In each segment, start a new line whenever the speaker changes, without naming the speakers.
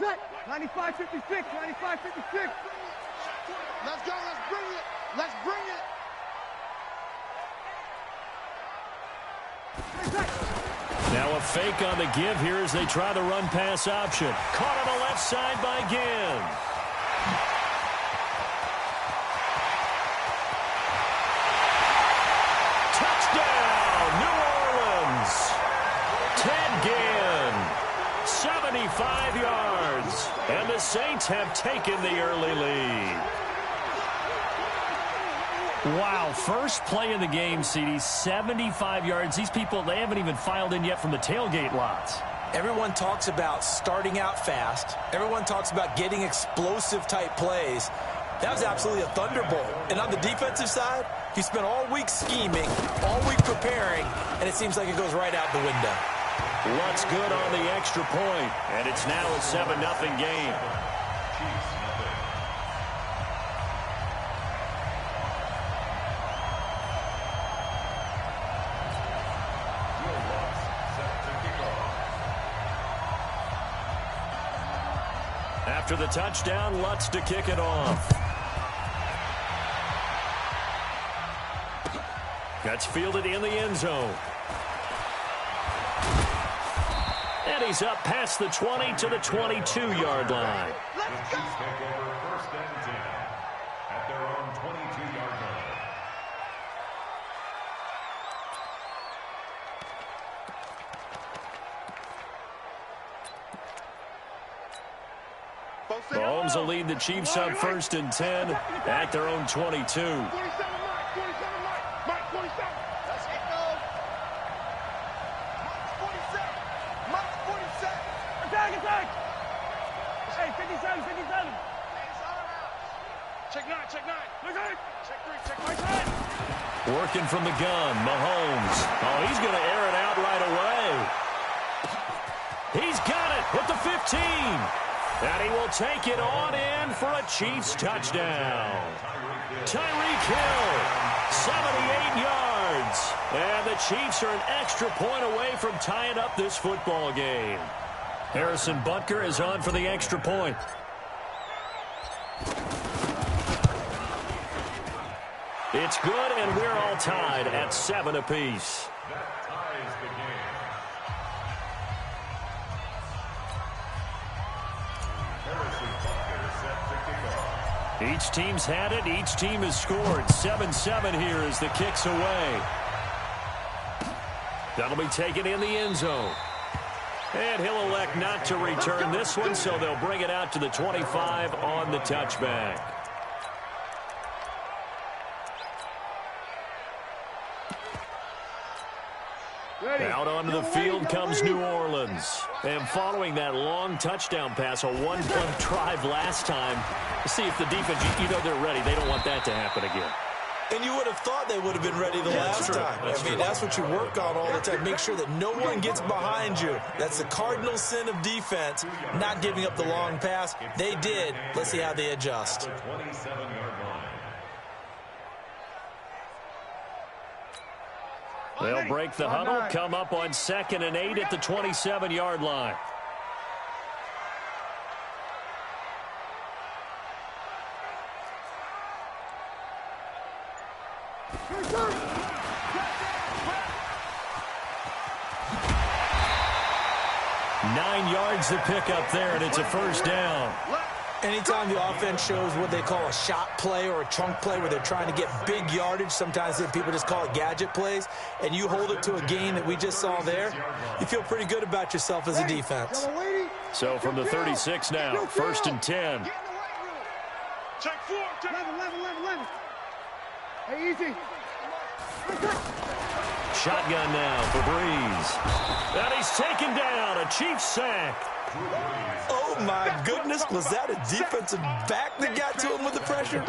95, 56, 95, 56.
Let's go, let's bring it. Let's bring it.
Now a fake on the give here as they try the run-pass option. Caught on the left side by Ginn. Touchdown, New Orleans. Ted Ginn, 75 yards. And the Saints have taken the early lead. Wow, first play of the game, CD, 75 yards. These people, they haven't even filed in yet from the tailgate lots.
Everyone talks about starting out fast. Everyone talks about getting explosive-type plays. That was absolutely a thunderbolt. And on the defensive side, he spent all week scheming, all week preparing, and it seems like it goes right out the window.
Lutz good on the extra point, and it's now a 7-0 game. After the touchdown, Lutz to kick it off. That's fielded in the end zone. And he's up past the 20 to the 22-yard line.
Let's go.
Take over first and 10 at their own 22-yard line.
Mahomes will lead the Chiefs up first and 10 at their own 22.
27, Mike. 27, Mike. Mike, 27. Let's go. Mike, 47. Mike, 47.
Attack. Hey, 57, 57.
Check 9, check 9.
Okay.
Check 3, check 5.
Working from the gun, Mahomes. Oh, he's going to air it out right away. He's got it at the 15. And he will take it on in for a Chiefs touchdown. Tyreek Hill, 78 yards. And the Chiefs are an extra point away from tying up this football game. Harrison Butker is on for the extra point. It's good, and we're all tied at 7 apiece.
That ties the game.
Each team's had it. Each team has scored. 7-7 here as the kick's away. That'll be taken in the end zone. And he'll elect not to return this one, so they'll bring it out to the 25 on the touchback. Out onto the field comes New Orleans. And following that long touchdown pass, a one-punt drive last time, see if the defense, you know they're ready. They don't want that to happen again.
And you would have thought they would have been ready the last time. I mean, that's what you work on all the time. Make sure that no one gets behind you. That's the cardinal sin of defense, not giving up the long pass. They did. Let's see how they adjust.
27-yard line.
They'll break the huddle, come up on 2nd and 8 at the 27-yard line. Nine yards to pick up there, and it's a first down.
Anytime the offense shows what they call a shot play or a chunk play where they're trying to get big yardage, sometimes people just call it gadget plays, and you hold it to a gain that we just saw there, you feel pretty good about yourself as a defense.
So from the 36 now, 1st and 10.
Check 4.
11. Hey, easy.
Shotgun now for Breeze. And he's taken down, a Chiefs sack.
Oh, my goodness. Was that a defensive back that got to him with the pressure?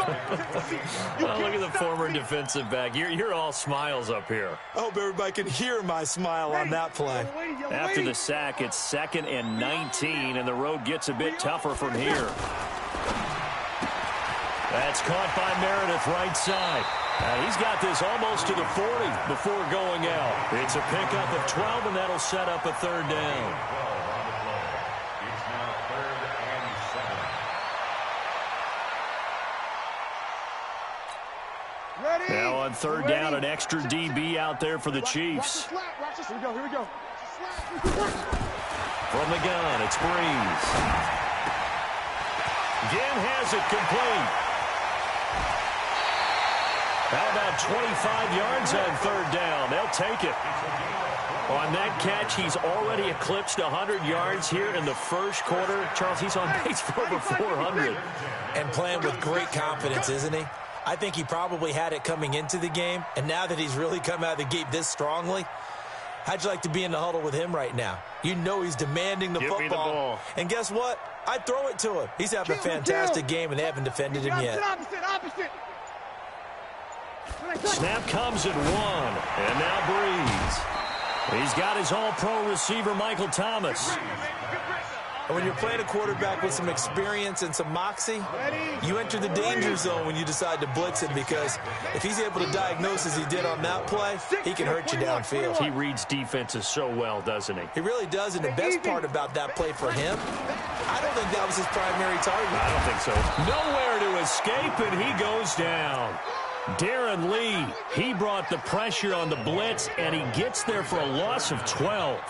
Well, look at the former defensive back. You're all smiles up here.
I hope everybody can hear my smile on that play.
After the sack, it's 2nd and 19, and the road gets a bit tougher from here. That's caught by Meredith right side. He's got this almost to the 40 before going out. It's a pickup of 12, and that'll set up a 3rd down.
It's now 3rd
Now on third down, an extra DB out there for the Chiefs.
Here we go, here we go.
From the gun, it's Breeze. Again has it complete. How about 25 yards on third down? They'll take it. On that catch, he's already eclipsed 100 yards here in the first quarter. Charles, he's on pace for over 400.
And playing with great confidence, isn't he? I think he probably had it coming into the game, and now that he's really come out of the gate this strongly, how'd you like to be in the huddle with him right now? You know he's demanding the football.
Me the ball.
And guess what? I'd throw it to him. He's having a fantastic game, and they haven't defended him yet.
Opposite.
Snap comes at 1, and now Breeze. He's got his all-pro receiver, Michael Thomas.
And when you're playing a quarterback with some experience and some moxie, you enter the danger zone when you decide to blitz him, because if he's able to diagnose as he did on that play, he can hurt you downfield.
He reads defenses so well, doesn't he?
He really does, and the best part about that play for him, I don't think that was his primary target.
I don't think so. Nowhere to escape, and he goes down. Darren Lee, he brought the pressure on the blitz, and he gets there for a loss of 12.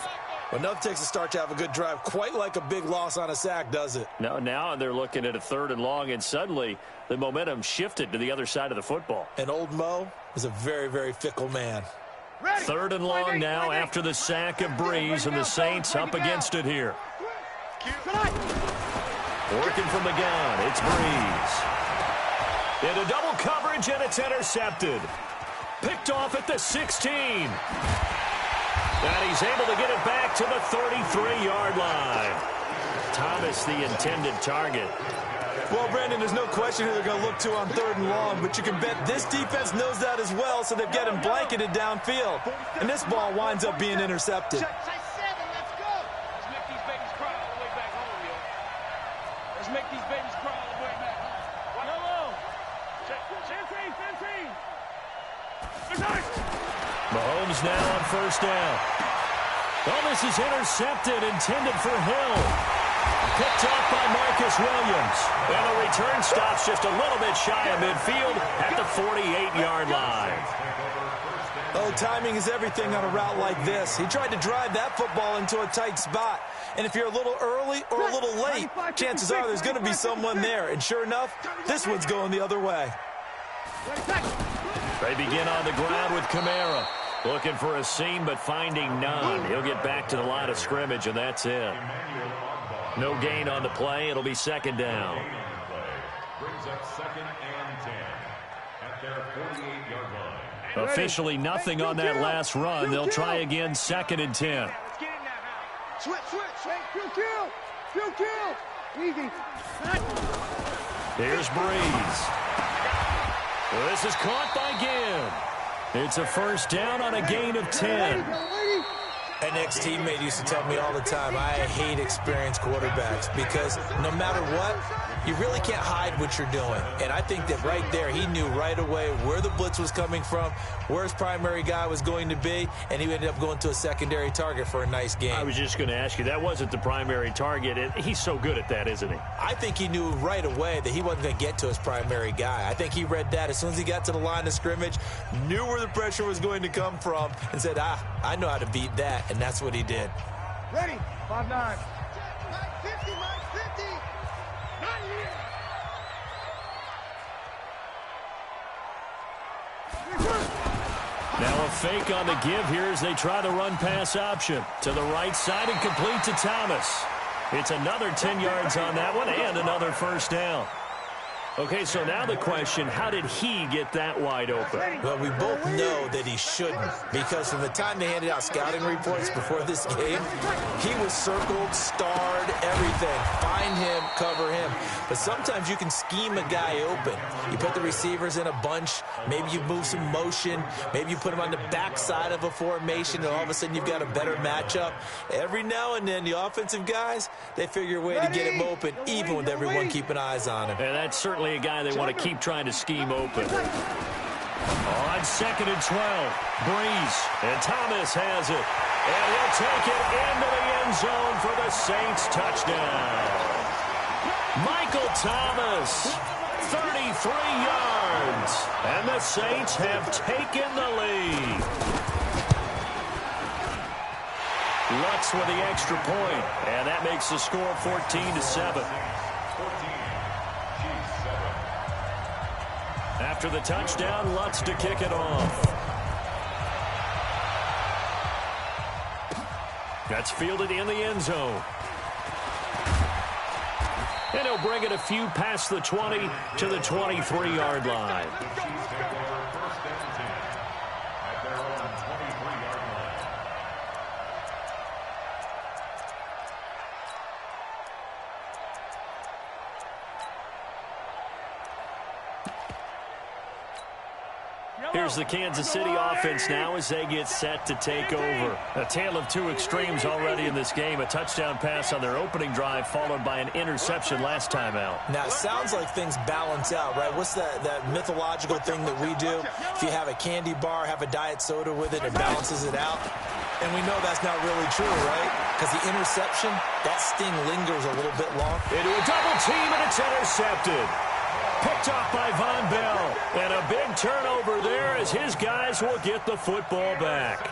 Enough takes a start to have a good drive, quite like a big loss on a sack, does it?
No, now they're looking at a 3rd and long, and suddenly the momentum shifted to the other side of the football.
And old Mo is a very, very fickle man.
3rd and long now after the sack of Breeze, and the Saints up against it here. Working from the gun, it's Breeze. Into double coverage, and it's intercepted. Picked off at the 16. And he's able to get it back to the 33-yard line. Thomas, the intended target.
Well, Brandon, there's no question who they're going to look to on 3rd and long, but you can bet this defense knows that as well, so they've got him blanketed downfield. And this ball winds up being intercepted.
Let's go. Let's make these babies cry all the way back home, yo. Let's make these babies cry all the way back home.
Mahomes now on 1st down. Oh, this is intercepted, intended for Hill. Picked off by Marcus Williams. And the return stops just a little bit shy of midfield at the 48-yard line.
Oh, timing is everything on a route like this. He tried to drive that football into a tight spot. And if you're a little early or a little late, chances are there's going to be someone there. And sure enough, this one's going the other way.
They begin on the ground with Kamara. Looking for a seam, but finding none. He'll get back to the line of scrimmage, and that's it. No gain on the play. It'll be 2nd down.
Brings up 2nd and 10 at their 48-yard line.
Officially nothing on that last run. They'll try again 2nd and 10.
Switch. Kill. Easy.
Here's Breeze. Well, this is caught by Gibb. It's a 1st down on a gain of 10.
An ex-teammate used to tell me all the time, I hate experienced quarterbacks because no matter what, you really can't hide what you're doing. And I think that right there, he knew right away where the blitz was coming from, where his primary guy was going to be, and he ended up going to a secondary target for a nice game.
I was just going to ask you, that wasn't the primary target. And he's so good at that, isn't he?
I think he knew right away that he wasn't going to get to his primary guy. I think he read that as soon as he got to the line of scrimmage, knew where the pressure was going to come from, and said, I know how to beat that, and that's what he did.
Ready? 5-9.
Mike 50, Mike 50. Not here.
Now a fake on the give here as they try the run-pass option. To the right side and complete to Thomas. It's another 10 yards on that one and another 1st down. Okay, so now the question, how did he get that wide open?
Well, we both know that he shouldn't, because from the time they handed out scouting reports before this game, he was circled, starred, everything. Find him, cover him. But sometimes you can scheme a guy open. You put the receivers in a bunch, maybe you move some motion, maybe you put them on the backside of a formation, and all of a sudden you've got a better matchup. Every now and then, the offensive guys, they figure a way to get him open, even with everyone keeping eyes on him.
And that's certainly a guy they want to keep trying to scheme open. On 2nd and 12, Breeze, and Thomas has it. And he'll take it into the end zone for the Saints touchdown. Michael Thomas, 33 yards. And the Saints have taken the lead. Lutz with the extra point, and that makes the score 14-7. After the touchdown, Lutz to kick it off. That's fielded in the end zone. And he'll bring it a few past the 20 to the 23-yard line. Here's the Kansas City offense now as they get set to take over. A tale of two extremes already in this game. A touchdown pass on their opening drive followed by an interception last time out.
Now, it sounds like things balance out, right? What's that mythological thing that we do? If you have a candy bar, have a diet soda with it, it balances it out. And we know that's not really true, right? Because the interception, that sting lingers a little bit long.
Into a double team, and it's intercepted. Picked off by Von Bell. And a big turnover there as his guys will get the football back.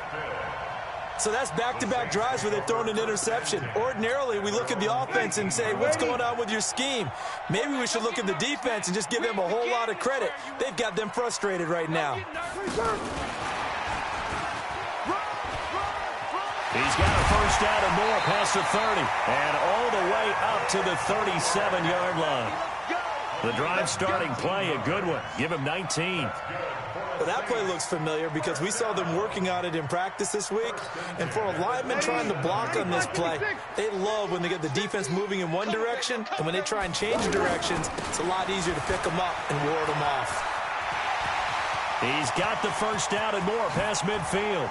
So that's back-to-back drives where they've thrown an interception. Ordinarily, we look at the offense and say, what's going on with your scheme? Maybe we should look at the defense and just give them a whole lot of credit. They've got them frustrated right now.
He's got a first down and more past the 30. And all the way up to the 37-yard line. The drive starting play, a good one. Give him 19.
Well, that play looks familiar because we saw them working on it in practice this week. And for a lineman trying to block on this play, they love when they get the defense moving in one direction. And when they try and change directions, it's a lot easier to pick them up and ward them off.
He's got the first down and more past midfield.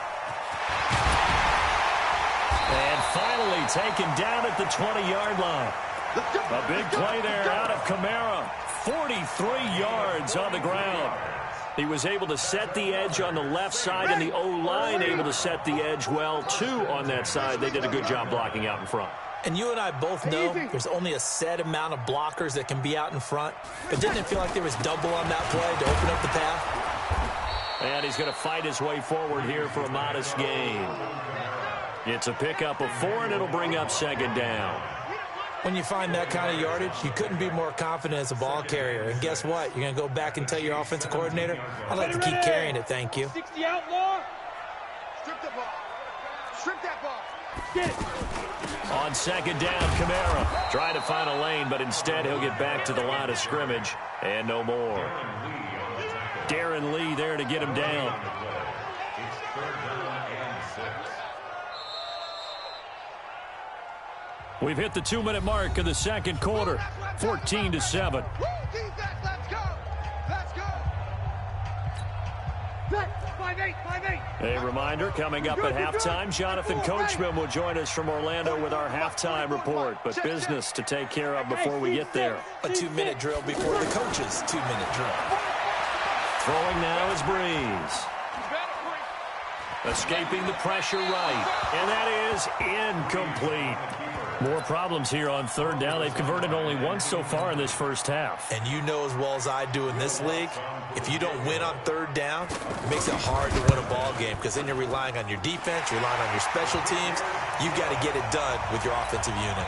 And finally taken down at the 20-yard line. A big play there out of Kamara. 43 yards on the ground. He was able to set the edge on the left side, and the O-line able to set the edge well, too, on that side. They did a good job blocking out in front.
And you and I both know there's only a set amount of blockers that can be out in front. But didn't it feel like there was double on that play to open up the path?
And he's going to fight his way forward here for a modest gain. It's a pickup of 4, and it'll bring up second down.
When you find that kind of yardage, you couldn't be more confident as a ball carrier. And guess what? You're going to go back and tell your offensive coordinator, I'd like to keep carrying it, thank you.
60 outlaw.
Strip the ball. Strip that ball. Get it.
On second down, Kamara trying to find a lane, but instead he'll get back to the line of scrimmage and no more. Darren Lee there to get him down. We've hit the 2-minute mark of the second quarter, 14-7.
Let's go. Let's go. 5-8.
A reminder, coming up at halftime, Jonathan Coachman will join us from Orlando with our halftime report. But business to take care of before we get there.
A 2-minute drill before the coach's 2-minute drill.
Throwing now is Breeze. Escaping the pressure right. And that is incomplete. More problems here on third down. They've converted only once so far in this first half.
And you know as well as I do in this league, if you don't win on third down, it makes it hard to win a ball game because then you're relying on your defense, relying on your special teams. You've got to get it done with your offensive unit.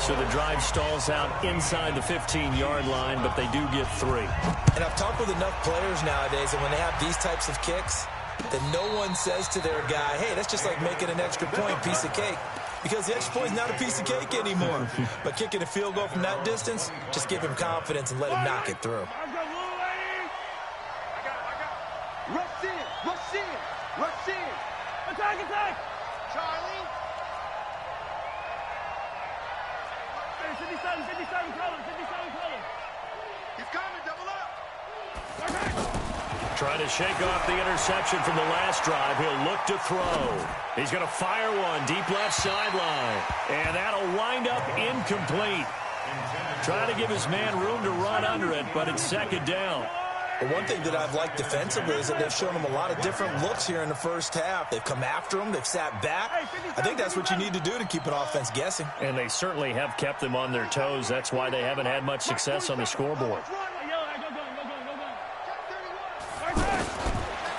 So the drive stalls out inside the 15-yard line, but they do get 3.
And I've talked with enough players nowadays, and when they have these types of kicks, that no one says to their guy, hey, that's just like making an extra point, piece of cake. Because the extra point is not a piece of cake anymore. But kicking a field goal from that distance, just give him confidence and let him knock it through.
Rush in. Rush in. Rush in.
Attack.
Charlie.
57 colors.
He's coming. Double up.
Trying to shake off the interception from the last drive. He'll look to throw. He's going to fire one deep left sideline. And that'll wind up incomplete. Trying to give his man room to run under it, but it's second down.
But one thing that I've liked defensively is that they've shown them a lot of different looks here in the first half. They've come after them. They've sat back. I think that's what you need to do to keep an offense guessing.
And they certainly have kept them on their toes. That's why they haven't had much success on the scoreboard.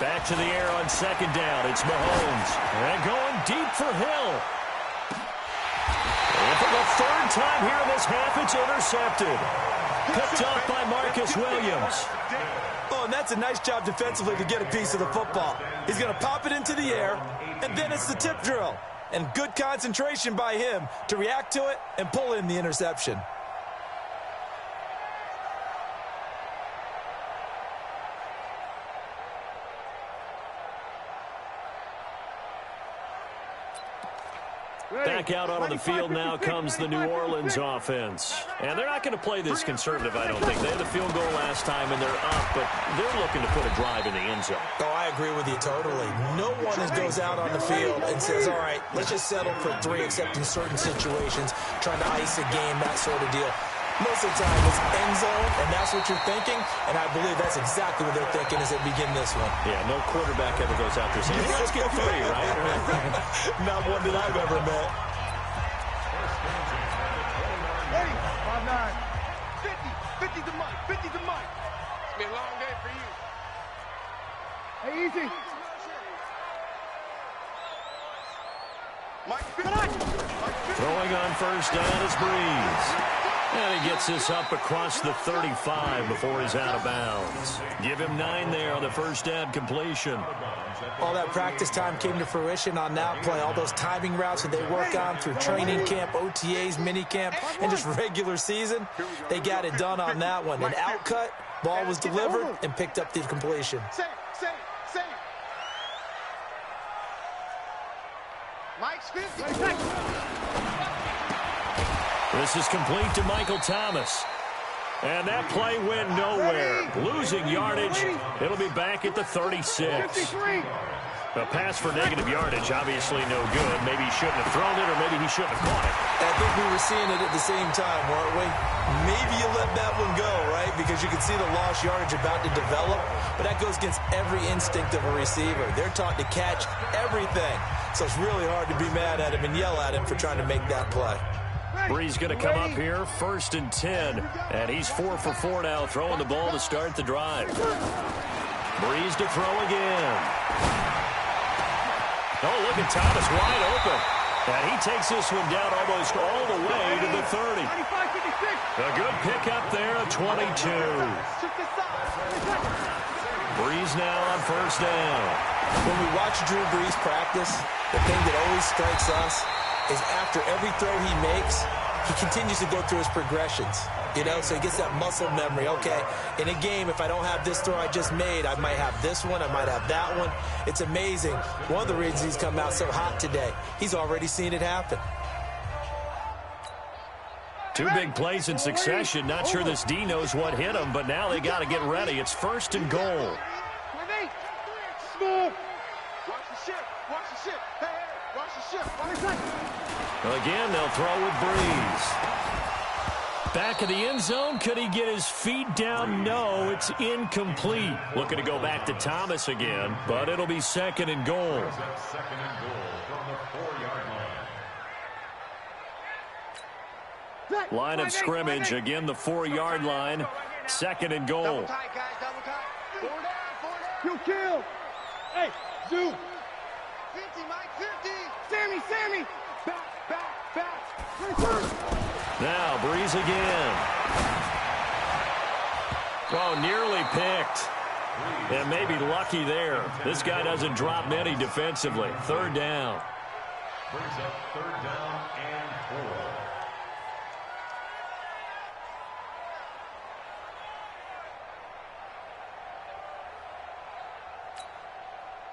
Back to the air on second down. It's Mahomes. And going deep for Hill. And for the third time here in this half, it's intercepted. Picked off by Marcus Williams.
Oh, and that's a nice job defensively to get a piece of the football. He's going to pop it into the air, and then it's the tip drill. And good concentration by him to react to it and pull in the interception.
Back out onto the field now comes the New Orleans offense. And they're not going to play this conservative, I don't think. They had the field goal last time, and they're up, but they're looking to put a drive in the end zone.
Oh, I agree with you totally. No one goes out on the field and says, all right, let's just settle for 3, except in certain situations, trying to ice a game, that sort of deal. Most of the time, it's end zone, and that's what you're thinking, and I believe that's exactly what they're thinking as they begin this one.
Yeah, no quarterback ever goes out there saying, hey, let's get 3, right?
Not one that I've ever met.
Ready? 5-9. 50 to Mike. 50 to Mike.
It's been a long day for you.
Hey, easy.
Mike, 50.
Throwing on first down is Breeze. And he gets this up across the 35 before he's out of bounds. Give him 9 there on the first down completion.
All that practice time came to fruition on that play. All those timing routes that they work on through training camp, OTAs, mini camp, and just regular season, they got it done on that one. An outcut, ball was delivered, and picked up the completion.
Say it. Mike's 50.
This is complete to Michael Thomas. And that play went nowhere. Losing yardage. It'll be back at the 36.
53.
A pass for negative yardage, obviously no good. Maybe he shouldn't have thrown it, or maybe he shouldn't have caught it.
I think we were seeing it at the same time, weren't we? Maybe you let that one go, right? Because you can see the lost yardage about to develop. But that goes against every instinct of a receiver. They're taught to catch everything. So it's really hard to be mad at him and yell at him for trying to make that play.
Breeze going to come up here, 1st and 10. And he's 4 for 4 now, throwing the ball to start the drive. Breeze to throw again. Oh, look at Thomas wide open. And he takes this one down almost all the way to the 30. A good pickup there at 22. Breeze now on first down.
When we watch Drew Brees practice, the thing that always strikes us is after every throw he makes, he continues to go through his progressions. You know, so he gets that muscle memory. Okay, in a game, if I don't have this throw I just made, I might have this one, I might have that one. It's amazing. One of the reasons he's come out so hot today, he's already seen it happen.
2 big plays in succession. Not sure this D knows what hit him, but now they got to get ready. It's 1st and goal.
Smooth.
Watch the ship. Hey, watch the ship.
Again, they'll throw with Breeze. Back of the end zone. Could he get his feet down? No, it's incomplete. Looking to go back to Thomas again, but it'll be 2nd and goal.
2nd and goal from the 4-yard line.
Line of scrimmage. Again, the 4-yard line. 2nd and goal.
Double tight, guys. Double tight. 4 down.
Kill. Hey, Zoo.
50, Mike, 50.
Sammy. Back.
Now, Breeze again. Oh, nearly picked. And maybe lucky there. This guy doesn't drop many defensively. 3rd down.
Brings up 3rd down and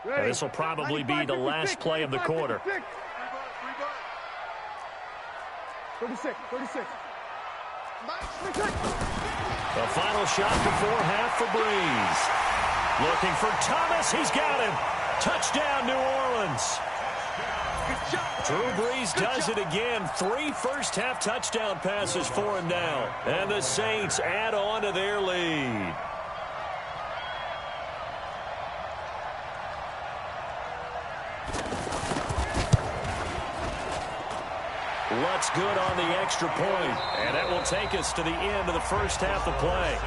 4.
This will probably be the last play of the quarter.
36.
The final shot before half for Breeze. Looking for Thomas. He's got him. Touchdown, New Orleans. Drew Brees does it again. 3 first-half touchdown passes for him now. And the Saints add on to their lead. Looks good on the extra point, and that will take us to the end of the first half of play.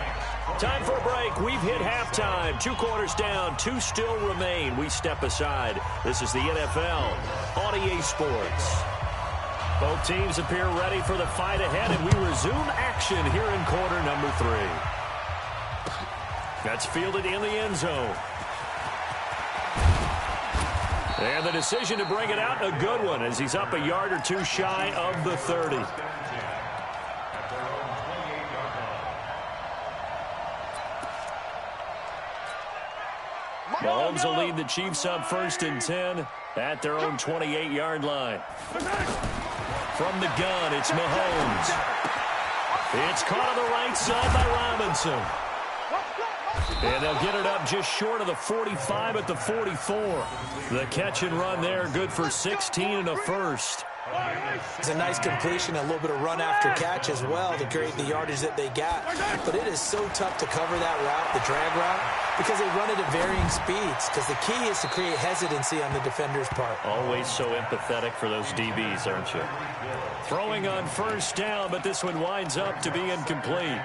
Time for a break. We've hit halftime. 2 quarters down, 2 still remain. We step aside. This is the NFL on EA Sports. Both teams appear ready for the fight ahead, and we resume action here in quarter number 3. That's fielded in the end zone. And the decision to bring it out, a good one, as he's up a yard or 2 shy of the 30. Mahomes will lead the Chiefs up 1st and 10 at their own 28-yard line. From the gun, it's Mahomes. It's caught on the right side by Robinson. And they'll get it up just short of the 45 at the 44. The catch and run there, good for 16 and a first.
It's a nice completion, a little bit of run after catch as well to create the yardage that they got. But it is so tough to cover that route, the drag route, because they run it at varying speeds. Because the key is to create hesitancy on the defender's part.
Always so empathetic for those DBs, aren't you? Throwing on 1st down, but this one winds up to be incomplete.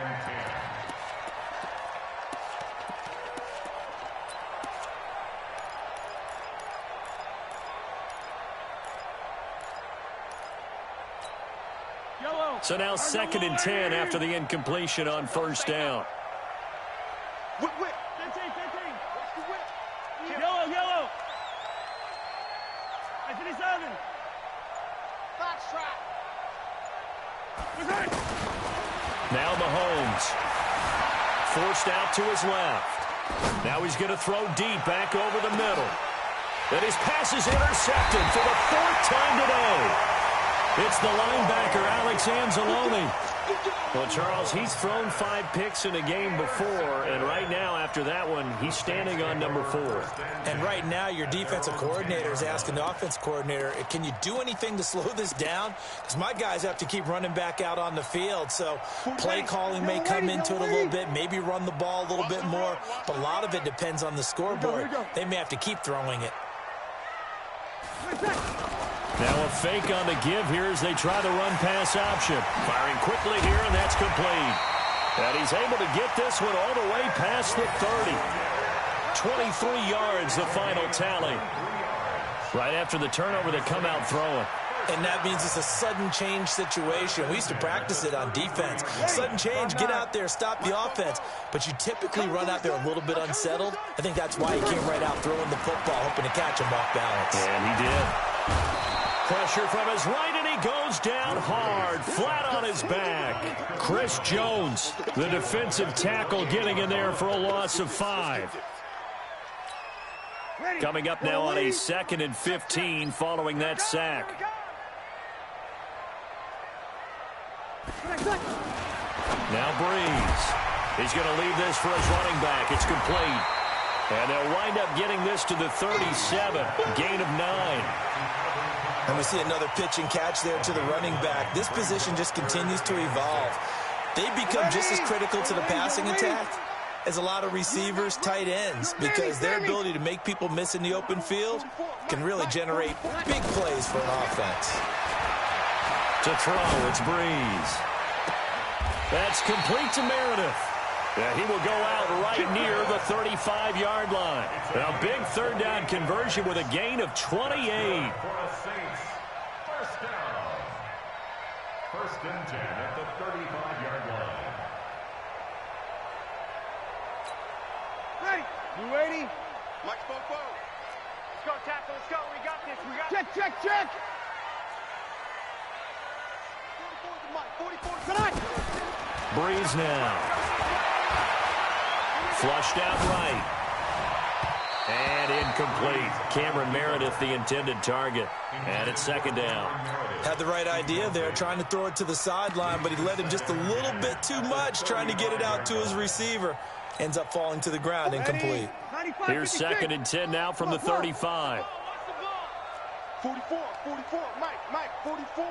So now 2nd and 10 after the incompletion on 1st down.
Whip, whip.
15.
Yellow.
Yellow. 57.
Fox trap.
Now Mahomes. Forced out to his left. Now he's going to throw deep back over the middle. And his pass is intercepted for the 4th time today. It's the linebacker, Alex Anzalone. Well, Charles, he's thrown 5 picks in a game before, and right now, after that one, he's standing on number 4.
And right now, your defensive coordinator is asking the offense coordinator, can you do anything to slow this down? Because my guys have to keep running back out on the field, so play calling may come into it a little bit, maybe run the ball a little bit more, but a lot of it depends on the scoreboard. They may have to keep throwing it.
Now a fake on the give here as they try the run-pass option. Firing quickly here, and that's complete. And he's able to get this one all the way past the 30. 23 yards, the final tally. Right after the turnover, they come out throwing.
And that means it's a sudden change situation. We used to practice it on defense. Sudden change, get out there, stop the offense. But you typically run out there a little bit unsettled. I think that's why he came right out throwing the football, hoping to catch him off balance.
And he did. Pressure from his right, and he goes down hard, flat on his back. Chris Jones, the defensive tackle, getting in there for a loss of 5. Coming up now on a 2nd and 15 following that sack. Now Breeze. He's going to leave this for his running back. It's complete. And they'll wind up getting this to the 37. Gain of 9.
And we see another pitch and catch there to the running back. This position just continues to evolve. They become just as critical to the passing attack as a lot of receivers, tight ends, because their ability to make people miss in the open field can really generate big plays for an offense.
To throw, it's Breeze. That's complete to Meredith. Yeah, he will go out right near the 35-yard line. A big 3rd down conversion with a gain of 28.
First and 10 at the 35-yard line.
Ready. You ready? Mike's both. Let's go, tackle. Let's go. We got this. We got this. Check. 44 tonight.
Breeze now. Flushed out right. And incomplete. Cameron Meredith, the intended target. And it's 2nd down.
Had the right idea there, trying to throw it to the sideline, but he let him just a little bit too much, trying to get it out to his receiver. Ends up falling to the ground, incomplete.
Here's 2nd and 10 now from the 35.
44, Mike, 44.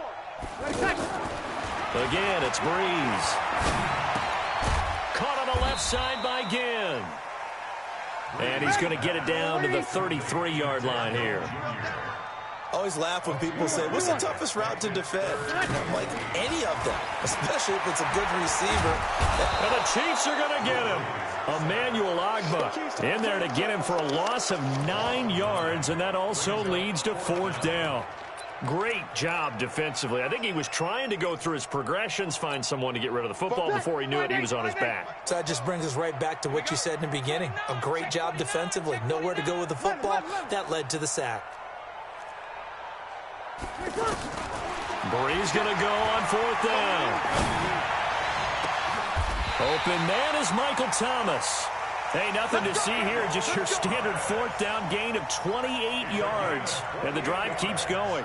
Again, it's Breeze. Caught on the left side by Ginn. And he's going to get it down to the 33-yard line here.
always laugh when people say, what's the toughest route to defend? And I'm like, any of them, especially if it's a good receiver.
And the Chiefs are going to get him. Emmanuel Ogbah in there to get him for a loss of 9 yards, and that also leads to 4th down. Great job defensively. I think he was trying to go through his progressions, find someone to get rid of the football. Before he knew it, he was on his back.
So that just brings us right back to what you said in the beginning. A great job defensively. Nowhere to go with the football. That led to the sack.
Brees going to go on 4th down. Open man is Michael Thomas. Hey, nothing to see here, just your standard 4th down gain of 28 yards. And the drive keeps going.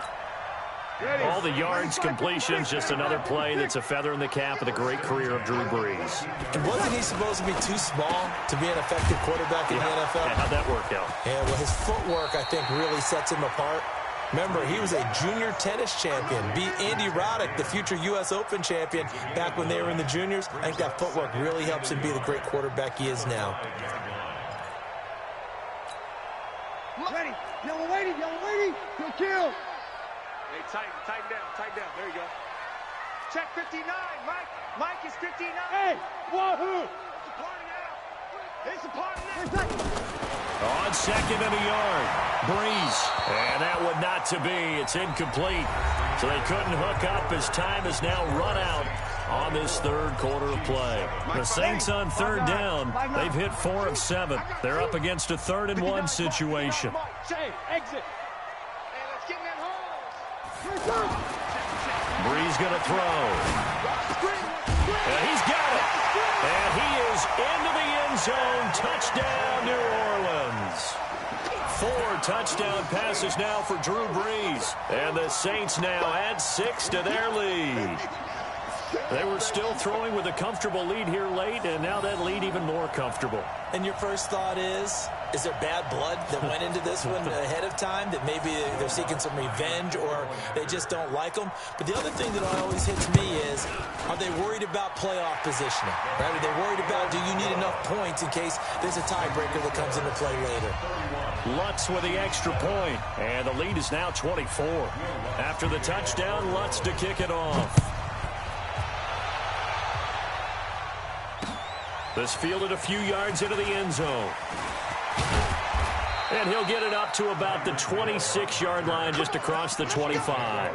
All the yards, completions, just another play that's a feather in the cap of the great career of Drew Brees.
And wasn't he supposed to be too small to be an effective quarterback in the NFL?
Yeah, how'd that work out?
Yeah, well, his footwork, I think, really sets him apart. Remember, he was a junior tennis champion, beat Andy Roddick, the future U.S. Open champion, back when they were in the juniors. I think that footwork really helps him be the great quarterback he is now.
Ready. Yellow lady. You'll kill.
Hey, tighten down. There you go. Check 59, Mike. Mike is 59.
Hey, wahoo.
It's a party now.
On 2nd and a yard, Brees. And that would not to be. It's incomplete. So they couldn't hook up as time has now run out on this 3rd quarter of play. The Saints on 3rd down. They've hit 4 of 7. They're up against a 3rd and 1 situation.
Hey, exit. Hey, let's get in that hole.
Brees going to throw. And he's got it. And he is into the end zone. Touchdown, New Orleans. 4 touchdown passes now for Drew Brees. And the Saints now add 6 to their lead. They were still throwing with a comfortable lead here late, and now that lead even more comfortable.
And your first thought is there bad blood that went into this one ahead of time, that maybe they're seeking some revenge or they just don't like them? But the other thing that always hits me is, are they worried about playoff positioning? Right? Are they worried about, do you need enough points in case there's a tiebreaker that comes into play later?
Lutz with the extra point, and the lead is now 24. After the touchdown, Lutz to kick it off. This fielded a few yards into the end zone. And he'll get it up to about the 26-yard line, just across the 25.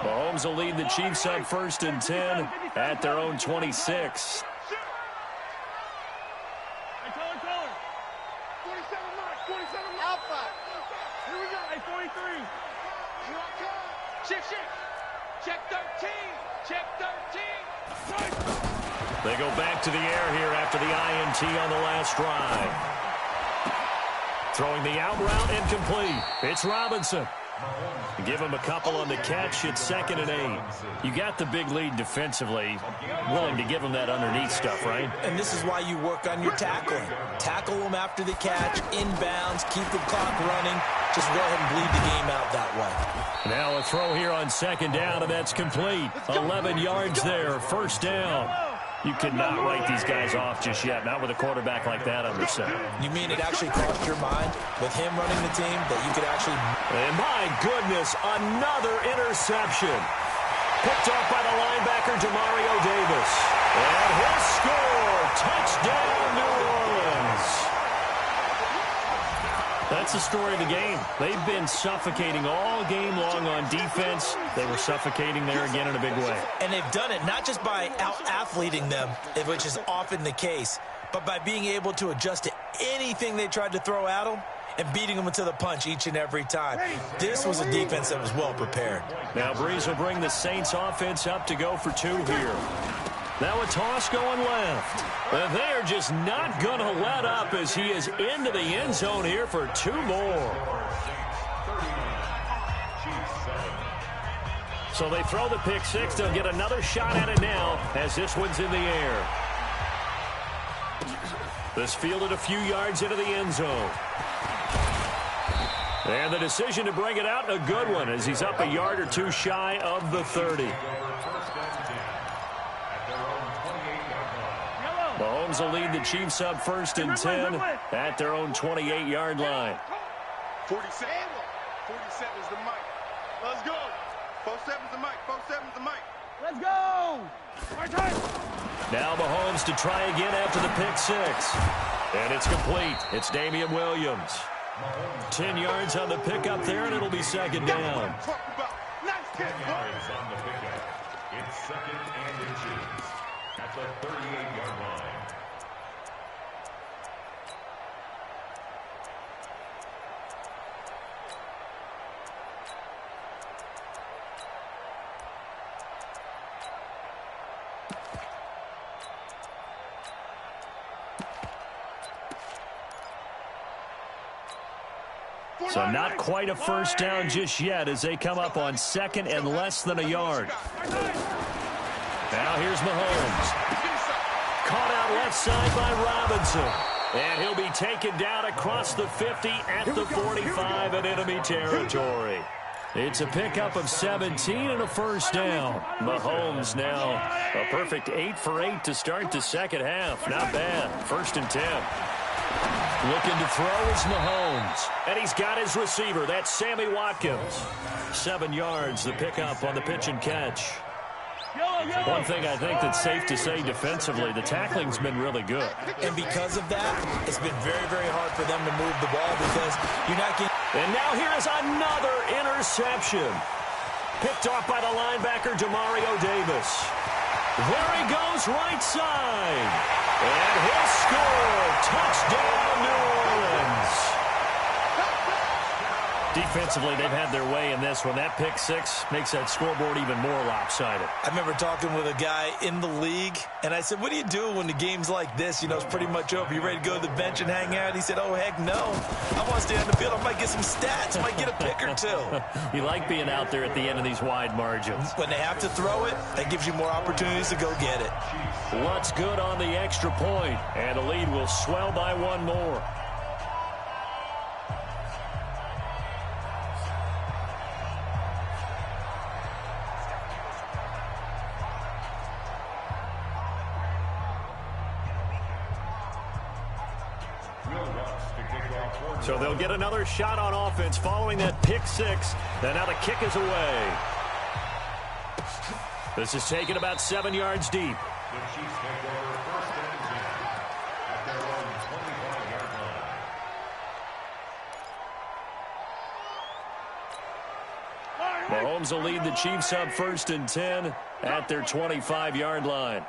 Mahomes will lead the Chiefs up 1st and 10 at their own 26.
Check 13. Check 13.
They go back to the air here after the INT on the last drive. Throwing the out route incomplete. It's Robinson. Give him a couple on the catch. It's 2nd and 8. You got the big lead defensively. Willing to give him that underneath stuff, right?
And this is why you work on your tackling. Tackle them after the catch, inbounds, keep the clock running. Just go ahead and bleed the game out that way.
Now a throw here on 2nd down, and that's complete. 11 yards there, 1st down. You cannot write these guys off just yet, not with a quarterback like that under center.
You mean it actually crossed your mind with him running the team that you could actually...
And my goodness, another interception. Picked off by the linebacker, Demario Davis. And he'll score. Touchdown, New Orleans. That's the story of the game. They've been suffocating all game long on defense. They were suffocating there again in a big way.
And they've done it not just by out-athleting them, which is often the case, but by being able to adjust to anything they tried to throw at them and beating them to the punch each and every time. This was a defense that was well prepared.
Now Brees will bring the Saints offense up to go for 2 here. Now a toss going left. And they are just not going to let up as he is into the end zone here for 2 more. So they throw the pick 6. They'll get another shot at it now as this one's in the air. This fielded a few yards into the end zone. And the decision to bring it out, a good one, as he's up a yard or 2 shy of the 30. Mahomes will lead the Chiefs up 1st and 10 at their own 28-yard line.
47. 47 is the mic. Let's go. 47's the mic. 47's the mic. Let's go.
Now Mahomes to try again after the pick six. And it's complete. It's Damian Williams. 10 yards on the pickup there, and it'll be 2nd down.
Nice 10 yards on the pickup. It's 2nd and inches at the 38-yard line.
So not quite a 1st down just yet as they come up on 2nd and less than a yard. Now here's Mahomes. Caught out left side by Robinson. And he'll be taken down across the 50 at the 45 in enemy territory. It's a pickup of 17 and a 1st down. Mahomes now a perfect 8 for 8 to start the 2nd half. Not bad. 1st and 10. Looking to throw is Mahomes. And he's got his receiver. That's Sammy Watkins. 7 yards, the pickup on the pitch and catch. One thing I think that's safe to say defensively, the tackling's been really good.
And because of that, it's been very, very hard for them to move the ball because you're not getting...
And now here's another interception. Picked off by the linebacker, Demario Davis. There he goes, right side. And he'll score. Touchdown, New Orleans. Defensively, they've had their way in this one. That pick six makes that scoreboard even more lopsided.
I remember talking with a guy in the league, and I said, what do you do when the game's like this? You know, it's pretty much over. You ready to go to the bench and hang out? He said, oh, heck no. I want to stay on the field. I might get some stats. I might get a pick or two.
You like being out there at the end of these wide margins.
When they have to throw it, that gives you more opportunities to go get it.
What's good on the extra point? And the lead will swell by one more. So they'll get another shot on offense following that pick six. And now the kick is away. This is taken about 7 yards deep.
The Chiefs take over 1st and 10 at their own 25-yard line.
Mahomes will lead the Chiefs up 1st and 10 at their 25-yard line.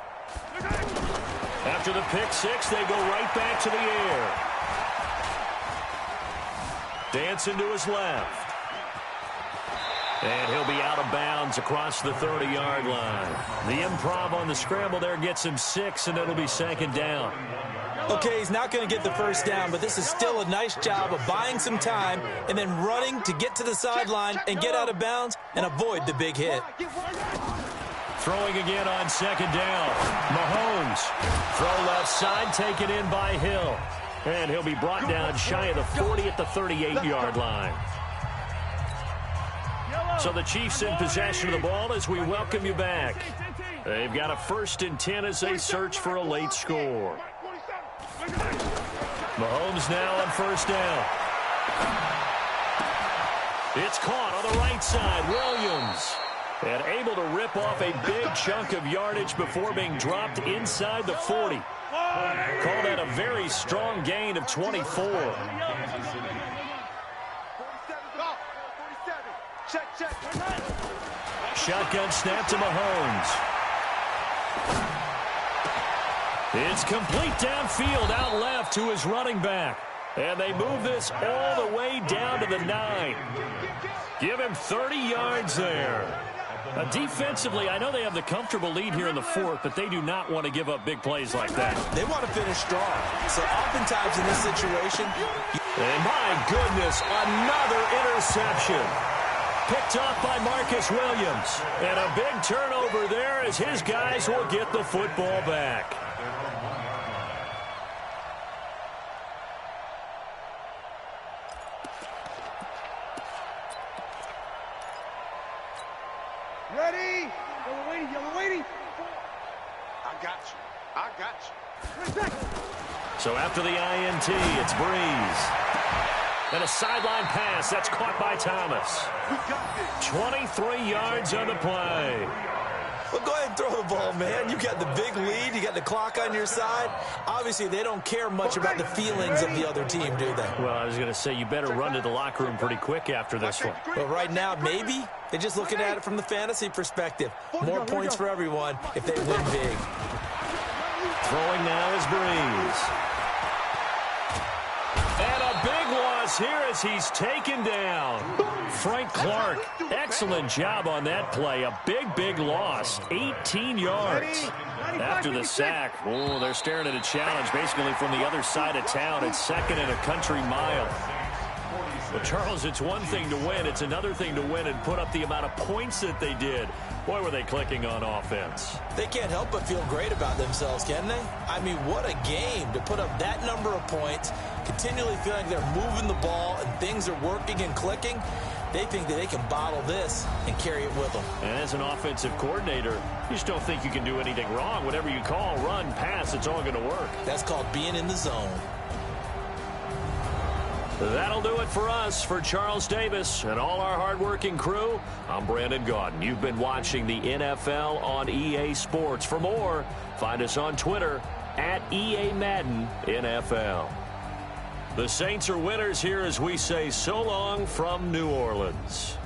After the pick six, they go right back to the air. Dancing to his left. And he'll be out of bounds across the 30-yard line. The improv on the scramble there gets him 6, and it'll be 2nd down.
Okay, he's not going to get the 1st down, but this is still a nice job of buying some time and then running to get to the sideline and get out of bounds and avoid the big hit.
Throwing again on 2nd down. Mahomes. Throw left side, taken in by Hill. And he'll be brought down shy of the 40 at the 38-yard line. So the Chiefs in possession of the ball as we welcome you back. They've got a 1st and 10 as they search for a late score. Mahomes now on 1st down. It's caught on the right side. Williams. And able to rip off a big chunk of yardage before being dropped inside the 40. Call that a very strong gain of 24. Shotgun snap to Mahomes. It's complete downfield out left to his running back. And they move this all the way down to the 9. Give him 30 yards there. Defensively, I know they have the comfortable lead here in the 4th, but they do not want to give up big plays like that.
They want to finish strong. So oftentimes in this situation...
And my goodness, another interception. Picked off by Marcus Williams. And a big turnover there as his guys will get the football back.
Ready? Yellow waiting, yellow waiting. I got you. I got you.
So after the INT, it's Breeze. And a sideline pass. That's caught by Thomas. 23 yards on the play.
Well, go ahead and throw the ball, man. You got the big lead. You got the clock on your side. Obviously, they don't care much about the feelings of the other team, do they?
Well, I was going to say, you better run to the locker room pretty quick after this one.
But right now, maybe they're just looking at it from the fantasy perspective. More points for everyone if they win big.
Throwing now is Breeze. And a big loss here as he's taken down. Frank Clark, excellent job on that play. A big loss, 18 yards. After the sack, oh, they're staring at a challenge basically from the other side of town. It's second and a country mile. Well, Charles, it's one thing to win. It's another thing to win and put up the amount of points that they did. Boy, were they clicking on offense.
They can't help but feel great about themselves, can they? I mean, what a game to put up that number of points, continually feeling they're moving the ball and things are working and clicking. They think that they can bottle this and carry it with them.
And as an offensive coordinator, you just don't think you can do anything wrong. Whatever you call, run, pass, it's all going to work.
That's called being in the zone.
That'll do it for us. For Charles Davis and all our hardworking crew, I'm Brandon Gaudin. You've been watching the NFL on EA Sports. For more, find us on Twitter at EA Madden NFL. The Saints are winners here as we say so long from New Orleans.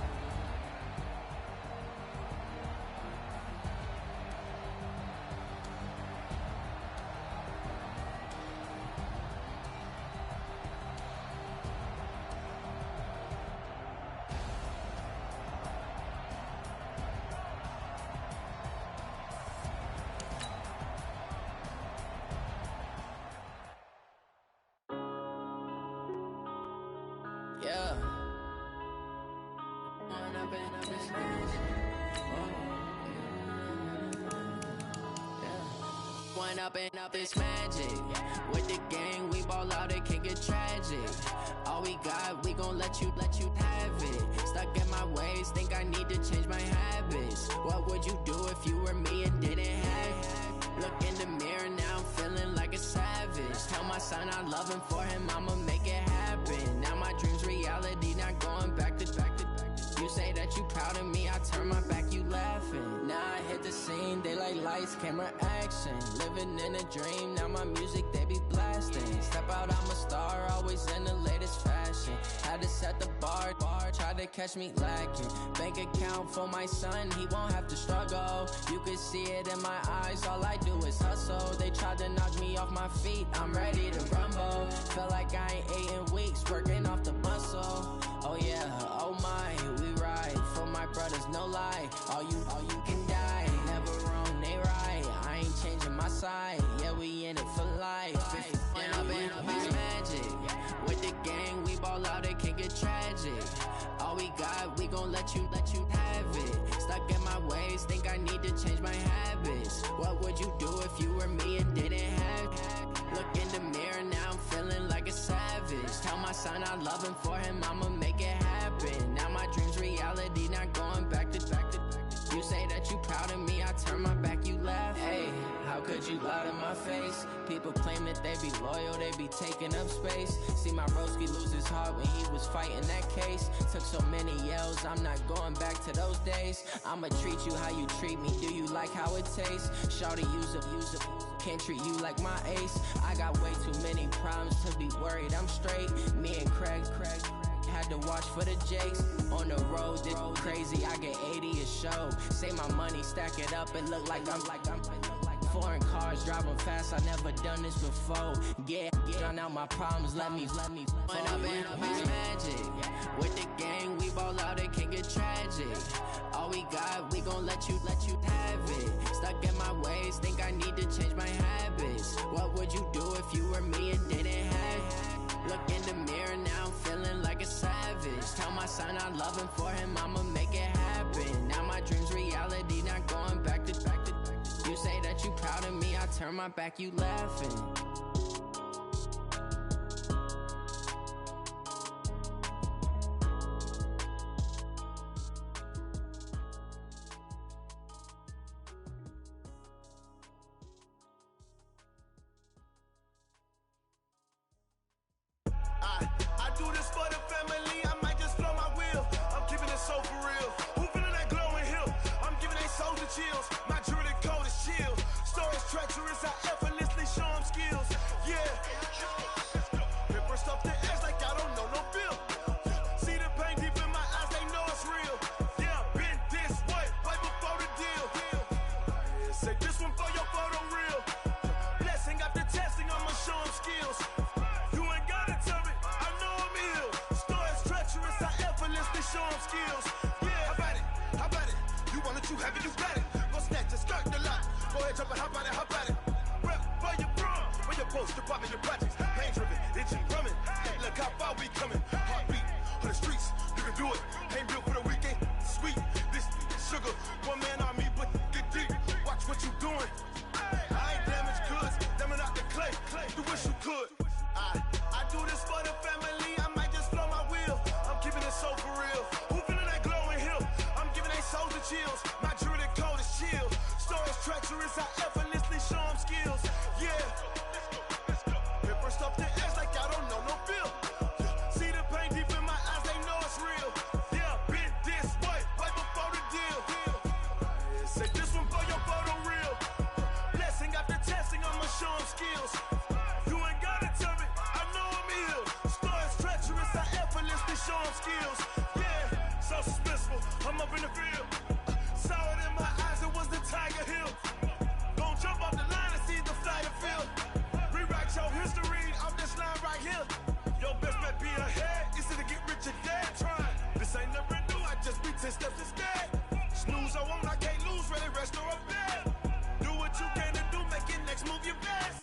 Yeah. One up and up is magic. With the gang, we ball out, it can get tragic. All we got, we gon' let you have it. Stuck in my ways, think I need to change my habits. What would you do if you were me and didn't have it? Look in the mirror, now I'm feeling like a savage. Tell my son I love him, for him I'ma make it happen. Now my dream's reality, not going back to. You say that you proud of me, I turn my back, you laughing. Now I hit the scene, they like lights, camera, action. Living in a dream, now my music, they be blasting. Step out, I'm a star, always in the latest fashion. Had to set the bar, try to catch me lacking. Bank account for my son, he won't have to struggle. You can see it in my eyes, all I do is hustle. They tried to knock me off my feet, I'm ready to rumble. Feel like I ain't ate in weeks, working off the muscle. Oh yeah, oh my, we ride for my brothers, no lie. All you can die, never wrong, they right. I ain't changing my side, yeah, we in it for life. It's magic. With the gang, we ball out, it can get tragic. All we got, we gon' let you have it. Stuck in my ways, think I need to change my habits. What would you do if you were me and didn't have it? Look in the mirror, now I'm feeling like a savage. Tell my son I love him, for him I'ma make it happen. Now my dream's reality, not going back to. You say that you proud of me, I turn my back, you laugh. Hey, how could you lie to my face? People claim that they be loyal, they be taking up space. See my broski lose his heart when he was fighting that case. Took so many yells, I'm not going back to those days. I'ma treat you how you treat me, do you like how it tastes? Shawty, use up, can't treat you like my ace. I got way too many problems to be worried, I'm straight. Me and Craig had to watch for the Jakes. On the road, this crazy, I get 80 a show. Say my money, stack it up, it look like I'm foreign cars, driving fast, I never done this before. Get drown out my problems, let me One up and up is magic. With the gang, we ball out, it can get tragic. All we got, we gon' let you have it. Stuck in my ways, think I need to change my habits. What would you do if you were me and didn't have it? Look in the mirror, now I'm feeling like a savage. Tell my son I love him, for him I'ma make it happen. Now my dream's reality, not going back to. You say that you proud of me, I turn my back, you laughing.
pop in the projects. Pain driven, itching, drumming. Look how far we coming. Heartbeat on the streets, you can do it. Ain't built for the weekend. Sweet, this sugar, one man army, but get deep. Watch what you doing. I ain't damaged goods, damn out the clay. You wish you could. I do this for the family. I might just flow my wheel. I'm keeping it so for real. Who feeling that glowing hill? I'm giving they souls the chills. My jewelry cold is chill. Stories treacherous, I effortlessly show them skills. Yeah. Paper stuff the edge like I don't know no feel. See the pain deep in my eyes, they know it's real. Yeah, been this way, right before the deal. Say this one for your photo real. Blessing after testing, I'ma show them skills. You ain't gotta tell me, I know I'm ill. Stories treacherous, I effortlessly show them skills. Yeah, so suspenseful, I'm up in the field. Saw it in my eyes, it was the Tiger Hill. Gon' jump off the line and see the flight of field. Rewrite your history off this line right here. Your best bet be ahead, easy to get rich or dead. Trying, this ain't never new, I just be 10 steps instead. Snooze I won't, I can't lose, ready, rest or a bed. Do what you can to do, make your next move your best.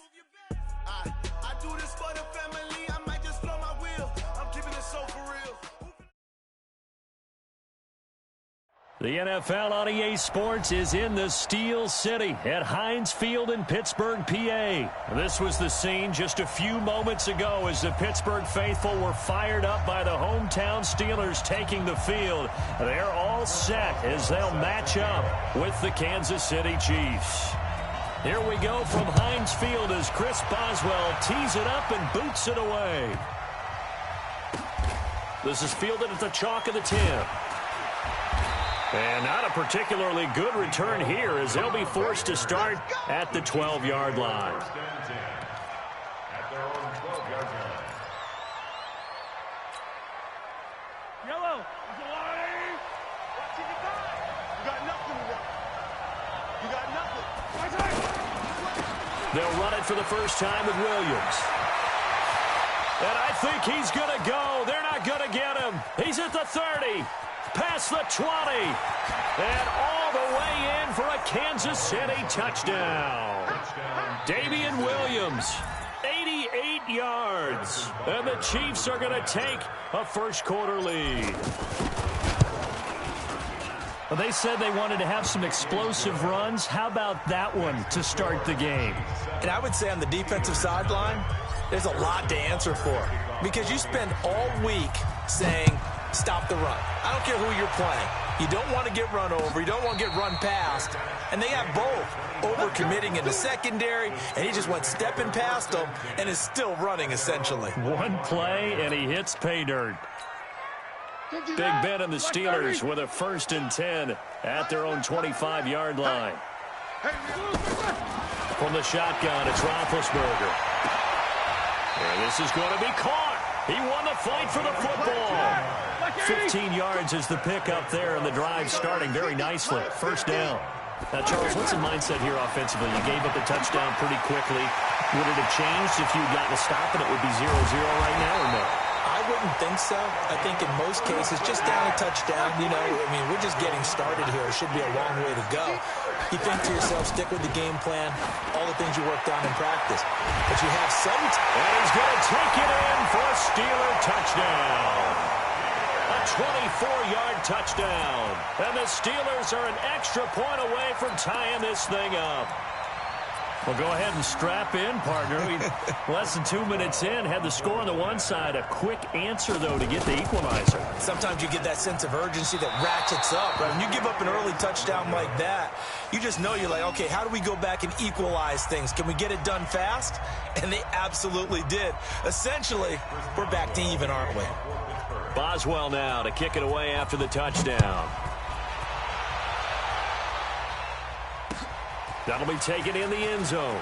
I do this for the family, I might just flow my wheel. I'm keeping it so for real.
The NFL on EA Sports is in the Steel City at Heinz Field in Pittsburgh, PA. This was the scene just a few moments ago as the Pittsburgh faithful were fired up by the hometown Steelers taking the field. They're all set as they'll match up with the Kansas City Chiefs. Here we go from Heinz Field as Chris Boswell tees it up and boots it away. This is fielded at the chalk of the 10. And not a particularly good return here as they'll be forced to start at the 12-yard line.
At their own 12-yard line.
Yellow. Watching the time. You got nothing to You got nothing.
They'll run it for the first time with Williams. And I think he's going to go. They're not going to get him. He's at the 30. Past the 20. And all the way in for a Kansas City touchdown. Damian Williams, 88 yards. And the Chiefs are going to take a first-quarter lead. Well, they said they wanted to have some explosive runs. How about that one to start the game?
And I would say on the defensive sideline, there's a lot to answer for. Because you spend all week saying, stop the run. I don't care who you're playing. You don't want to get run over. You don't want to get run past. And they have both. Overcommitting in the secondary, and he just went stepping past them and is still running, essentially.
One play, and he hits pay dirt. Big Ben and the Steelers with a 1st and 10 at their own 25-yard line. From the shotgun, it's Roethlisberger. And this is going to be caught. He won the fight for the football. 15 yards is the pick up there, and the drive starting very nicely. First down. Now, Charles, what's the mindset here offensively? You gave up the touchdown pretty quickly. Would it have changed if you had gotten a stop and it would be 0-0 right now, or no?
I wouldn't think so. I think in most cases, just down a touchdown, you know, I mean, we're just getting started here. It should be a long way to go. You think to yourself, stick with the game plan, all the things you worked on in practice. But you have some...
And he's going to take it in for a Steeler touchdown. A 24-yard touchdown. And the Steelers are an extra point away from tying this thing up. Well, go ahead and strap in, partner. Less than 2 minutes in, had the score on the one side. A quick answer, though, to get the equalizer.
Sometimes you get that sense of urgency that ratchets up. Right? When you give up an early touchdown like that, you just know you're like, okay, how do we go back and equalize things? Can we get it done fast? And they absolutely did. Essentially, we're back to even, aren't we?
Boswell now to kick it away after the touchdown. That'll be taken in the end zone.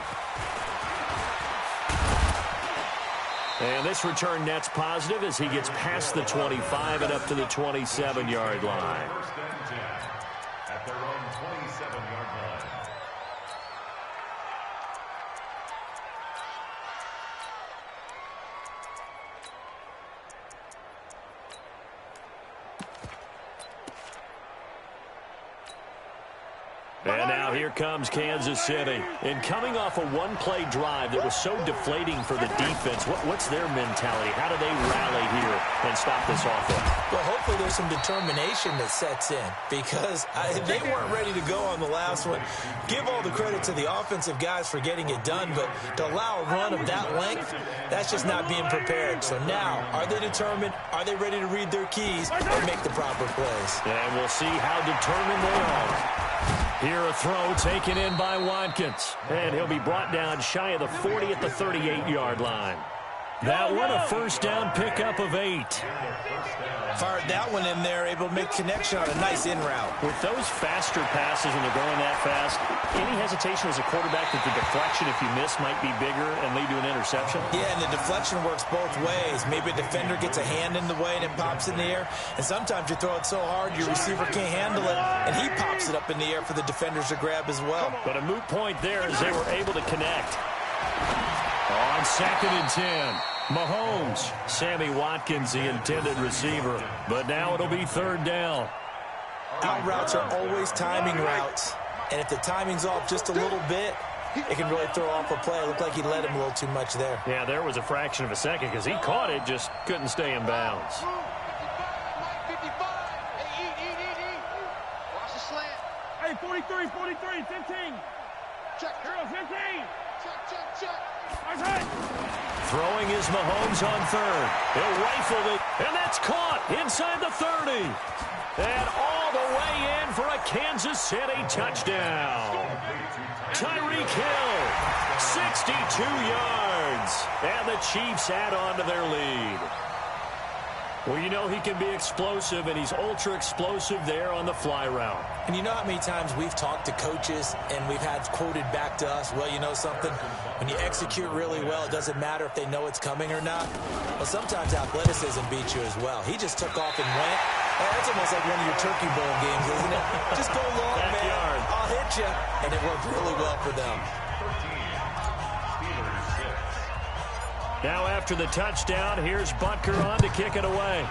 And this return net's positive as he gets past the 25 and up to the 27-yard line.
At their own 27-yard line.
And now here comes Kansas City. And coming off a one-play drive that was so deflating for the defense, what's their mentality? How do they rally here and stop this offense?
Well, hopefully there's some determination that sets in because they weren't ready to go on the last one. Give all the credit to the offensive guys for getting it done, but to allow a run of that length, that's just not being prepared. So now, are they determined? Are they ready to read their keys and make the proper plays?
And we'll see how determined they are. Here a throw taken in by Watkins. And he'll be brought down shy of the 40 at the 38-yard line. That one a first down pickup of 8.
Fired that one in there, able to make connection on a nice in route.
With those faster passes when they're going that fast, any hesitation as a quarterback that the deflection, if you miss, might be bigger and lead to an interception?
Yeah, and the deflection works both ways. Maybe a defender gets a hand in the way and it pops in the air. And sometimes you throw it so hard your receiver can't handle it, and he pops it up in the air for the defenders to grab as well.
But a moot point there as they were able to connect. On 2nd and 10. Mahomes, Sammy Watkins, the intended receiver. But now it'll be 3rd down.
Out routes are always timing routes. And if the timing's off just a little bit, it can really throw off a play. It looked like he led him a little too much there.
Yeah, there was a fraction of a second because he caught it, just couldn't stay in bounds.
55, hey, watch the slant. Hey, 43, 15. Check, girl, 15. Check.
Throwing is Mahomes on 3rd. He'll rifle it, and that's caught inside the 30. And all the way in for a Kansas City touchdown. Tyreek Hill, 62 yards. And the Chiefs add on to their lead. Well, you know he can be explosive, and he's ultra-explosive there on the fly route.
And you know how many times we've talked to coaches and we've had quoted back to us, well, you know something? When you execute really well, it doesn't matter if they know it's coming or not. Well, sometimes athleticism beats you as well. He just took off and went. That's almost like one of your Turkey Bowl games, isn't it? Just go long, man. I'll hit you. And it worked really well for them.
Now after the touchdown, here's Butker on to kick it away.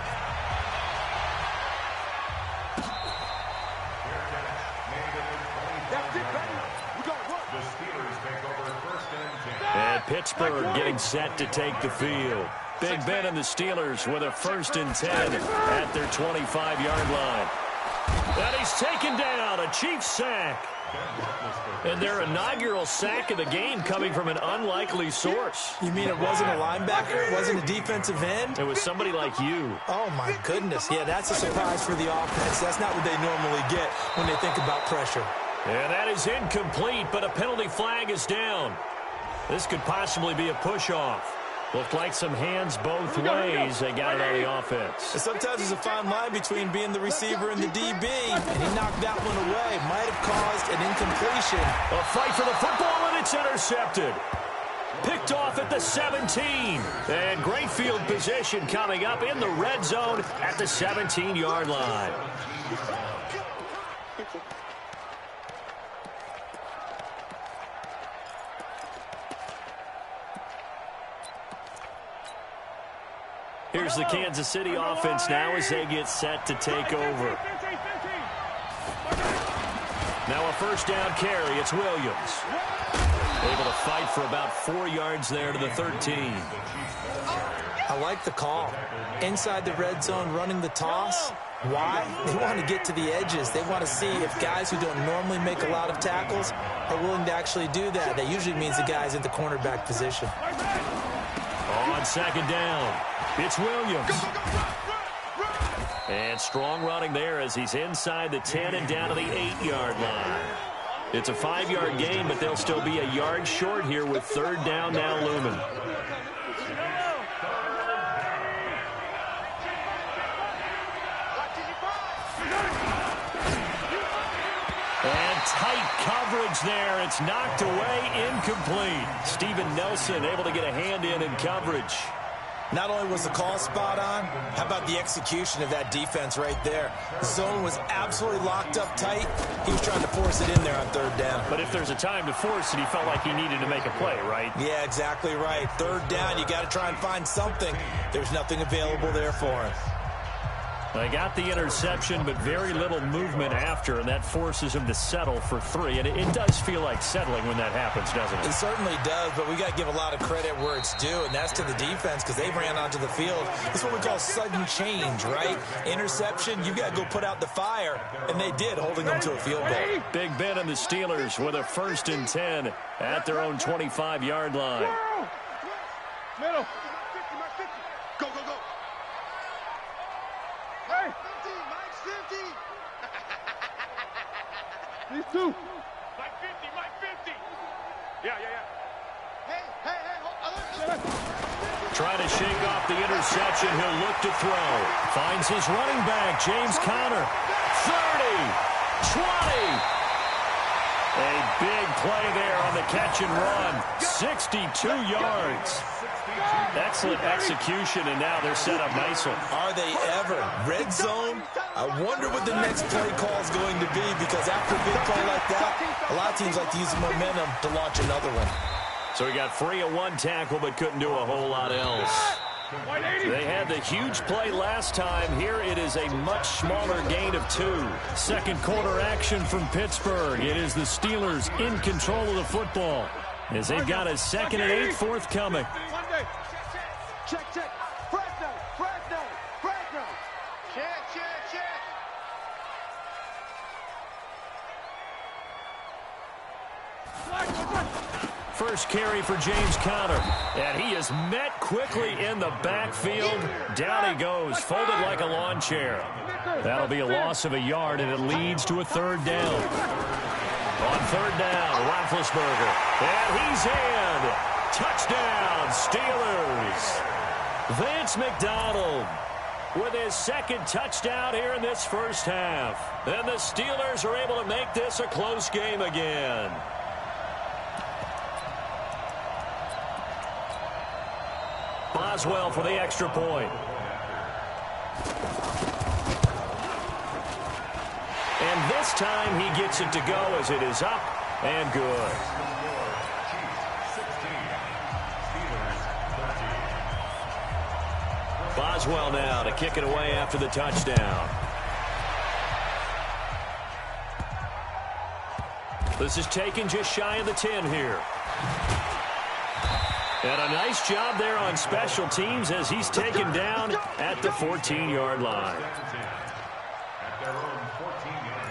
And Pittsburgh getting set to take the field. Big Ben and the Steelers with a 1st and 10 at their 25-yard line. And he's taken down, a Chiefs sack. And their inaugural sack of the game coming from an unlikely source.
You mean it wasn't a linebacker? It wasn't a defensive end?
It was somebody like you.
Oh, my goodness. Yeah, that's a surprise for the offense. That's not what they normally get when they think about pressure.
And that is incomplete, but a penalty flag is down. This could possibly be a push-off. Looked like some hands both ways. They got it on the offense.
And sometimes there's a fine line between being the receiver and the DB, and he knocked that one away. Might have caused an incompletion.
A fight for the football, and it's intercepted. Picked off at the 17. And great field position coming up in the red zone at the 17-yard line. Here's the Kansas City offense now as they get set to take over. Now a 1st down carry. It's Williams. Able to fight for about 4 yards there to the 13.
I like the call. Inside the red zone running the toss. Why? They want to get to the edges. They want to see if guys who don't normally make a lot of tackles are willing to actually do that. That usually means the guy's in the cornerback position.
On 2nd down, it's Williams. And strong running there as he's inside the 10 and down to the 8-yard line. It's a 5-yard gain, but they'll still be a yard short here with 3rd down now looming. And tight coverage there. It's knocked away, incomplete. Steven Nelson able to get a hand in coverage.
Not only was the call spot on, how about the execution of that defense right there? The zone was absolutely locked up tight. He was trying to force it in there on 3rd down.
But if there's a time to force it, he felt like he needed to make a play, right?
Yeah, exactly right. 3rd down, you got to try and find something. There's nothing available there for him.
They got the interception, but very little movement after, and that forces him to settle for 3. And it does feel like settling when that happens, doesn't it?
It certainly does, but we got to give a lot of credit where it's due, and that's to the defense because they ran onto the field. It's what we call sudden change, right? Interception, you got to go put out the fire, and they did, holding them to a field goal.
Big Ben and the Steelers with a 1st and 10 at their own 25-yard line.
Middle.
Go, go, go.
Hey.
50, Mike's 50.
These two.
Mike 50, Mike 50.
Yeah.
Hey,
Trying to shake off the interception. He'll look to throw. Finds his running back, James Conner. 30, 20. A big play there on the catch and run. 62 yards. Excellent execution, and now they're set up nicely.
Are they ever? Red zone? I wonder what the next play call is going to be because after a big play like that, a lot of teams like to use the momentum to launch another one.
So he got free of 1 tackle but couldn't do a whole lot else. They had the huge play last time. Here it is a much smaller gain of 2. Second quarter action from Pittsburgh. It is the Steelers in control of the football as they've got a 2nd and 8 forthcoming.
Check. Fresno. Check.
First carry for James Conner, and he is met quickly in the backfield. Down he goes, folded like a lawn chair. That'll be a loss of a yard, and it leads to a 3rd down. On 3rd down, Roethlisberger, and he's in. Touchdown, Steelers. Vance McDonald with his 2nd touchdown here in this first half. And the Steelers are able to make this a close game again. Boswell for the extra point. And this time he gets it to go as it is up and good. Boswell now to kick it away after the touchdown. This is taken just shy of the 10 here. And a nice job there on special teams as he's taken down at the 14-yard line.
At their own 14-yard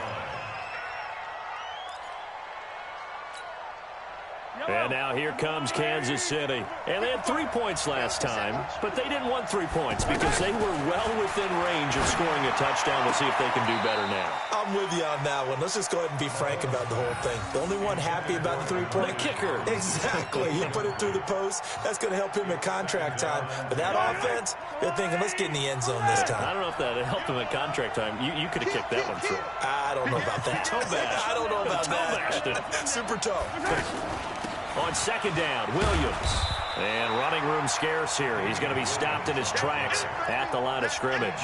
line.
And now here comes Kansas City. And they had 3 points last time, but they didn't want 3 points because they were well within range of scoring a touchdown. We'll see if they can do better now.
I'm with you on that one. Let's just go ahead and be frank about the whole thing. The only one happy about the 3-point.
The kicker.
Exactly. He put it through the post. That's going to help him in contract time. But that offense, they're thinking, let's get in the end zone this time.
I don't know if that helped him at contract time. You could have kicked that one through.
I don't know about that.
Toe bashed.
I don't know about that.
Toe
Super toe.
On 2nd down, Williams. And running room scarce here. He's going to be stopped in his tracks at the line of scrimmage.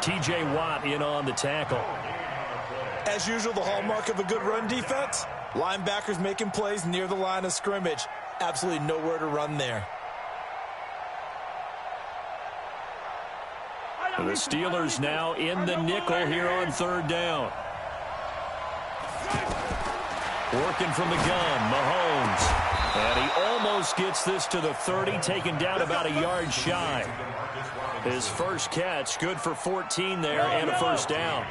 T.J. Watt in on the tackle.
As usual, the hallmark of a good run defense, linebackers making plays near the line of scrimmage. Absolutely nowhere to run there.
The Steelers now in the nickel here on 3rd down. Working from the gun, Mahomes. And he almost gets this to the 30, taken down about a yard shy. His first catch, good for 14 there and a 1st down.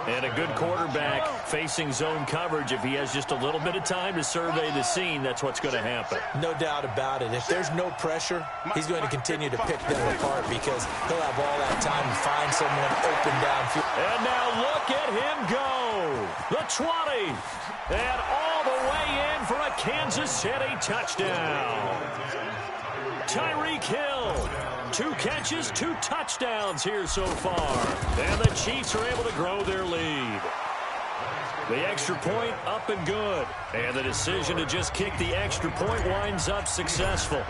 And a good quarterback facing zone coverage. If he has just a little bit of time to survey the scene, that's what's going to happen.
No doubt about it. If there's no pressure, he's going to continue to pick them apart because he'll have all that time to find someone open downfield.
And now look at him go. The 20. And all the way in for a Kansas City touchdown. Tyreek Hill. 2 catches, 2 touchdowns here so far. And the Chiefs are able to grow their lead. The extra point up and good. And the decision to just kick the extra point winds up successful.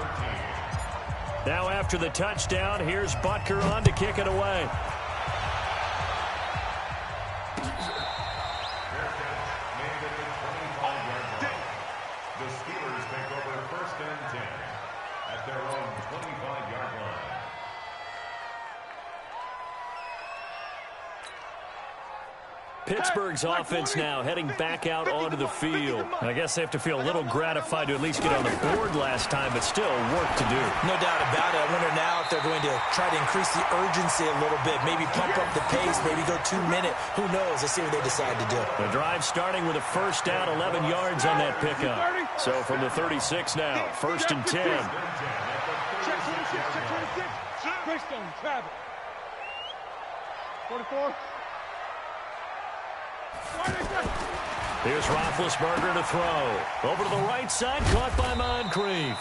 Now after the touchdown, here's Butker on to kick it away.
The Steelers take over 1st and 10 at their own 25-yard line.
Pittsburgh's offense now heading back out onto the field. I guess they have to feel a little gratified to at least get on the board last time, but still work to do.
No doubt about it. I wonder now if they're going to try to increase the urgency a little bit, maybe pump up the pace, maybe go 2 minute. Who knows? Let's see what they decide to do.
The drive starting with a first down, 11 yards on that pickup. So from the 36 now, 1st and 10.
Check 26, check 26. Greystone, travel. 44.
Here's Roethlisberger to throw. Over to the right side, caught by Moncrief.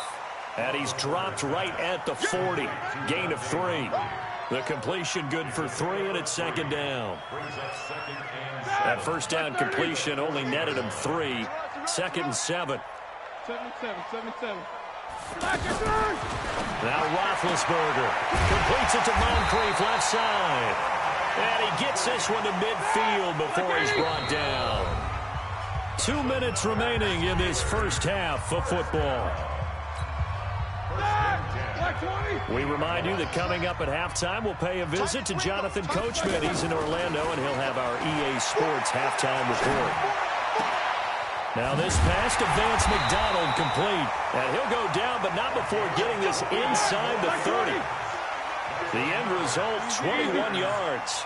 And he's dropped right at the 40. Gain of 3. The completion good for 3, and it's 2nd down. That first down completion only netted him 3. 2nd and 7.
77.
Now Roethlisberger completes it to Moncrief, left side. And he gets this one to midfield before he's brought down. 2 minutes remaining in this first half of football. We remind you that coming up at halftime, we'll pay a visit to Jonathan Coachman. He's in Orlando, and he'll have our EA Sports halftime report. Now this pass to Vance McDonald complete. And he'll go down, but not before getting this inside the 30. The end result, 21 yards.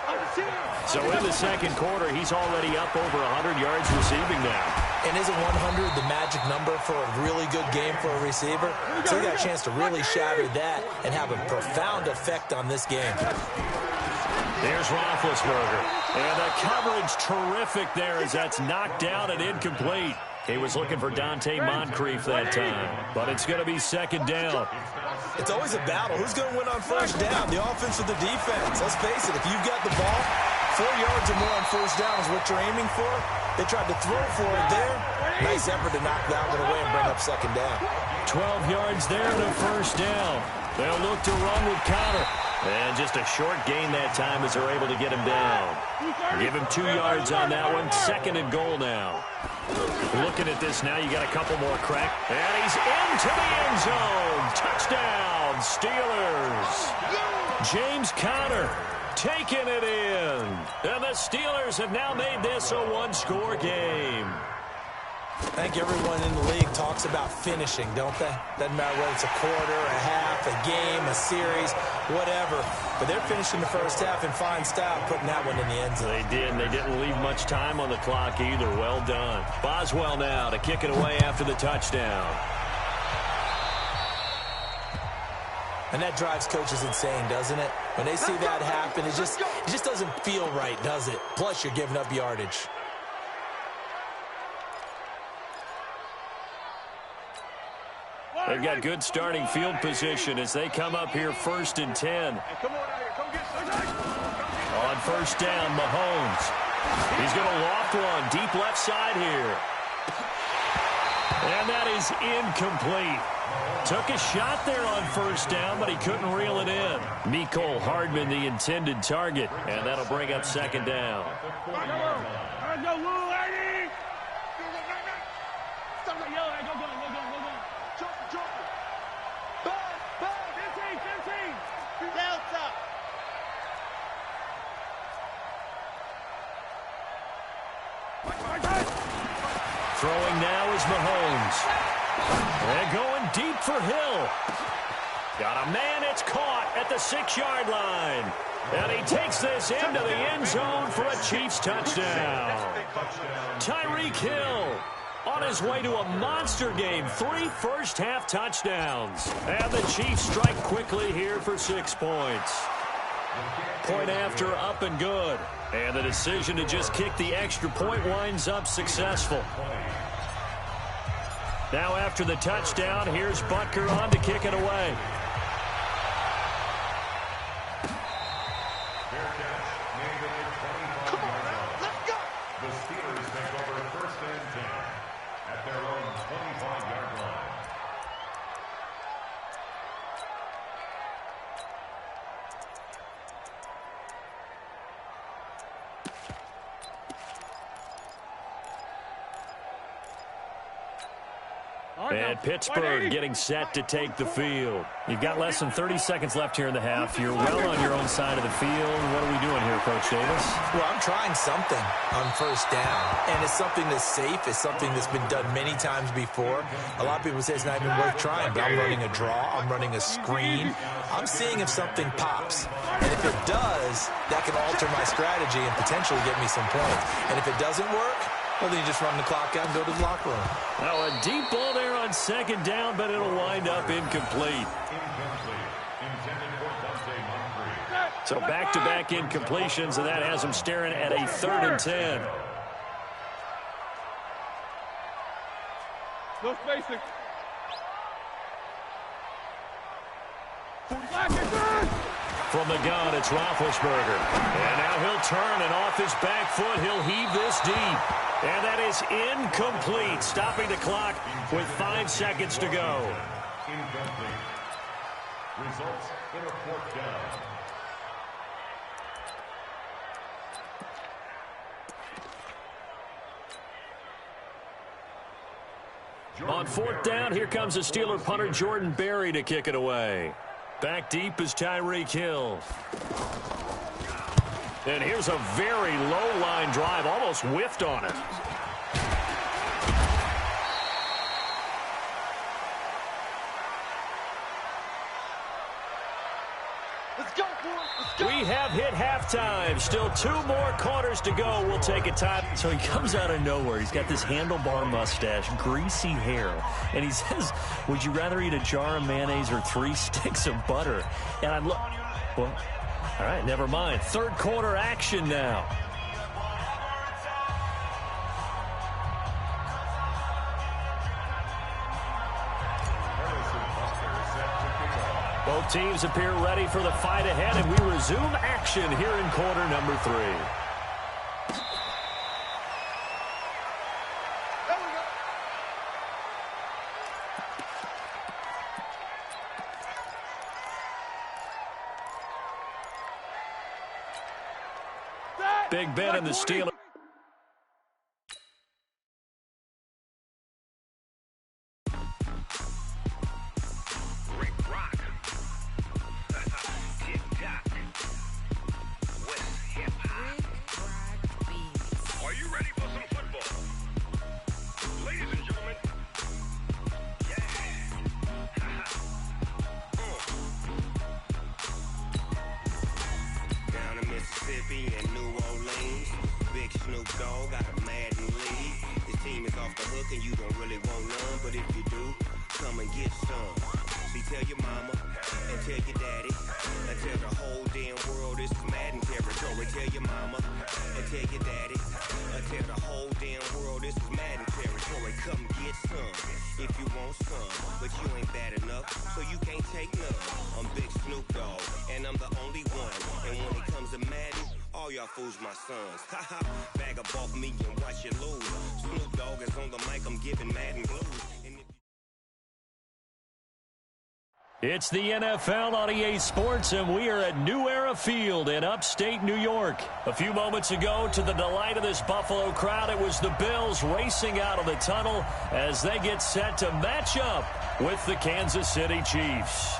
So in the second quarter, he's already up over 100 yards receiving now.
And isn't 100 the magic number for a really good game for a receiver? So he got a chance to really shatter that and have a profound effect on this game.
There's Roethlisberger. And the coverage terrific there as that's knocked down and incomplete. He was looking for Dante Moncrief that time, but it's going to be 2nd down.
It's always a battle. Who's going to win on first down, the offense or the defense? Let's face it, if you've got the ball, 4 yards or more on first down is what you're aiming for. They tried to throw for it there. Nice effort to knock that one away and bring up 2nd down.
12 yards there to first down. They'll look to run with Conner. And just a short gain that time as they're able to get him down. Give him 2 yards on that one. 2nd and goal now. Looking at this now, you got a couple more crack. And he's into the end zone. Touchdown, Steelers. James Conner taking it in. And the Steelers have now made this a one-score game.
I think everyone in the league talks about finishing, don't they? Doesn't matter whether it's a quarter, a half, a game, a series, whatever. But they're finishing the first half in fine style, putting that one in the end zone.
They did, and they didn't leave much time on the clock either. Well done. Boswell now to kick it away after the touchdown.
And that drives coaches insane, doesn't it? When they see that happen, it just doesn't feel right, does it? Plus, you're giving up yardage.
They've got good starting field position as they come up here 1st and 10. On first down, Mahomes. He's going to loft one deep left side here. And that is incomplete. Took a shot there on first down, but he couldn't reel it in. Mecole Hardman, the intended target, and that'll bring up 2nd down. Throwing now is Mahomes. And going deep for Hill. Got a man, it's caught at the 6-yard line. And he takes this into the end zone for a Chiefs touchdown. Tyreek Hill on his way to a monster game. 3 first-half touchdowns. And the Chiefs strike quickly here for 6 points. Point after, up and good. And the decision to just kick the extra point winds up successful. Now after the touchdown, here's Butker on to kick it away.
Come on now, let's go. The Steelers take over 1st and 10 at their own 25-yard line.
And Pittsburgh getting set to take the field. You've got less than 30 seconds left here in the half. You're well on your own side of the field. What are we doing here, Coach Davis?
Well, I'm trying something on first down, and it's something that's safe. It's something that's been done many times before. A lot of people say it's not even worth trying, but I'm running a draw. I'm running a screen. I'm seeing if something pops. And if it does, that can alter my strategy and potentially get me some points. And if it doesn't work, well, then you just run the clock out and go to the locker room.
Now, a deep ball there on second down, but it'll wind up incomplete. So back-to-back incompletions, and that has him staring at a 3rd and 10.
No spacing.
From the gun, it's Roethlisberger. And now he'll turn, and off his back foot, he'll heave this deep. And that is incomplete, stopping the clock with 5 seconds to go.
Incomplete. Results in a 4th down.
On 4th down, here comes the Steeler punter Jordan Berry to kick it away. Back deep is Tyreek Hill. And here's a very low-line drive, almost whiffed on it.
Let's go, boys. Let's go.
We have hit halftime. Still 2 more quarters to go. We'll take a time. So he comes out of nowhere. He's got this handlebar mustache, greasy hair. And he says, would you rather eat a jar of mayonnaise or 3 sticks of butter? And I look, well, all right, never mind. 3rd quarter action now. Both teams appear ready for the fight ahead, and we resume action here in quarter number 3. Big Ben and the Steelers.
And New Orleans, big Snoop Dogg got a Madden league. This team is off the hook and you don't really want none, but if you do, come and get some. See, tell your mama and tell your daddy and tell the whole damn world this is Madden territory. Tell your mama and tell your daddy and tell the whole damn world this is Madden territory. Come get some if you want some, but you ain't bad enough, so you can't take none. I'm Big Snoop Dogg and I'm the only one, and when it comes to Madden, all y'all fools my sons. Haha, bag up off me and watch you lose. Snoop Dogg is on the mic, I'm giving Madden blues.
It's the NFL on EA Sports, and we are at New Era Field in upstate New York. A few moments ago, to the delight of this Buffalo crowd, it was the Bills racing out of the tunnel as they get set to match up with the Kansas City Chiefs.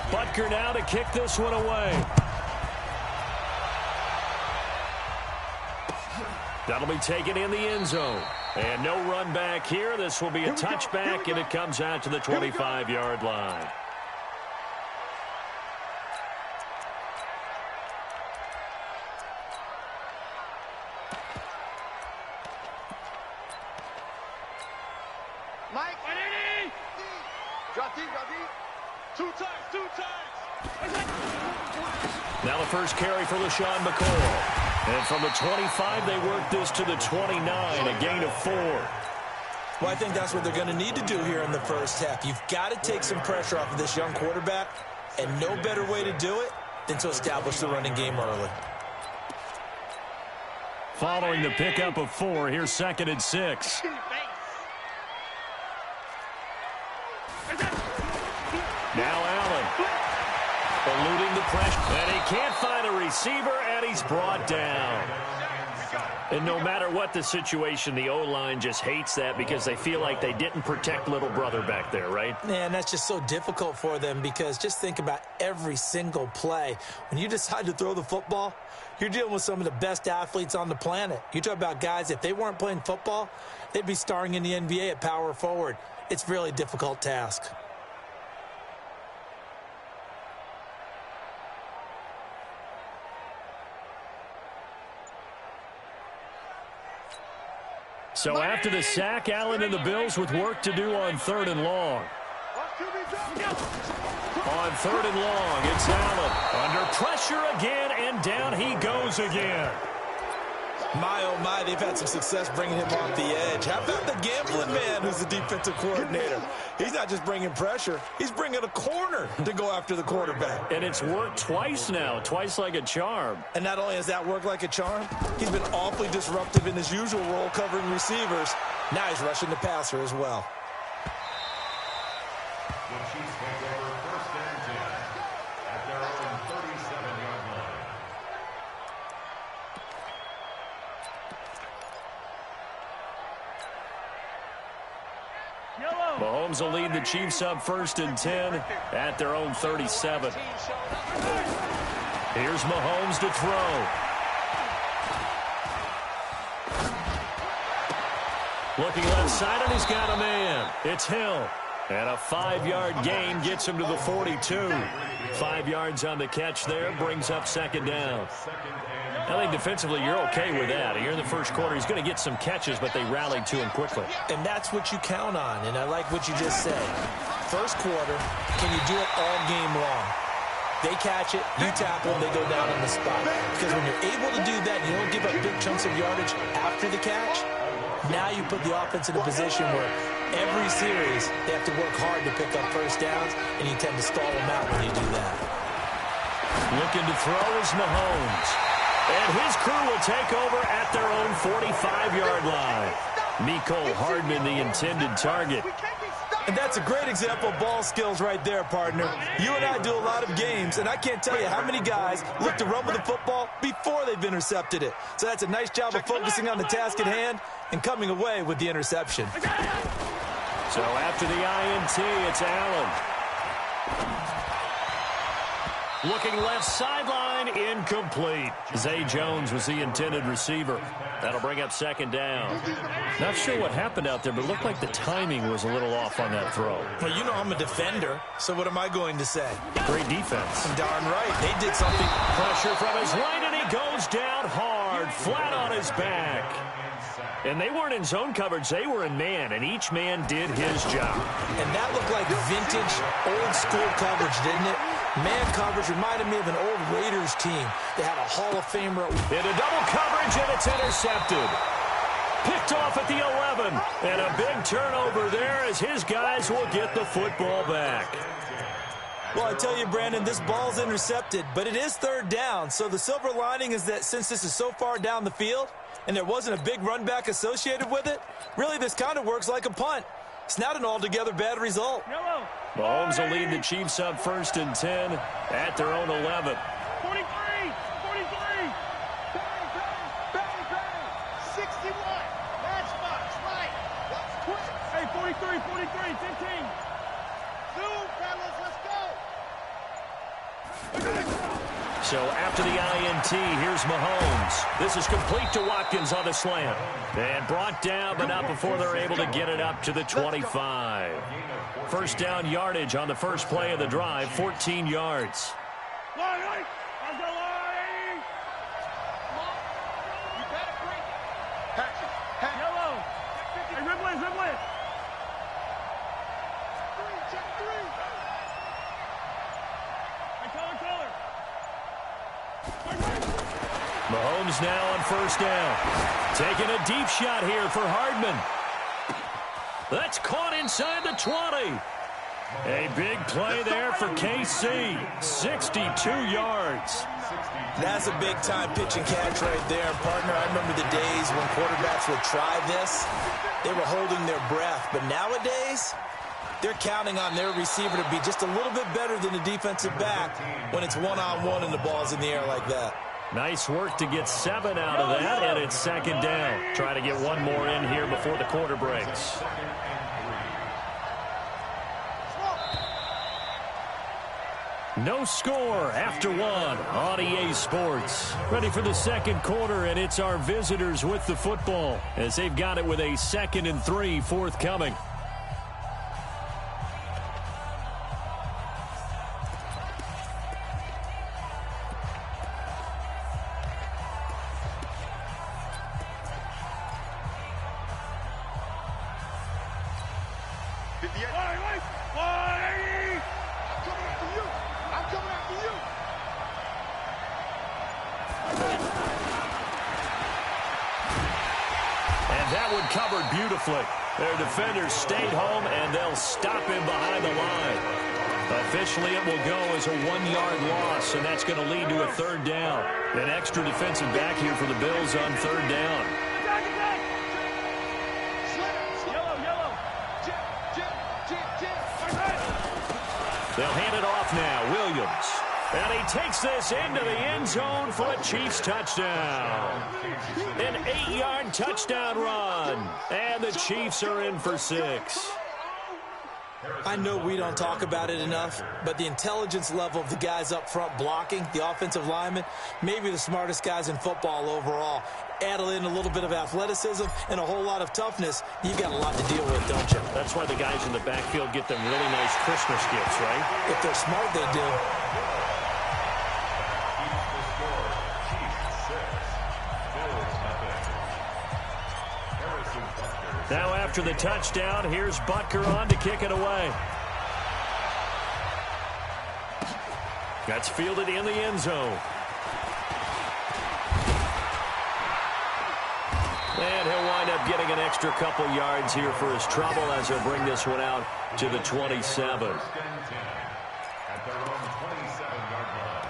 Butker now to kick this one away. That'll be taken in the end zone. And no run back here. This will be a touchback, and it comes out to the 25-yard line.
Mike, drop deep, drop deep. Two times.
Now the first carry for LaShawn McCoy. And from the 25, they work this to the 29, a gain of 4.
Well, I think that's what they're going to need to do here in the first half. You've got to take some pressure off of this young quarterback, and no better way to do it than to establish the running game early.
Following the pickup of 4, here's 2nd and 6. Now Allen, eluding the pressure, and he can't find a receiver, and he's brought down. And no matter what the situation, the O-line just hates that because they feel like they didn't protect little brother back there, right?
Man, that's just so difficult for them because just think about every single play. When you decide to throw the football, you're dealing with some of the best athletes on the planet. You talk about guys, if they weren't playing football, they'd be starring in the NBA at power forward. It's a really difficult task.
So after the sack, Allen and the Bills with work to do on 3rd and long. On 3rd and long, it's Allen. Under pressure again, and down he goes again.
My, oh my, they've had some success bringing him off the edge. How about the gambling man who's the defensive coordinator? He's not just bringing pressure. He's bringing a corner to go after the quarterback.
And it's worked twice now, twice like a charm.
And not only has that worked like a charm, he's been awfully disruptive in his usual role covering receivers. Now he's rushing the passer as well.
The Chiefs take over 1st and 10 at their own 37-yard line.
Mahomes will lead the Chiefs up 1st and 10 at their own 37. Here's Mahomes to throw. Looking left side, and he's got a man. It's Hill. And a 5-yard gain gets him to the 42. 5 yards on the catch there, brings up 2nd down. I think defensively you're okay with that. Here in the first quarter, he's going to get some catches, but they rallied to him quickly.
And that's what you count on, and I like what you just said. First quarter, can you do it all game long? They catch it, you tackle them, they go down on the spot. Because when you're able to do that, you don't give up big chunks of yardage after the catch. Now you put the offense in a position where every series they have to work hard to pick up first downs, and you tend to stall them out when you do that.
Looking to throw is Mahomes. And his crew will take over at their own 45-yard line. Mecole Hardman, the intended target.
And that's a great example of ball skills right there, partner. You and I do a lot of games, and I can't tell you how many guys look to run with the football before they've intercepted it. So that's a nice job of focusing on the task at hand and coming away with the interception.
So after the INT, it's Allen. Looking left sideline, incomplete. Zay Jones was the intended receiver. That'll bring up 2nd down. Not sure what happened out there, but it looked like the timing was a little off on that throw.
Well, you know I'm a defender, so what am I going to say?
Great defense.
Darn right. They did something.
Pressure from his right, and he goes down hard, flat on his back. And they weren't in zone coverage. They were in man, and each man did his job.
And that looked like vintage, old-school coverage, didn't it? Man coverage reminded me of an old Raiders team. They had a Hall of Famer.
Into double coverage, and it's intercepted. Picked off at the 11. And a big turnover there as his guys will get the football back.
Well, I tell you, Brandon, this ball's intercepted, but it is 3rd down. So the silver lining is that since this is so far down the field and there wasn't a big run back associated with it, really this kind of works like a punt. It's not an altogether bad result.
Mahomes will lead the Chiefs up 1st and 10 at their own 11.
43, 43. Bang, 61. Matchbox, right. That's quick. Hey, 43, 15. Zoom, fellas, let's go.
So after the INT, here's Mahomes. This is complete to Watkins on the slant. And brought down, but not before they're able to get it up to the 25. 1st down yardage on the first play of the drive, 14 yards.
Line. Yellow. Hey, Ridley. Check 3. Hey, color.
Mahomes now on 1st down. Taking a deep shot here for Hardman. That's caught inside the 20. A big play there for KC. 62 yards.
That's a big-time pitch and catch right there, partner. I remember the days when quarterbacks would try this. They were holding their breath. But nowadays, they're counting on their receiver to be just a little bit better than the defensive back when it's one-on-one and the ball's in the air like that.
Nice work to get 7 out of that, and it's second down. Try to get one more in here before the quarter breaks. No score after 1 on EA Sports. Ready for the second quarter, and it's our visitors with the football as they've got it with a 2nd and 3 forthcoming. Covered beautifully. Their defenders stayed home, and they'll stop him behind the line. Officially, it will go as a 1-yard loss, and that's going to lead to a 3rd down. An extra defensive back here for the Bills on 3rd down. They'll hand it off now. Williams. And he takes this into the end zone for a Chiefs touchdown. An 8-yard touchdown run. And the Chiefs are in for 6.
I know we don't talk about it enough, but the intelligence level of the guys up front blocking, the offensive linemen, maybe the smartest guys in football overall. Add in a little bit of athleticism and a whole lot of toughness, you got a lot to deal with, don't you?
That's why the guys in the backfield get them really nice Christmas gifts, right? If
they're smart, they do.
Now after the touchdown, here's Butker on to kick it away. That's fielded in the end zone. And he'll wind up getting an extra couple yards here for his trouble as he'll bring this one out to the 27.
At their own 27-yard line.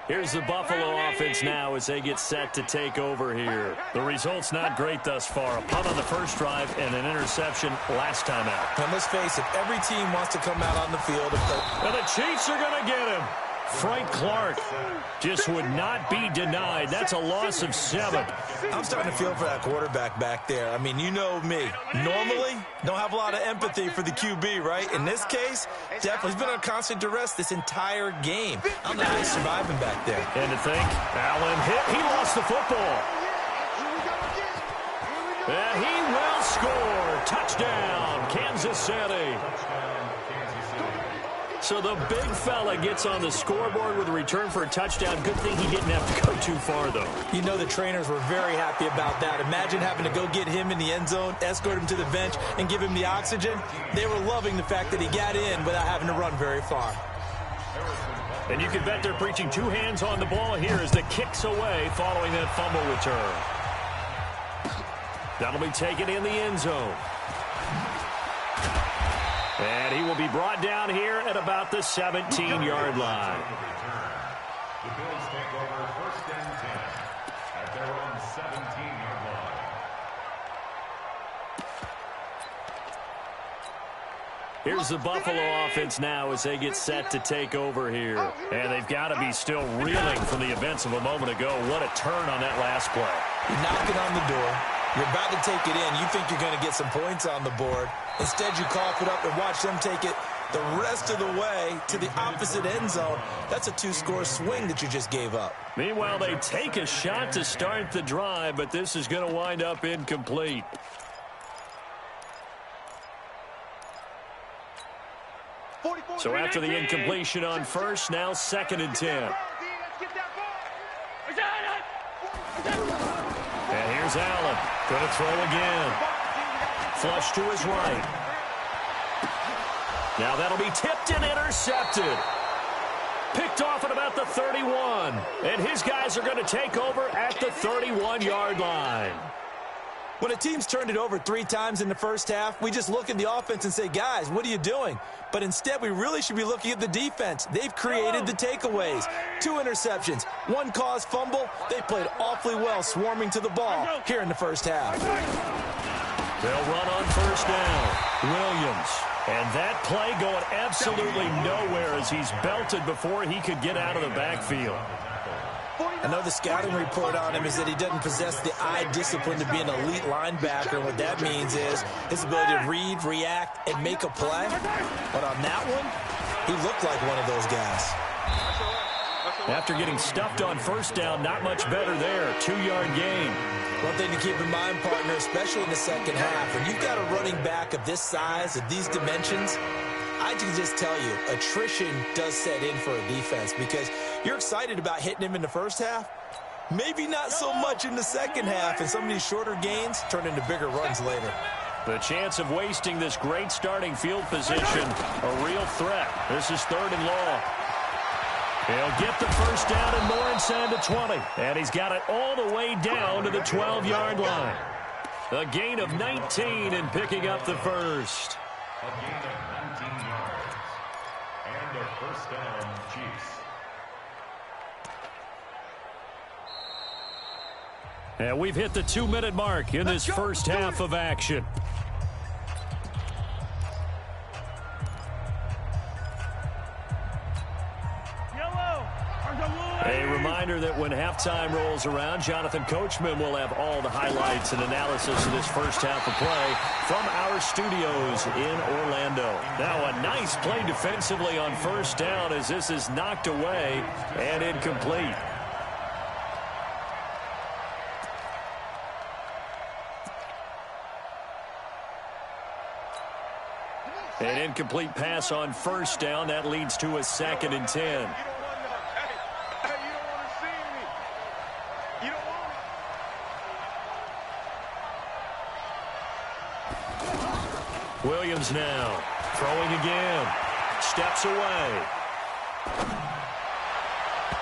Here's the Buffalo offense now as they get set to take over here. The result's not great thus far. A punt on the first drive and an interception last time out.
And let's face it, every team wants to come out on the field.
And the Chiefs are going to get him. Frank Clark just would not be denied. That's a loss of 7.
I'm starting to feel for that quarterback back there. I mean, you know me. Normally, don't have a lot of empathy for the QB, right? In this case, definitely he's been on constant duress this entire game. I don't know how he's surviving back there.
And to think, Allen hit. He lost the football. And he will score. Touchdown, Kansas City. So the big fella gets on the scoreboard with a return for a touchdown. Good thing he didn't have to go too far, though.
You know the trainers were very happy about that. Imagine having to go get him in the end zone, escort him to the bench, and give him the oxygen. They were loving the fact that he got in without having to run very far.
And you can bet they're preaching 2 hands on the ball here as the kick's away following that fumble return. That'll be taken in the end zone. And he will be brought down here at about the 17-yard line.
The Bills take over 1st and 10 at their own 17-yard line.
Here's the Buffalo offense now as they get set to take over here. And they've got to be still reeling from the events of a moment ago. What a turn on that last play.
You're knocking on the door. You're about to take it in. You think you're going to get some points on the board. Instead, you cough it up and watch them take it the rest of the way to the opposite end zone. That's a 2-score swing that you just gave up.
Meanwhile, they take a shot to start the drive, but this is going to wind up incomplete. So after the incompletion on first, now 2nd and 10. And here's Allen. Going to throw again. Flush to his right. Now that'll be tipped and intercepted. Picked off at about the 31. And his guys are going to take over at the 31-yard line.
When a team's turned it over 3 times in the first half, we just look at the offense and say, guys, what are you doing? But instead, we really should be looking at the defense. They've created the takeaways. 2 interceptions, 1 caused fumble. They played awfully well swarming to the ball here in the first half.
They'll run on first down. Williams. And that play going absolutely nowhere as he's belted before he could get out of the backfield.
I know the scouting report on him is that he doesn't possess the eye discipline to be an elite linebacker. What that means is his ability to read, react, and make a play. But on that one, he looked like one of those guys.
After getting stuffed on first down, not much better there. 2-yard gain.
One thing to keep in mind, partner, especially in the second half, when you've got a running back of this size, of these dimensions, I can just tell you, attrition does set in for a defense because you're excited about hitting him in the first half. Maybe not so much in the second half, and some of these shorter gains turn into bigger runs later.
The chance of wasting this great starting field position, a real threat. This is 3rd and long. He'll get the first down and more inside the 20. And he's got it all the way down to the 12-yard line. A gain of 19 and picking up the first.
A gain of 19 yards. And a first down, Chiefs.
And we've hit the 2-minute mark in this first half of action. A reminder that when halftime rolls around, Jonathan Coachman will have all the highlights and analysis of this first half of play from our studios in Orlando. Now a nice play defensively on first down as this is knocked away and incomplete. An incomplete pass on first down. That leads to a 2nd and 10. Williams now throwing again. Steps away.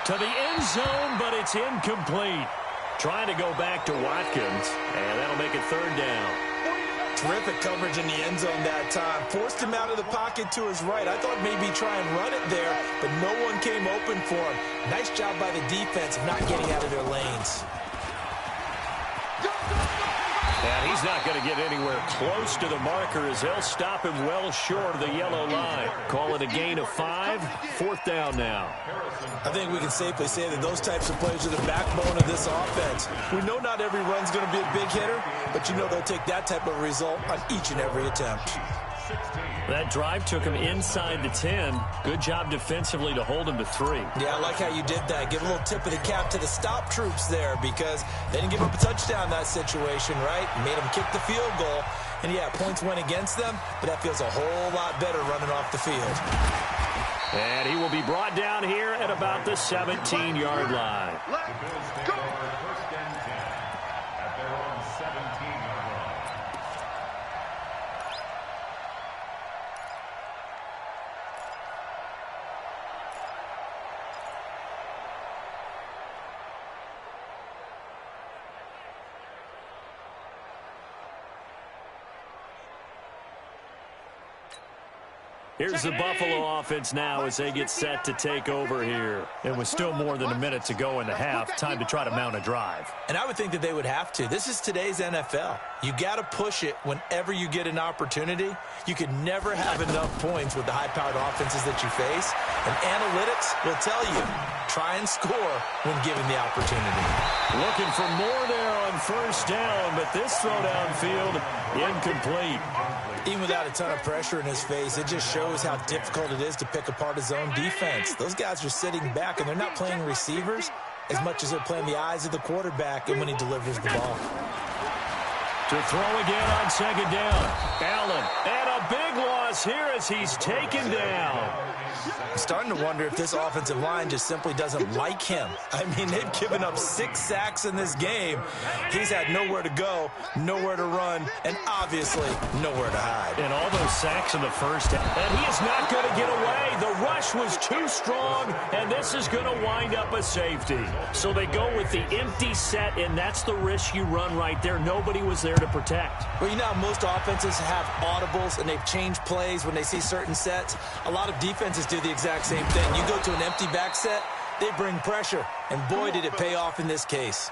To the end zone, but it's incomplete. Trying to go back to Watkins, and that'll make it 3rd down.
Terrific coverage in the end zone that time. Forced him out of the pocket to his right. I thought maybe try and run it there, but no one came open for him. Nice job by the defense of not getting out of their lanes.
And he's not going to get anywhere close to the marker as they'll stop him well short of the yellow line. Call it a gain of 5. 4th down now.
I think we can safely say that those types of plays are the backbone of this offense. We know not every run's going to be a big hitter, but you know they'll take that type of result on each and every attempt.
That drive took him inside the 10. Good job defensively to hold him to 3.
Yeah, I like how you did that. Give a little tip of the cap to the stop troops there because they didn't give up a touchdown in that situation, right? Made them kick the field goal. And, yeah, points went against them, but that feels a whole lot better running off the field.
And he will be brought down here at about the 17-yard line.
Let's go. First and 10 at their own 17-yard line.
Here's the Buffalo offense now as they get set to take over here. And with still more than a minute to go in the half, time to try to mount a drive.
And I would think that they would have to. This is today's NFL. You got to push it whenever you get an opportunity. You can never have enough points with the high-powered offenses that you face. And analytics will tell you, try and score when given the opportunity.
Looking for more there on first down, but this throw downfield incomplete.
Even without a ton of pressure in his face, it just shows how difficult it is to pick apart his own defense. Those guys are sitting back, and they're not playing receivers as much as they're playing the eyes of the quarterback and when he delivers the ball.
To throw again on second down. Allen, and a big loss here as he's taken down.
I'm starting to wonder if this offensive line just simply doesn't like him. I mean, they've given up 6 sacks in this game. He's had nowhere to go, nowhere to run, and obviously nowhere to hide.
And all those sacks in the first half. And he is not going to get away. The rush was too strong, and this is going to wind up a safety. So they go with the empty set, and that's the risk you run right there. Nobody was there there to protect.
Well, you know how most offenses have audibles and they've changed plays when they see certain sets? A lot of defenses do the exact same thing. You go to an empty back set, they bring pressure. And boy, did it pay off in this case.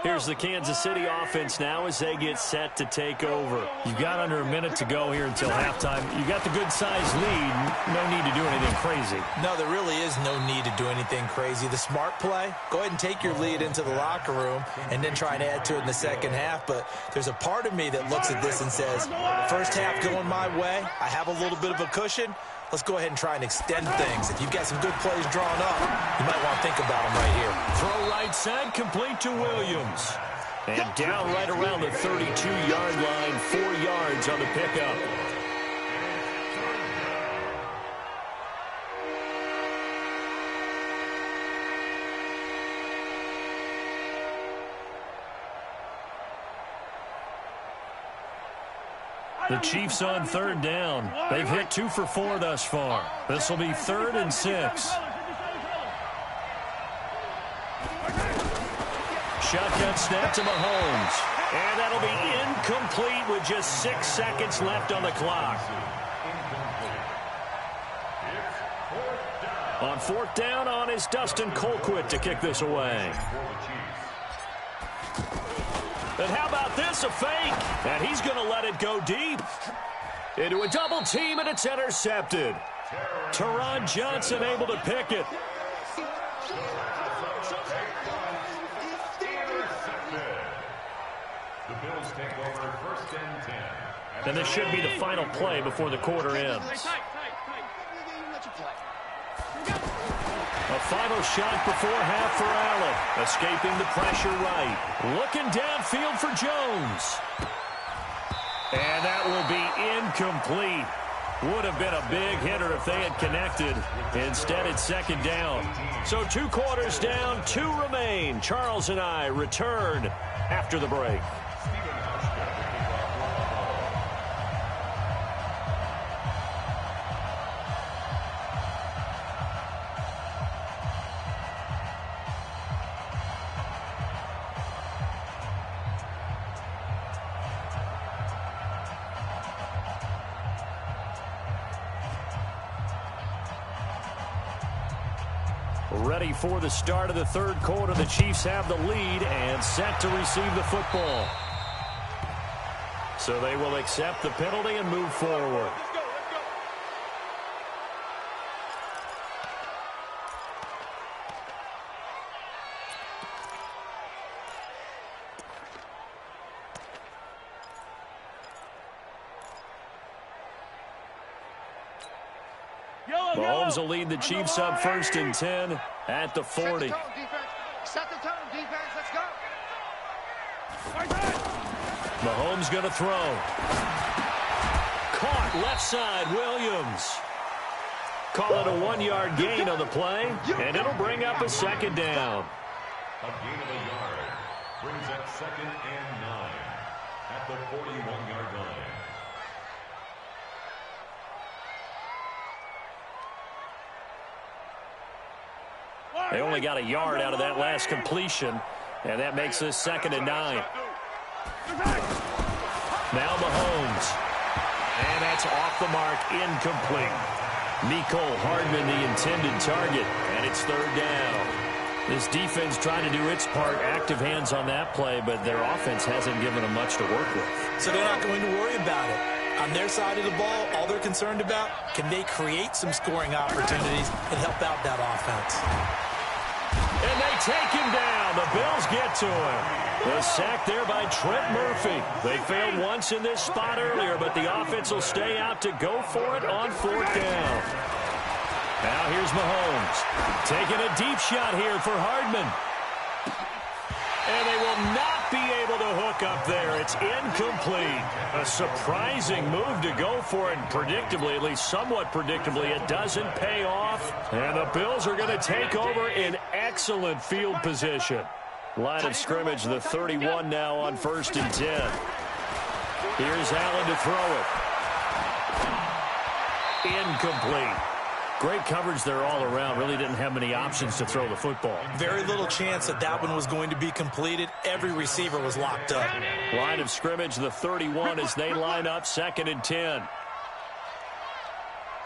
Here's the Kansas City offense now as they get set to take over.
You've got under a minute to go here until halftime. You got the good-sized lead. No need to do anything crazy.
No, there really is no need to do anything crazy. The smart play, go ahead and take your lead into the locker room and then try and add to it in the second half. But there's a part of me that looks at this and says, first half going my way, I have a little bit of a cushion. Let's go ahead and try and extend things. If you've got some good plays drawn up, you might want to think about them right here.
Throw right side, complete to Williams. And down right around the 32-yard line, 4 yards on the pickup.
The Chiefs on third down. They've hit 2 for 4 thus far. This will be 3rd and 6.
Shotgun snap to Mahomes. And that'll be incomplete with just 6 seconds left on the clock. On 4th down on is Dustin Colquitt to kick this away. And how about this, a fake? And he's going to let it go deep. Into a double team, and it's intercepted. Teron Johnson able to pick it.
The Bills take over 1st and 10.
And this should be the final play before the quarter ends. A final shot before half for Allen. Escaping the pressure right. Looking downfield for Jones. And that will be incomplete. Would have been a big hitter if they had connected. Instead, it's 2nd down. So 2 quarters down, 2 remain. Charles and I return after the break. Ready for the start of the 3rd quarter. The Chiefs have the lead and set to receive the football. So they will accept the penalty and move forward. Mahomes will lead the Chiefs up 1st and 10 at the 40.
Set the tone, defense. Let's go.
Mahomes going to throw. Caught left side, Williams. Call it a 1-yard gain on the play, and it'll bring up a 2nd down.
A gain of a yard brings up 2nd and 9 at the 41-yard line.
They only got a yard out of that last completion, and that makes this 2nd and 9. Now Mahomes. And that's off the mark, incomplete. Mecole Hardman the intended target, and it's 3rd down. This defense trying to do its part, active hands on that play, but their offense hasn't given them much to work with.
So they're not going to worry about it. On their side of the ball, all they're concerned about, can they create some scoring opportunities and help out that offense?
And they take him down. The Bills get to him. The sack there by Trent Murphy. They failed once in this spot earlier, but the offense will stay out to go for it on 4th down. Now here's Mahomes. Taking a deep shot here for Hardman. And they will not be able to hook up there. It's incomplete. A surprising move to go for it. And predictably, at least somewhat predictably, it doesn't pay off. And the Bills are going to take over in excellent field position. Line of scrimmage, the 31 now on 1st and 10. Here's Allen to throw it. Incomplete.
Great coverage there all around. Really didn't have many options to throw the football.
Very little chance that that one was going to be completed. Every receiver was locked up.
Line of scrimmage, the 31 as they line up, 2nd and 10.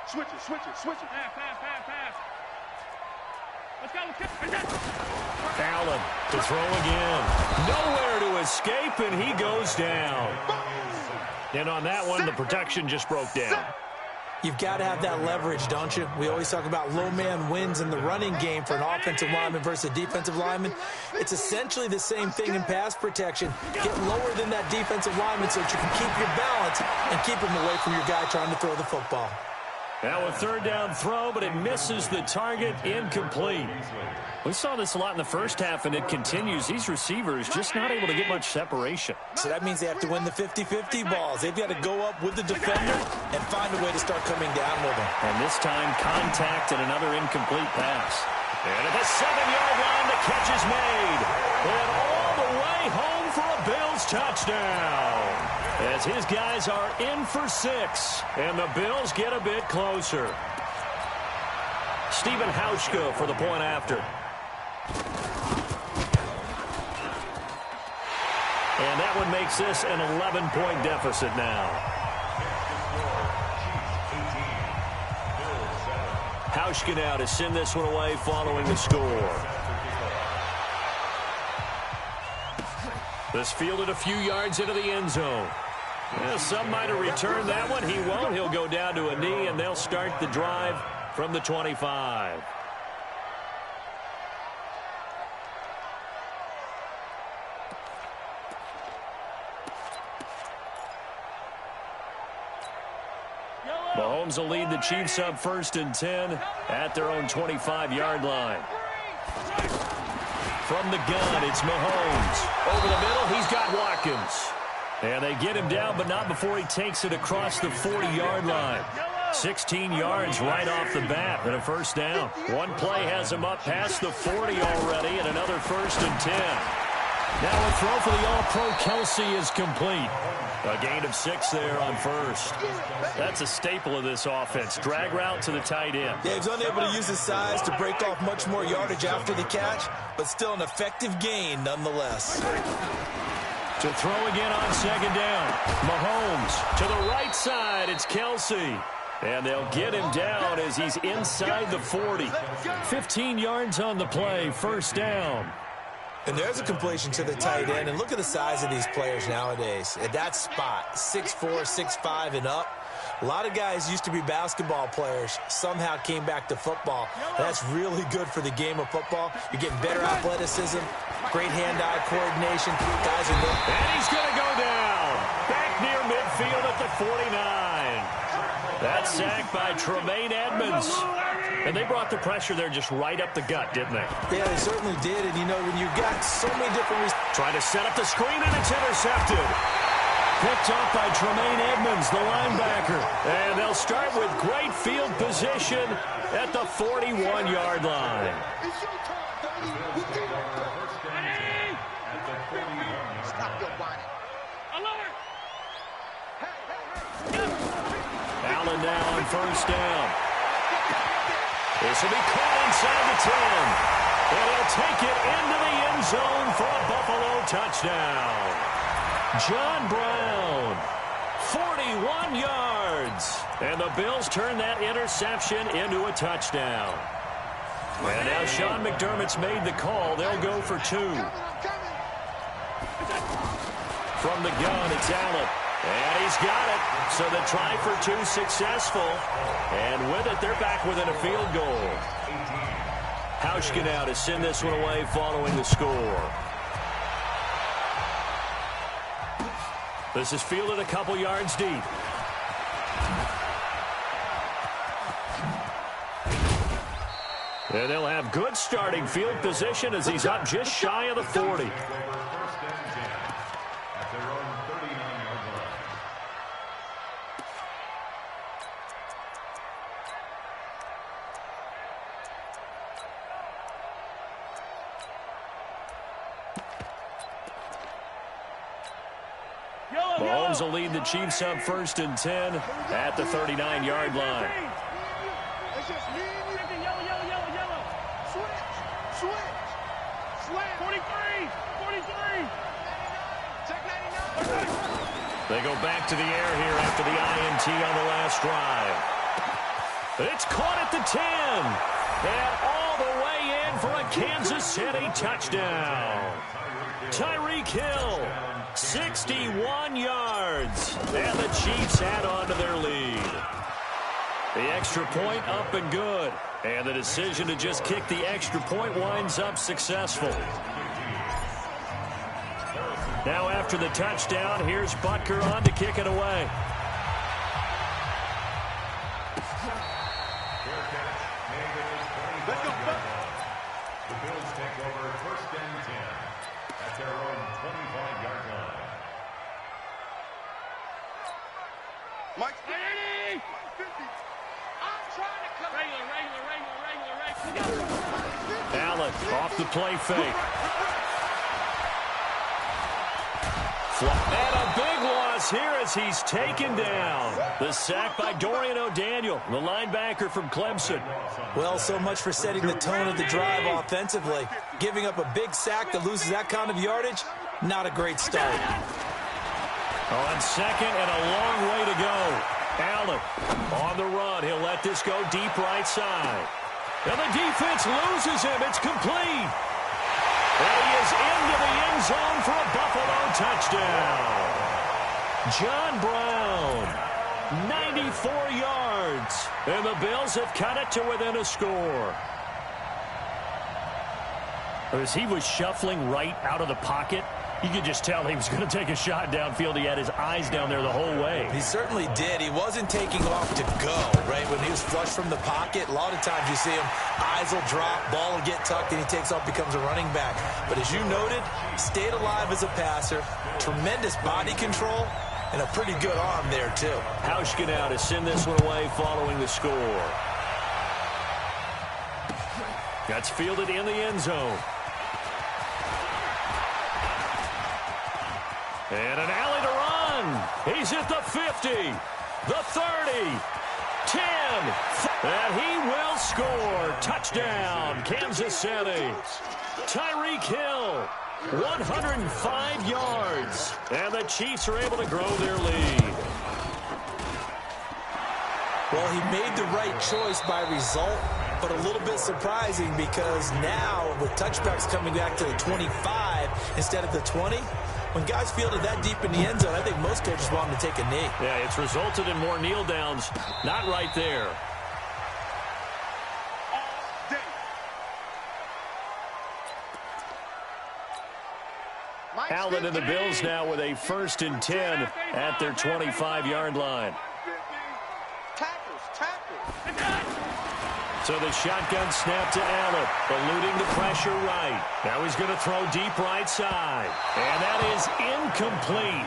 Switch it, switch it, switch it. Pass. Let's go.
Allen to throw again. Nowhere to escape, and he goes down. And on that one, the protection just broke down.
You've got to have that leverage, don't you? We always talk about low man wins in the running game for an offensive lineman versus a defensive lineman. It's essentially the same thing in pass protection. Get lower than that defensive lineman so that you can keep your balance and keep him away from your guy trying to throw the football.
Now a 3rd down throw, but it misses the target, incomplete. We saw this a lot in the first half, and it continues. These receivers just not able to get much separation.
So that means they have to win the 50-50 balls. They've got to go up with the defender and find a way to start coming down with them.
And this time, contact and another incomplete pass. And at the 7-yard line, the catch is made. And all the way home for a Bills touchdown. As his guys are in for 6, and the Bills get a bit closer. Stephen Hauschka for the point after. And that one makes this an 11-point deficit now. Hauschka now to send this one away following the score. This fielded a few yards into the end zone. Yeah, some might have returned that one. He won't. He'll go down to a knee, and they'll start the drive from the 25. Mahomes will lead the Chiefs up 1st and 10 at their own 25-yard line. From the gun, it's Mahomes. Over the middle, he's got Watkins. And they get him down, but not before he takes it across the 40-yard line. 16 yards right off the bat and a 1st down. One play has him up past the 40 already, and another 1st and 10. Now a throw for the All-Pro Kelsey is complete. A gain of 6 there on 1st. That's a staple of this offense. Drag route to the tight end.
Yeah, he's unable to use his size to break off much more yardage after the catch, but still an effective gain nonetheless.
To throw again on 2nd down. Mahomes to the right side. It's Kelsey. And they'll get him down as he's inside the 40. 15 yards on the play. 1st down.
And there's a completion to the tight end. And look at the size of these players nowadays. At that spot, 6'4", 6'5", and up. A lot of guys used to be basketball players, somehow came back to football. And that's really good for the game of football. You're getting better athleticism, great hand-eye coordination. Guys are good.
And he's going to go down. Back near midfield at the 49. That sack by Tremaine Edmonds. And they brought the pressure there just right up the gut, didn't they?
Yeah, they certainly did. And, you know, when you've got so many different...
Trying to set up the screen, and it's intercepted. Picked off by Tremaine Edmonds, the linebacker. And they'll start with great field position at the 41-yard line. Allen now on 1st down. This will be caught inside the 10. And he'll take it into the end zone for a Buffalo touchdown. John Brown, 41 yards. And the Bills turn that interception into a touchdown. And now Sean McDermott's made the call. They'll go for 2. From the gun, it's Allen. And he's got it. So the try for 2 successful. And with it, they're back within a field goal. Hauschka now to send this one away following the score. This is fielded a couple yards deep. And they'll have good starting field position as he's up just shy of the 40. Mahomes will lead the Chiefs up 1st and 10 at the 39-yard line.
It's just me
go back to the air here after the INT on the last drive. It's caught at the 10. And all the way in for a Kansas City touchdown. Tyreek Hill, 61 yards. And the Chiefs add on to their lead. The extra point up and good. And the decision to just kick the extra point winds up successful. Now after the touchdown, here's Butker on to kick it away.
Let's go, the Bills take over 1st and 10 at their own 25-yard line.
Mike, ready? I'm trying to come. Regular.
Allen off the play fake. And a big loss here as he's taken down. The sack by Dorian O'Daniel, the linebacker from Clemson.
Well, so much for setting the tone of the drive offensively. Giving up a big sack that loses that kind of yardage, not a great start.
On second and a long way to go. Allen on the run. He'll let this go deep right side. And the defense loses him. It's complete. And he is into the end zone for a Buffalo touchdown. John Brown, 94 yards. And the Bills have cut it to within a score. As he was shuffling right out of the pocket, you could just tell he was going to take a shot downfield. He had his eyes down there the whole way.
He certainly did. He wasn't taking off to go, right? When he was flush from the pocket, a lot of times you see him, eyes will drop, ball will get tucked, and he takes off, becomes a running back. But as you noted, stayed alive as a passer, tremendous body control, and a pretty good arm there, too.
Hauschka now to send this one away following the score. That's fielded in the end zone. And an alley to run. He's at the 50, the 30, 10, and he will score. Touchdown, Kansas City. Tyreek Hill, 105 yards. And the Chiefs are able to grow their lead.
Well, he made the right choice by result, but a little bit surprising because now with touchbacks coming back to the 25 instead of the 20, when guys fielded that deep in the end zone, I think most coaches want him to take a knee.
Yeah, it's resulted in more kneel downs. Not right there. Allen and the Bills now with a 1st and 10 at their 25-yard line. So the shotgun snap to Allen, eluding the pressure right. Now he's going to throw deep right side. And that is incomplete.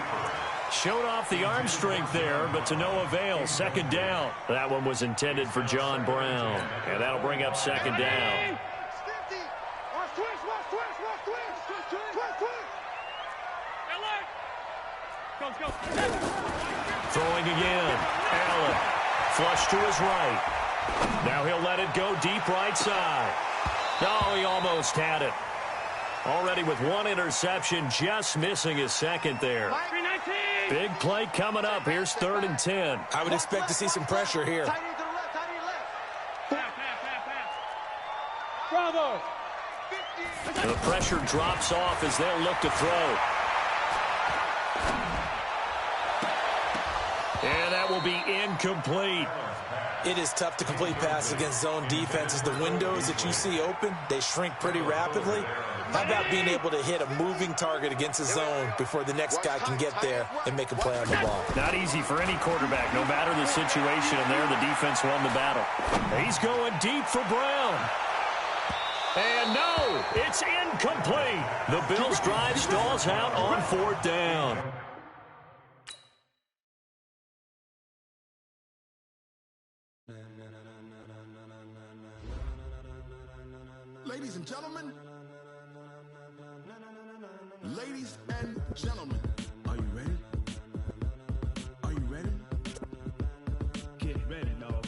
Showed off the arm strength there, but to no avail. 2nd down. That one was intended for John Brown. And that'll bring up 2nd down. Throwing again. Allen. Flush to his right. Now he'll let it go deep right side. Oh, he almost had it. Already with one interception, just missing his 2nd there. Big play coming up. Here's 3rd and 10.
I would expect to see some pressure here.
Bravo.
The pressure drops off as they'll look to throw. And that will be incomplete.
It is tough to complete passes against zone defenses. The windows that you see open, they shrink pretty rapidly. How about being able to hit a moving target against a zone before the next guy can get there and make a play on the ball?
Not easy for any quarterback, no matter the situation, and there the defense won the battle. He's going deep for Brown. And no, it's incomplete. The Bills' drive stalls out on 4th down.
Ladies and gentlemen, are you ready? Are you ready?
Get ready, dog.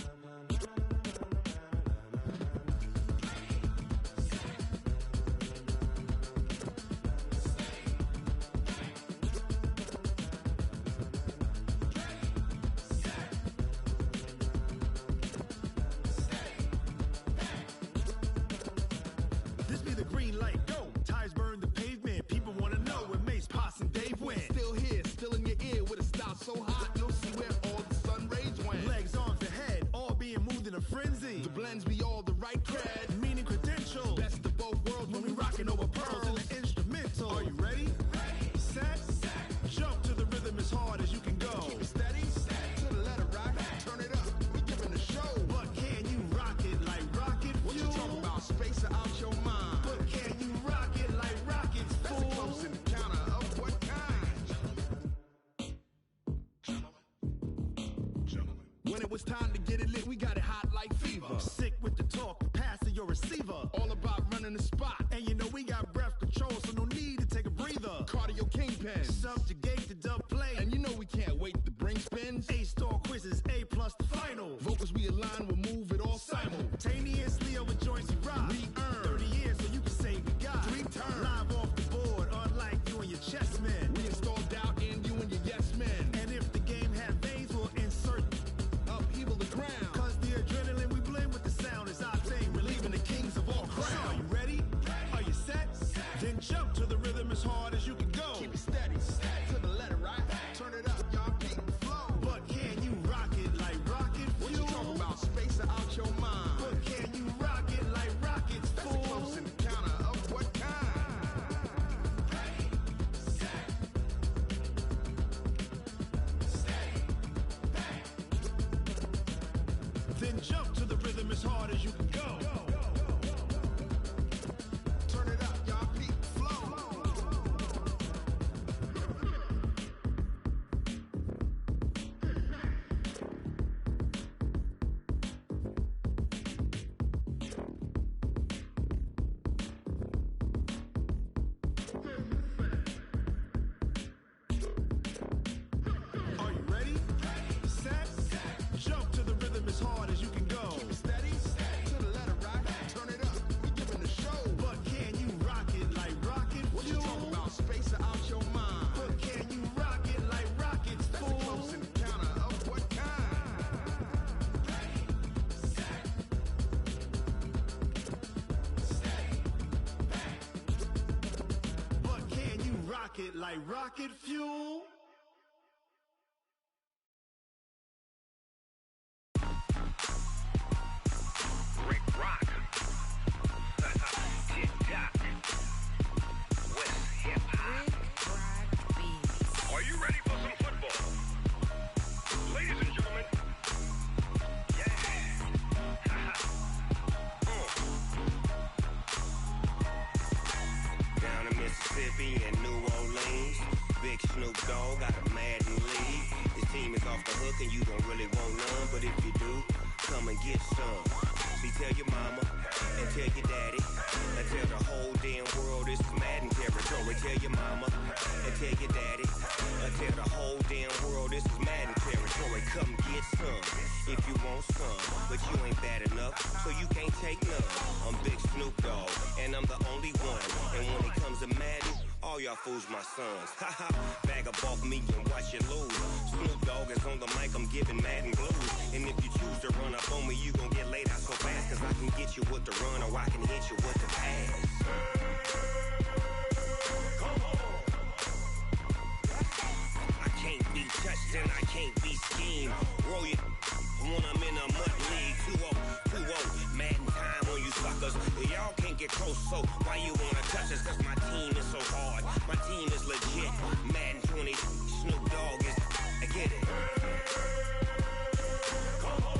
right cred, meaning credential. Best of both worlds when we rockin' over pearls in the instrumental. Are you ready? Set, jump to the rhythm as hard as you can go. Keep it steady, to the letter rock, turn it up, we giving the show. But can you rock it like rocket fuel? What you talking about, space or out your mind? But can you rock it like rockets, fool? That's a close encounter of what kind? When it was time to get it lit, we got it hot like fever. Sick with the talk, passing your receiver. All about running the spot. And you know we got breath control, so no need to take a breather. Cardio kingpin, subjugate the dub play. And you know we can't wait to bring spins. A-star quizzes, A+ the final. Vocals we align, we'll move it all simultaneously over joints we rock. We earn 30 years, so you can say we got 3 turns. Live off the board, unlike you and your chess men. We install doubt in you and your yes men. And if the game had veins, we'll insert upheaval the ground. Cause the adrenaline we blend with the sound is our thing, relieving the kings of all crowns. So are you ready? Are you set? Then jump to the rhythm as hard as you can go. Keep it steady, to the letter right. Turn it up, y'all keep the flow. But can you rock it like rocket fuel? What you talking about, space or out your mind? But can you rock it like rockets, fool? That's a close encounter of what kind? Ready, set, stay, back. Then jump to the rhythm as hard as you can go. Turn it up, y'all keep the flow. Are you ready? Set, jump to the rhythm as hard as you can go. Keep it steady, to the letter right. Turn it up, we giving the show. But can you rock it like rocket fuel? What you talking about, space or out your mind? But can you rock it like rockets, fool? That's a close encounter of what kind? Ready, set, stay, back. But can you rock it like rocket fuel?
Rick Rock. Tick-tock. West hip-hop. Are you ready for some football? Ladies and gentlemen. Yeah. Down in Mississippi and New Orleans, Big Snoop Dogg got a Madden league. His team is off the hook and you don't really want none, but if you do, come and get some. See, tell your mama and tell your daddy and tell the whole damn world this is Madden territory. Tell your mama and tell your daddy and tell the whole damn world this is Madden territory. Come get some if you want some, but you ain't bad enough, so you can't take none. I'm Big Snoop Dogg and I'm the only one. And when it comes to Madden, all y'all fools my sons. Haha, bag up off me and watch you lose. Snoop Dogg is on the mic, I'm giving Madden blues. And if you choose to run up on me, you gon' get laid out so fast. Cause I can get you with the run or I can hit you with the pass. Come on. I can't be touched and I can't be schemed. Roll you when I'm in a mud league. 2-0, Madden time on you suckers. Y'all can't get close, so why you wanna touch us? Cause my team is so hard, my team is legit. Madden 20, Snoop Dogg is, I get it. Come on.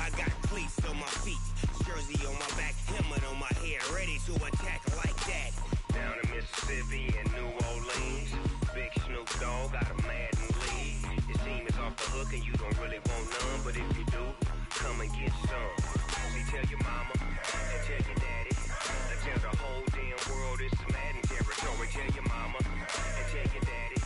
I got cleats on my feet, jersey on my back, helmet on my head, ready to attack like that. Down in Mississippi and New Orleans, Big Snoop Dogg got a Madden league. His team is off the hook and you don't really want none, but if you do, come and get some. See, tell your mama and tell your daddy and tell the whole damn world this is Madden territory. Tell your mama and tell your daddy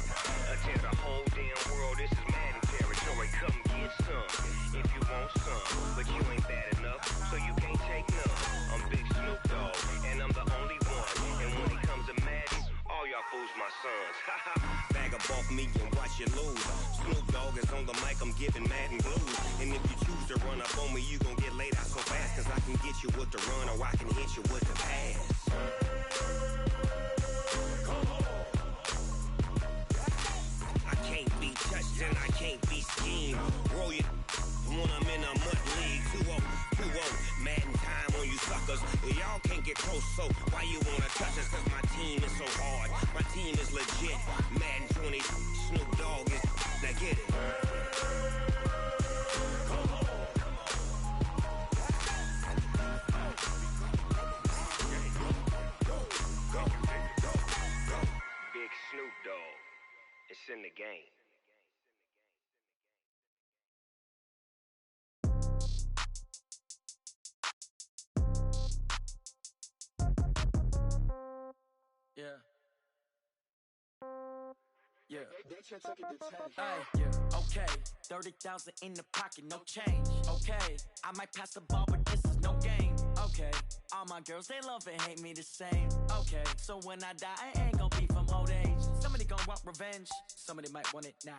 and tell the whole damn world this is Madden territory. Come get some if you want some, but you ain't bad enough, so you can't take none. I'm Big Snoop Dogg and I'm the only one. And when it comes to Madden, all y'all fools my sons. Bag up off me and watch you lose. Snoop Dogg is on the mic, I'm giving Madden blues. And if you choose to run up on me, you gon' get laid out so fast. Cause I can get you with the run or I can hit you with the pass. Come on. I can't be touched and I can't be schemed. Roll you when I'm in a mud league. 2-0. get close, so why you wanna touch us? Cause my team is so hard. My team is legit. Madden 20, Snoop Dogg is, now get it. Big Snoop Dogg. It's in the game.
Yeah. Hey, okay. 30,000 in the pocket, no change. Okay, I might pass the ball, but this is no game. Okay, all my girls, they love and hate me the same. Okay, so when I die, I ain't gonna be from old age. Somebody gonna want revenge. Somebody might want it now.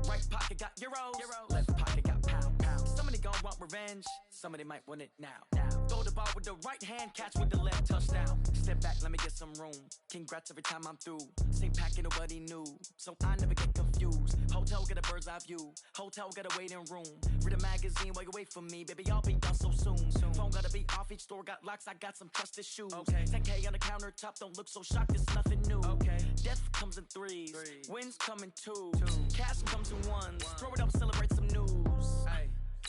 Right pocket got euros. Left pocket got pound. Somebody gonna want revenge. Somebody might want it now. Throw the ball with the right hand, catch with the left, touchdown. Step back, let me get some room. Congrats every time I'm through. Same packet, nobody knew, so I never get confused. Hotel get a bird's eye view. Hotel get a waiting room. Read a magazine while you wait for me, baby. I'll be done so soon. Phone gotta be off. Each store got locks. I got some trusted shoes. 10K on the countertop. Don't look so shocked. It's nothing new. Death comes in threes. Wins come in twos. Cash comes in ones. Throw it up, celebrate some news.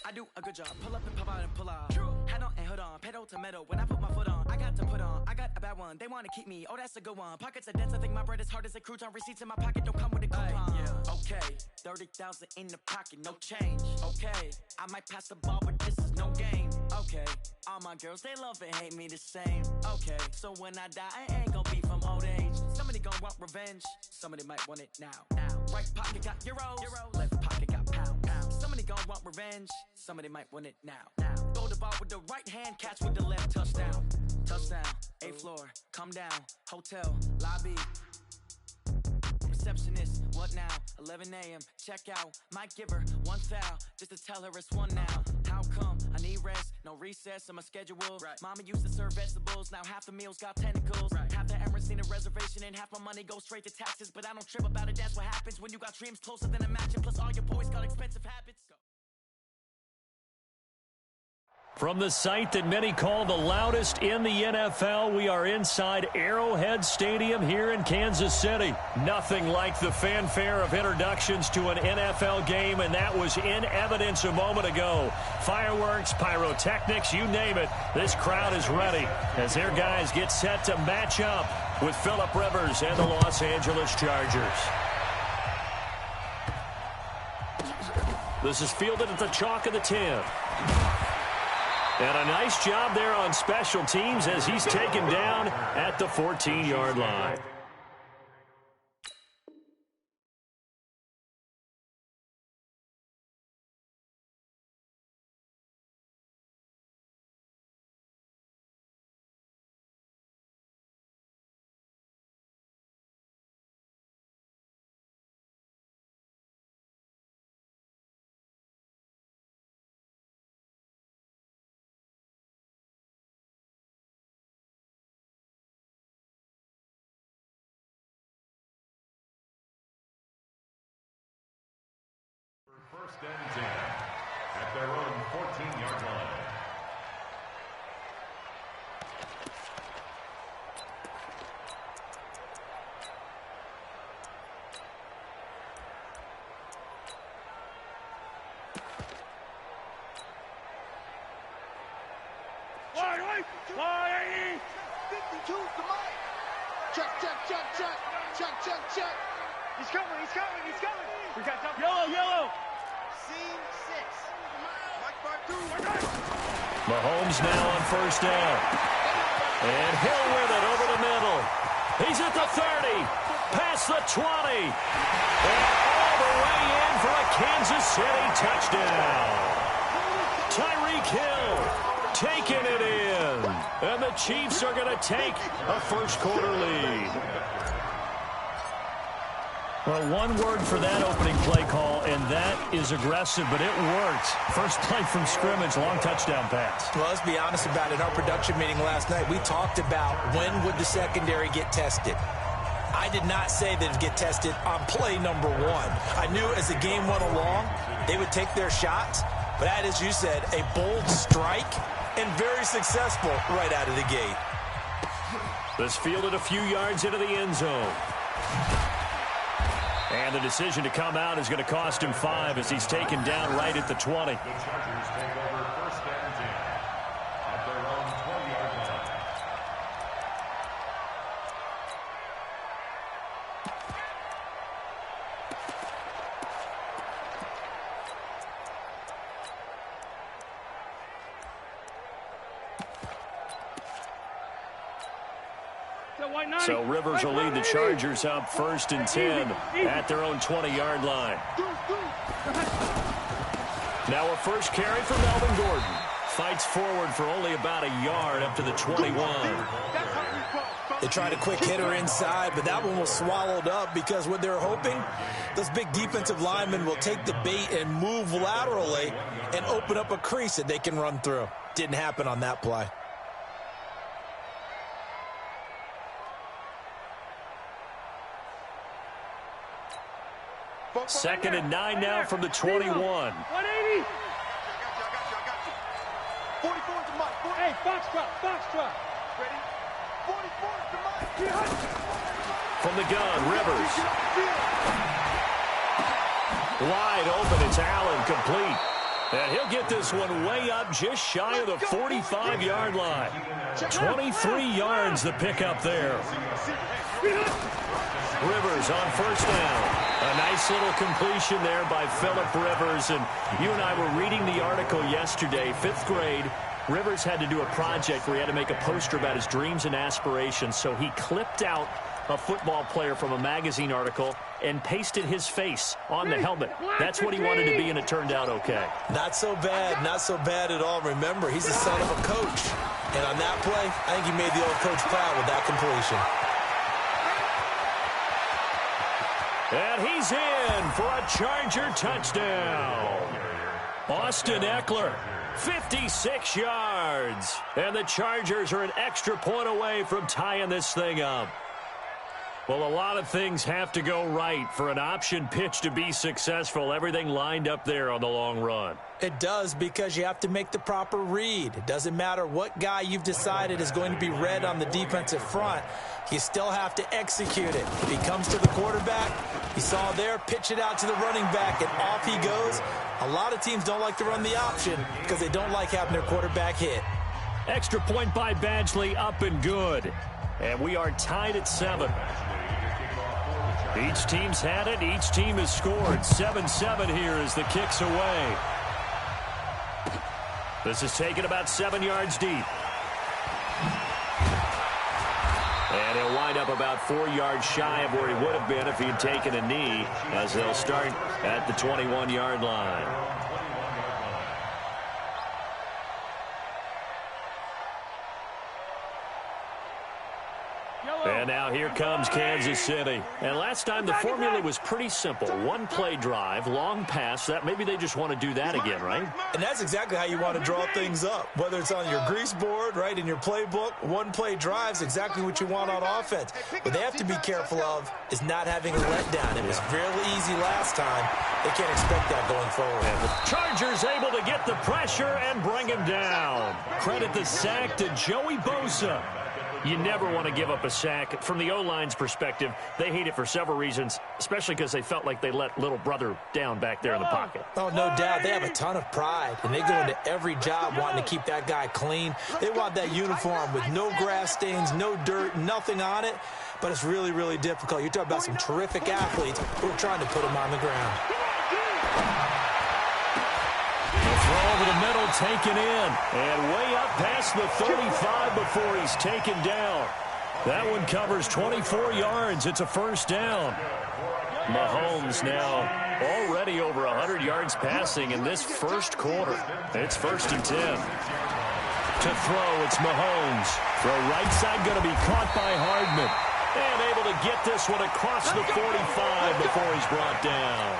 I do a good job. Pull up and pop out and pull out. Head on and hood on. Pedal to metal. When I put my foot on, I got to put on. I got a bad one. They want to keep me. Oh, that's a good one. Pockets are dense. I think my bread is hard as a crouton. Receipts in my pocket don't come with a coupon. Okay, 30,000 in the pocket, no change. Okay, I might pass the ball, but this is no game. Okay, all my girls, they love and hate me the same. Okay, so when I die, I ain't gonna be from old age. Somebody gonna want revenge. Somebody might want it now. Right pocket got euros. Left pocket got pound. Somebody gonna want revenge. Somebody might want it now. Throw the ball with the right hand, catch with the left, touchdown. Touchdown, 8th floor, come down. Hotel, lobby. Receptionist, what now? 11 a.m., check out. Might give her one foul, just to tell her it's one now. How come? I need rest, no recess in my schedule. Mama used to serve vegetables, now half the meals got tentacles. Half the Emirates need a reservation and half my money goes straight to taxes. But I don't trip about it, that's what happens when you got dreams closer than a match. Plus all your boys got expensive habits.
From the site that many call the loudest in the NFL, we are inside Arrowhead Stadium here in Kansas City. Nothing like the fanfare of introductions to an NFL game, and that was in evidence a moment ago. Fireworks, pyrotechnics, you name it. This crowd is ready as their guys get set to match up with Phillip Rivers and the Los Angeles Chargers. This is fielded at the chalk of the 10. And a nice job there on special teams as he's taken down at the 14-yard line.
First and 10 at their own 14-yard line.
Wide 52 to Mike. Check. He's coming. We got double. Yellow. Scene 6. Mike 5-2.
Mahomes now on first down. And Hill with it over the middle. He's at the 30. Past the 20. And all the way in for a Kansas City touchdown. Tyreek Hill taking it in. And the Chiefs are going to take a first-quarter lead. Well, one word for that opening play call, and that is aggressive, but it worked. First play from scrimmage, long touchdown pass.
Well, let's be honest about it. In our production meeting last night, we talked about when would the secondary get tested. I did not say that it would get tested on play number 1. I knew as the game went along, they would take their shots, but that, as you said, a bold strike and very successful right out of the gate.
This fielded a few yards into the end zone. And the decision to come out is going to cost him 5 as he's taken down right at the 20.
The Chargers take over 1st and 10 at their own 20-yard line.
So Rivers will lead the Chargers up 1st and 10 at their own 20-yard line. Now a first carry for Melvin Gordon. Fights forward for only about a yard up to the 21.
They tried a quick hitter inside, but that one was swallowed up because what they're hoping, those big defensive linemen will take the bait and move laterally and open up a crease that they can run through. Didn't happen on that play.
2nd and 9 now from the 21.
180. I got you. 44 to Mike. Hey, Foxtrot. Ready? 44 to Mike.
From the gun, Rivers. Wide open, it's Allen, complete. And he'll get this one way up just shy of the 45-yard line. 23 yards the pickup there. Rivers on 1st down. A nice little completion there by Phillip Rivers. And you and I were reading the article yesterday, 5th grade. Rivers had to do a project where he had to make a poster about his dreams and aspirations. So he clipped out a football player from a magazine article and pasted his face on the helmet. That's what he wanted to be, and it turned out okay.
Not so bad at all. Remember, he's the son of a coach. And on that play, I think he made the old coach proud with that completion.
And he's in for a Charger touchdown. Austin Eckler, 56 yards. And the Chargers are an extra point away from tying this thing up. Well, a lot of things have to go right for an option pitch to be successful. Everything lined up there on the long run.
It does, because you have to make the proper read. It doesn't matter what guy you've decided is going to be read on the defensive front. You still have to execute it. If he comes to the quarterback, you saw there, pitch it out to the running back, and off he goes. A lot of teams don't like to run the option because they don't like having their quarterback hit.
Extra point by Badgley, up and good. And we are tied at 7. Each team's had it. Each team has scored. 7-7 here as the kick's away. This is taken about 7 yards deep. And he'll wind up about 4 yards shy of where he would have been if he had taken a knee, as they'll start at the 21-yard line. And now here comes Kansas City. And last time the formula was pretty simple. One play drive, long pass. That maybe they just want to do that again, right?
And that's exactly how you want to draw things up. Whether it's on your grease board, right, in your playbook, one play drive's exactly what you want on offense. What they have to be careful of is not having a letdown. It was fairly easy last time. They can't expect that going forward.
And the Chargers able to get the pressure and bring him down. Credit the sack to Joey Bosa. You never want to give up a sack. From the O-line's perspective, they hate it for several reasons, especially because they felt like they let little brother down back there in the pocket.
Oh, no doubt. They have a ton of pride, and they go into every job wanting to keep that guy clean. They want that uniform with no grass stains, no dirt, nothing on it, but it's really, really difficult. You're talking about some terrific athletes who are trying to put him on the ground.
Throw over the middle, taken in, and way up past the 35 before he's taken down. That one covers 24 yards. It's a first down. Mahomes now already over 100 yards passing in this first quarter. It's 1st and 10. To throw, it's Mahomes. Throw right side going to be caught by Hardman. And able to get this one across the 45 before he's brought down.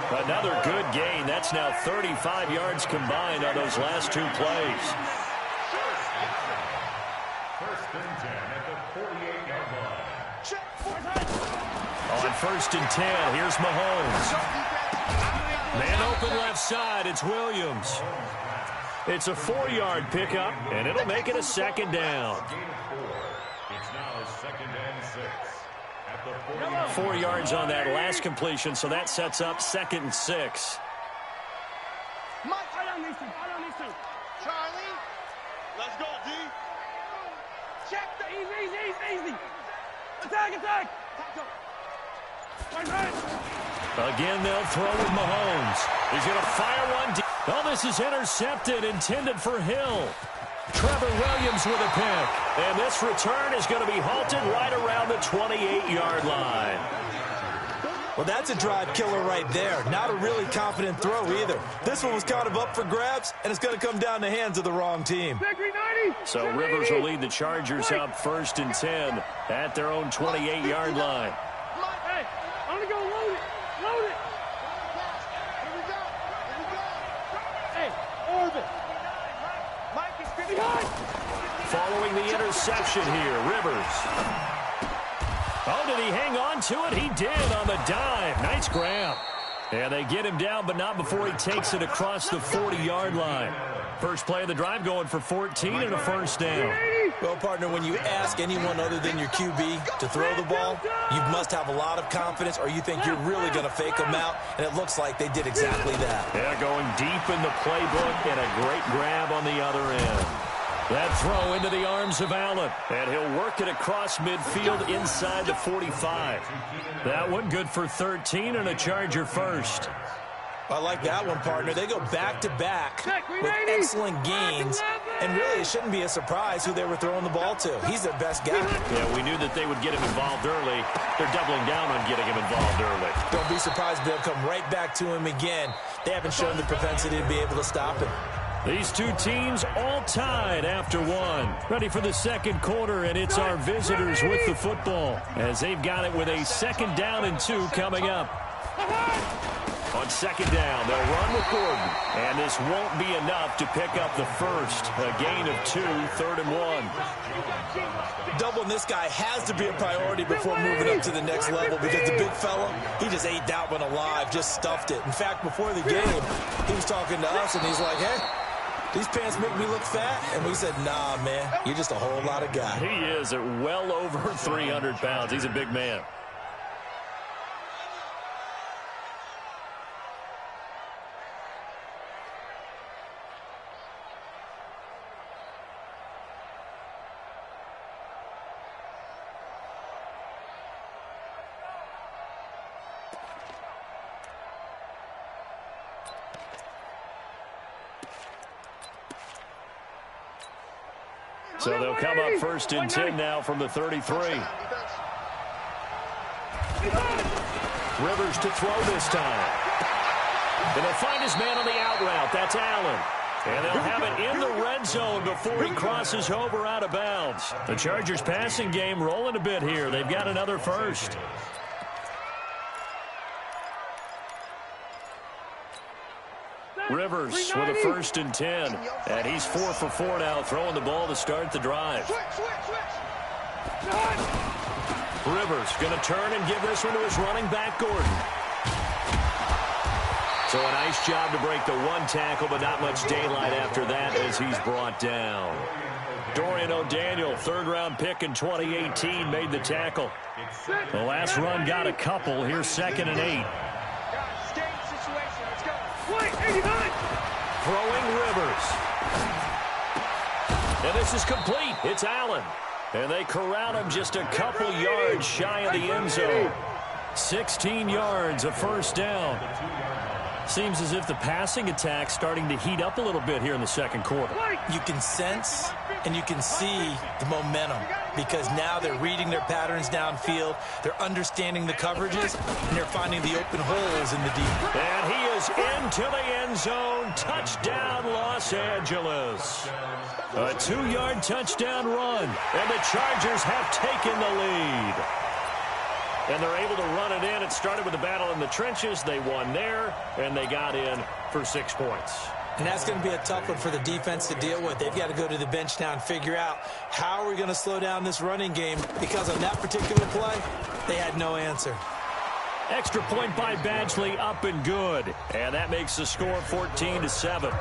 Another good gain. That's now 35 yards combined on those last 2 plays.
1st and 10 at the 48-yard line.
On 1st and 10, here's Mahomes. Man open left side, it's Williams. It's a 4-yard pickup, and it'll make it a 2nd down.
It's now 2nd and 6. At the
4 yards on that last completion, so that sets up 2nd and 6.
Mike, I don't need to. Charlie.
Let's go, D.
Check the easy. Attack.
Again, they'll throw with Mahomes. He's going to fire one deep. Oh, this is intercepted, intended for Hill. Trevor Williams with a pick. And this return is going to be halted right around the 28-yard line.
Well, that's a drive killer right there. Not a really confident throw either. This one was kind of up for grabs, and it's going to come down the hands of the wrong team.
So Rivers will lead the Chargers up 1st and 10 at their own 28-yard line.
Hey, I'm going to go load it. Here we go. Hey, Orvin. Mike is 50 behind.
Following the interception here, Rivers. Oh, did he hang on to it? He did on the dive. Nice grab. And they get him down, but not before he takes it across the 40-yard line. First play of the drive going for 14 and a first down.
Well, partner, when you ask anyone other than your QB to throw the ball, you must have a lot of confidence or you think you're really going to fake them out, and it looks like they did exactly that.
Yeah, going deep in the playbook and a great grab on the other end. That throw into the arms of Allen, and he'll work it across midfield inside the 45. That one good for 13 and a Charger first.
I like that one, partner. They go back-to-back with excellent gains, and really it shouldn't be a surprise who they were throwing the ball to. He's their best guy.
Yeah, we knew that they would get him involved early. They're doubling down on getting him involved early.
Don't be surprised if they'll come right back to him again. They haven't shown the propensity to be able to stop him.
These two teams all tied after one. Ready for the second quarter, and it's our visitors with the football as they've got it with a 2nd down and 2 coming up. On 2nd down, they'll run with Gordon, and this won't be enough to pick up the first. A gain of 2, 3rd and 1.
Doubling this guy has to be a priority before moving up to the next level because the big fella, he just ate that one alive, just stuffed it. In fact, before the game, he was talking to us, and he's like, hey, these pants make me look fat. And we said, nah, man, you're just a whole lot of guy.
He is at well over 300 pounds. He's a big man. So they'll come up 1st and 10 now from the 33. Rivers to throw this time. And they'll find his man on the out route. That's Allen. And they'll have it in the red zone before he crosses over out of bounds. The Chargers passing game rolling a bit here. They've got another first. Rivers with a 1st and 10. And he's 4 for 4 now, throwing the ball to start the drive. Rivers going to turn and give this one to his running back, Gordon. So a nice job to break the one tackle, but not much daylight after that as he's brought down. Dorian O'Daniel, 3rd-round pick in 2018, made the tackle. The last run got a couple. Here's 2nd and 8. Throwing Rivers. And this is complete. It's Allen. And they corral him just a couple yards shy of the end zone. 16 yards, a first down. Seems as if the passing attack's starting to heat up a little bit here in the second quarter.
You can sense and you can see the momentum because now they're reading their patterns downfield, they're understanding the coverages, and they're finding the open holes in the deep.
And he is into the end zone. Touchdown, Los Angeles. A 2-yard touchdown run, and the Chargers have taken the lead. And they're able to run it in. It started with a battle in the trenches. They won there, and they got in for 6 points.
And that's going to be a tough one for the defense to deal with. They've got to go to the bench now and figure out how are we going to slow down this running game, because on that particular play, they had no answer.
Extra point by Badgley, up and good. And that makes the score 14-7.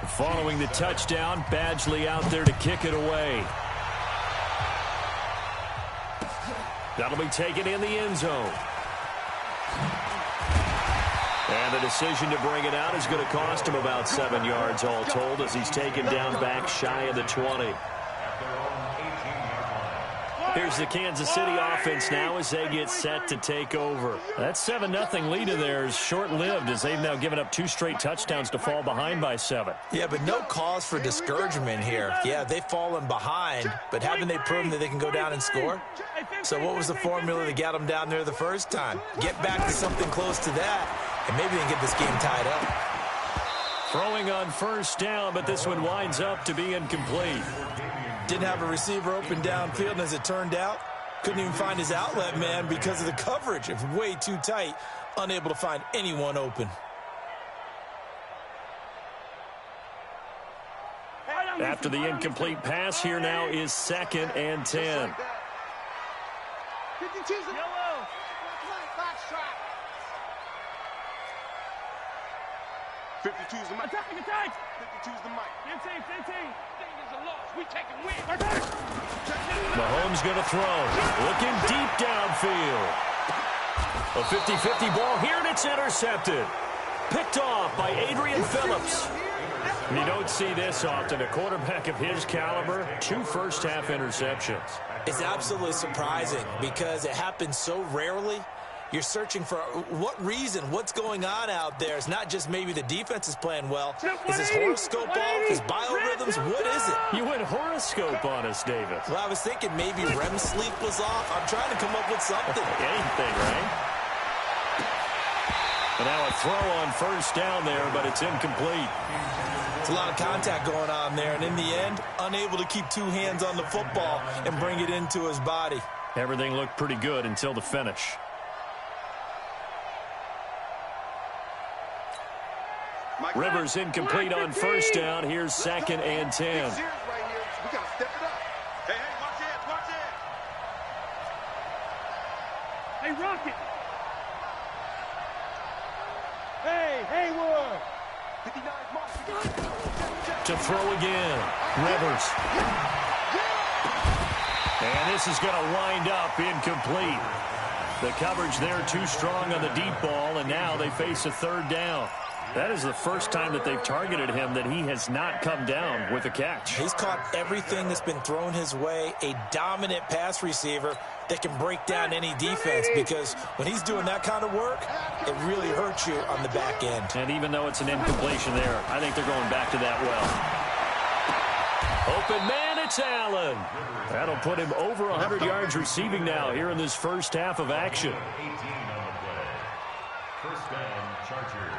Following the touchdown, Badgley out there to kick it away. That'll be taken in the end zone. And the decision to bring it out is going to cost him about 7 yards all told as he's taken down back shy of the 20. Here's the Kansas City offense now as they get set to take over. That 7-0 lead of theirs short-lived as they've now given up 2 straight touchdowns to fall behind by 7.
Yeah, but no cause for discouragement here. Yeah, they've fallen behind, but haven't they proven that they can go down and score? So what was the formula that got them down there the first time? Get back to something close to that, and maybe they can get this game tied up.
Throwing on first down, but this one winds up to be incomplete.
Didn't have a receiver open downfield, and as it turned out, couldn't even find his outlet man because of the coverage. It's way too tight, unable to find anyone open.
After the incomplete pass, here now is 2nd and 10.
52's the yellow. Foxtrot. 52's the mic. Attack. 52's the mic. 15. We taking win.
Mahomes going to throw. Looking deep downfield. A 50-50 ball here, and it's intercepted. Picked off by Adrian Phillips. You don't see this often. A quarterback of his caliber, 2 first-half interceptions.
It's absolutely surprising because it happens so rarely. You're searching for what reason, what's going on out there. It's not just maybe the defense is playing well. Is his horoscope off? His biorhythms? What is it?
You went horoscope on us, David.
Well, I was thinking maybe REM sleep was off. I'm trying to come up with something.
Anything, right? And now a throw on first down there, but it's incomplete.
It's a lot of contact going on there, and in the end, unable to keep 2 hands on the football and bring it into his body.
Everything looked pretty good until the finish. Rivers incomplete on first down. Here's 2nd and 10.
We got to step it up. Hey, watch it. Hey, Rocket. Hey, Hayward. 59
to throw again. Rivers. And this is going to wind up incomplete. The coverage there too strong on the deep ball, and now they face a 3rd down. That is the first time that they've targeted him that he has not come down with a catch.
He's caught everything that's been thrown his way. A dominant pass receiver that can break down any defense, because when he's doing that kind of work, it really hurts you on the back end.
And even though it's an incompletion there, I think they're going back to that well. Open man, it's Allen. That'll put him over 100 yards receiving now here in this first half of action.
18 on the play. First down, Chargers.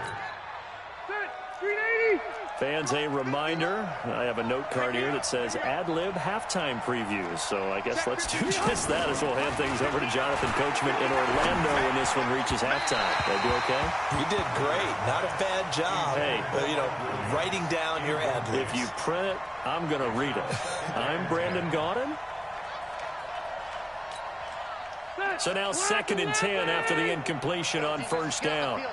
Fans, a reminder, I have a note card here that says ad-lib halftime previews. So I guess let's do just that as we'll hand things over to Jonathan Coachman in Orlando when this one reaches halftime. Did I do okay?
You did great. Not a bad job.
Hey.
Writing down your ad-libs.
If you print it, I'm going to read it. I'm Brandon Gaudin. So now 2nd and 10 after the incompletion on first down.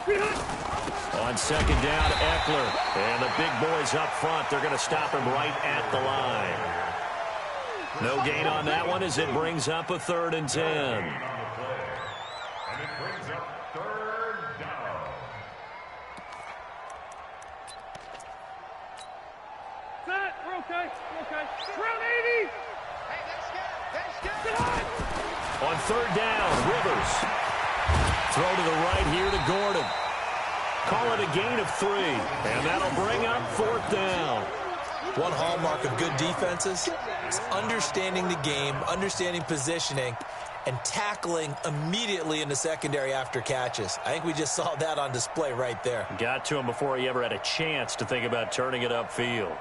On 2nd down, Eckler. And the big boys up front, they're going to stop him right at the line. No gain on that one as it brings up a 3rd and 10.
And it brings up 3rd down.
We're okay. Round 80. Hey, that's good.
On 3rd down, Rivers. Throw to the right here to Gordon. Call it a gain of 3. And that'll bring up 4th down.
One hallmark of good defenses is understanding the game, understanding positioning, and tackling immediately in the secondary after catches. I think we just saw that on display right there.
Got to him before he ever had a chance to think about turning it upfield.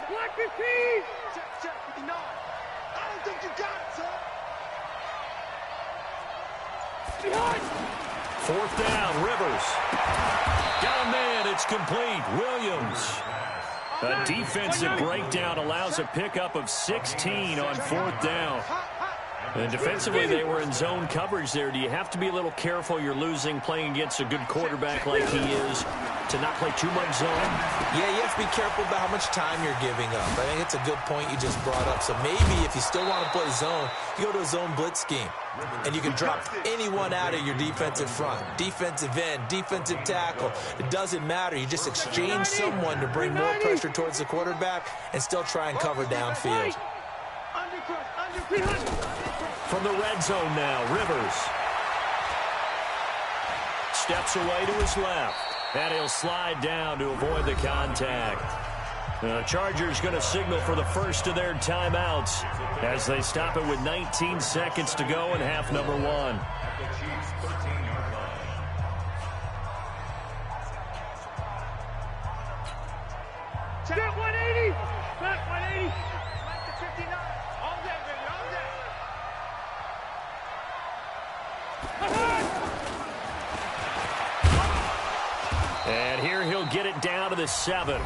Black 15! Check, 59. I don't think you got it, son. Behind!
4th down, Rivers. Got a man, it's complete. Williams. A defensive breakdown allows a pickup of 16 on 4th down. And defensively, they were in zone coverage there. Do you have to be a little careful you're losing playing against a good quarterback like he is to not play too much zone?
Yeah, you have to be careful about how much time you're giving up. I think it's a good point you just brought up. So maybe if you still want to play zone, you go to a zone blitz scheme. And you can drop anyone out of your defensive front. Defensive end, defensive tackle. It doesn't matter. You just exchange someone to bring more pressure towards the quarterback and still try and cover downfield.
From the red zone now, Rivers. Steps away to his left. And he'll slide down to avoid the contact. The Chargers going to signal for the first of their timeouts as they stop it with 19 seconds to go in half number 1.
Set 180. Set 180. Back to 59. All day, baby. All day.
And here he'll get it down to the 7.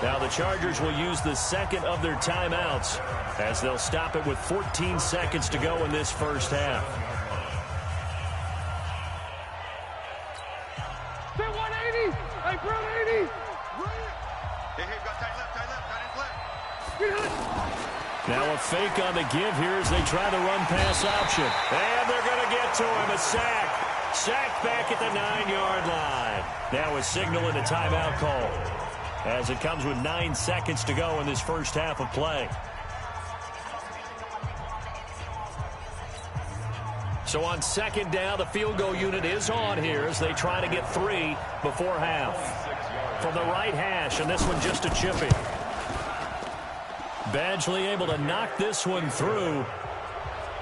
Now the Chargers will use the second of their timeouts as they'll stop it with 14 seconds to go in this first half.
Set 180. Hey, bro, 80. Hey, got tight left, tight left.
Now a fake on the give here as they try the run-pass option. And they're going to get to him. A sack. Sack back at the 9-yard line. Now a signal and a timeout call as it comes with 9 seconds to go in this first half of play. So on second down, the field goal unit is on here as they try to get 3 before half. From the right hash, and this one just a chippy. Badgley able to knock this one through.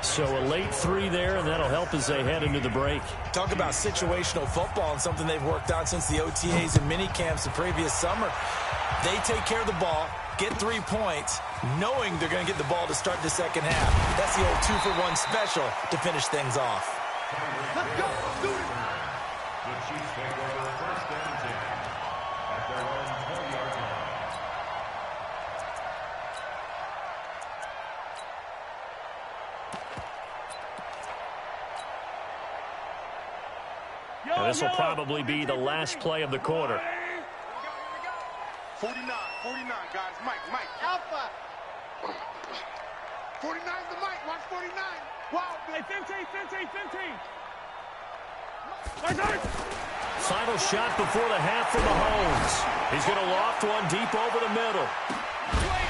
So a late 3 there, and that'll help as they head into the break.
Talk about situational football and something they've worked on since the OTAs and mini camps the previous summer. They take care of the ball, get 3 points, knowing they're going to get the ball to start the second half. That's the old 2-for-1 special to finish things off.
Let's go. Do it.
The Chiefs take over first and 10 at their own 20-yard line.
And this will probably be the last play of the quarter.
49, guys. Mike. Alpha. 49's the Mike. Watch 49. Wow. Hey, 15.
Final shot before the half for Mahomes. He's going to loft one deep over the middle.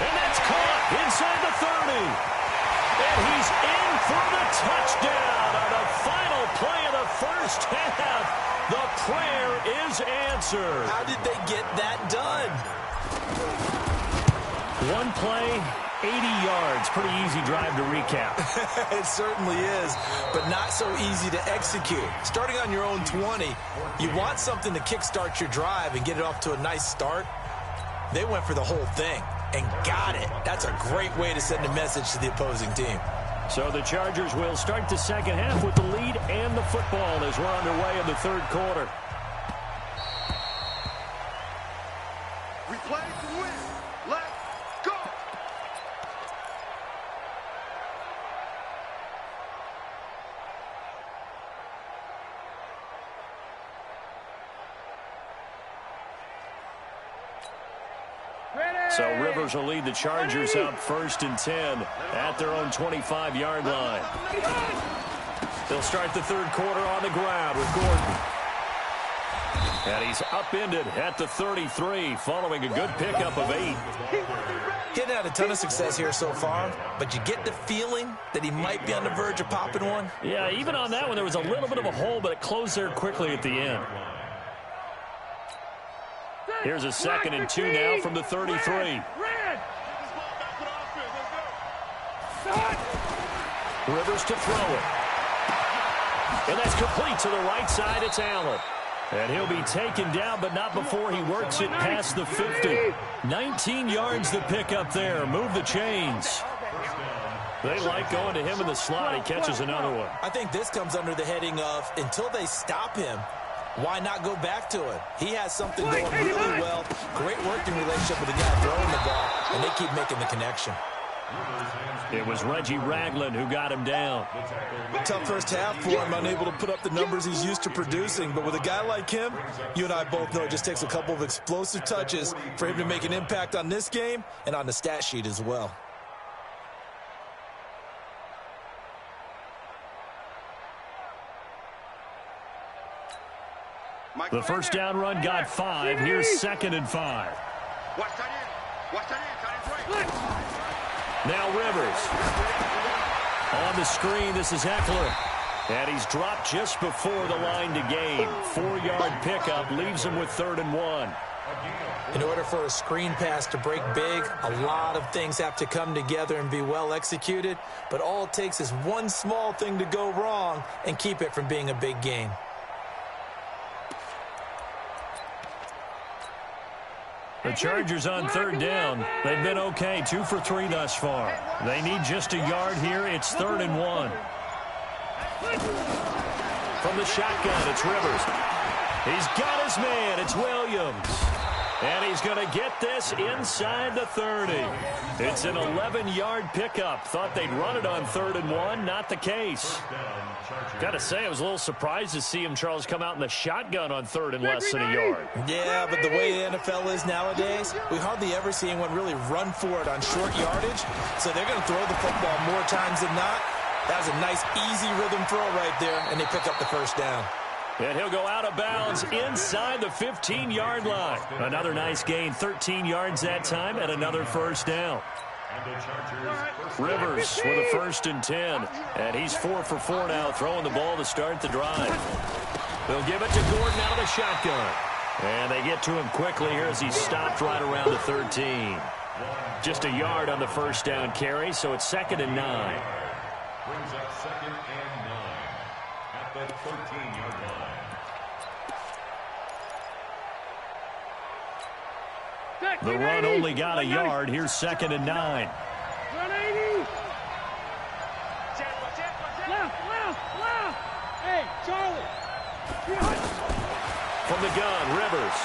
And that's caught inside the 30. And he's in for the touchdown on the final play of the first half. The prayer is answered.
How did they get that done?
One play, 80 yards. Pretty easy drive to recap.
It certainly is, but not so easy to execute. Starting on your own 20, you want something to kickstart your drive and get it off to a nice start. They went for the whole thing and got it. That's a great way to send a message to the opposing team.
So the Chargers will start the second half with the lead and the football as we're underway in the third quarter.
We play to win. Let's go.
So Rivers will lead the Chargers up first and 10 at their own 25-yard line. They'll start the third quarter on the ground with Gordon. And he's upended at the 33 following a good pickup of 8.
Getting had a ton of success here so far, but you get the feeling that he might be on the verge of popping one.
Yeah, even on that one, there was a little bit of a hole, but it closed there quickly at the end. Here's a 2nd and 2 now from the 33. Rivers to throw it. And that's complete to the right side. It's Allen. And he'll be taken down, but not before he works it past the 50. 19 yards to pick up there. Move the chains. They like going to him in the slot. He catches another one.
I think this comes under the heading of until they stop him, why not go back to it? He has something going really well. Great working relationship with the guy throwing the ball, and they keep making the connection.
It was Reggie Ragland who got him down.
Tough first half for him, unable to put up the numbers he's used to producing. But with a guy like him, you and I both know it just takes a couple of explosive touches for him to make an impact on this game and on the stat sheet as well.
The first down run got 5. Here's 2nd and 5.
Watch that in. Watch that in. Tight end right.
Now Rivers. On the screen, this is Eckler. And he's dropped just before the line to gain. 4-yard pickup leaves him with 3rd and 1.
In order for a screen pass to break big, a lot of things have to come together and be well executed. But all it takes is one small thing to go wrong and keep it from being a big gain.
The Chargers on 3rd down. They've been okay, 2 for 3 thus far. They need just a yard here. It's 3rd and 1. From the shotgun, it's Rivers. He's got his man. It's Williams. And he's going to get this inside the 30. It's an 11-yard pickup. Thought they'd run it on 3rd and 1. Not the case. Got to say, I was a little surprised to see him, Charles, come out in the shotgun on 3rd and less than a yard.
Yeah, but the way the NFL is nowadays, we hardly ever see anyone really run for it on short yardage. So they're going to throw the football more times than not. That was a nice, easy rhythm throw right there, and they pick up the first down.
And he'll go out of bounds inside the 15-yard line. Another nice gain, 13 yards that time, and another first down. Rivers with a 1st and 10. And he's 4 for 4 now, throwing the ball to start the drive. They'll give it to Gordon out of the shotgun. And they get to him quickly here as he's stopped right around the 13. Just a yard on the first down carry, so it's 2nd and 9.
Brings up 2nd and 9 at the 13-yard line.
The run only got a yard. Here's 2nd and 9.
180. Left. Hey, Charlie.
From the gun, Rivers.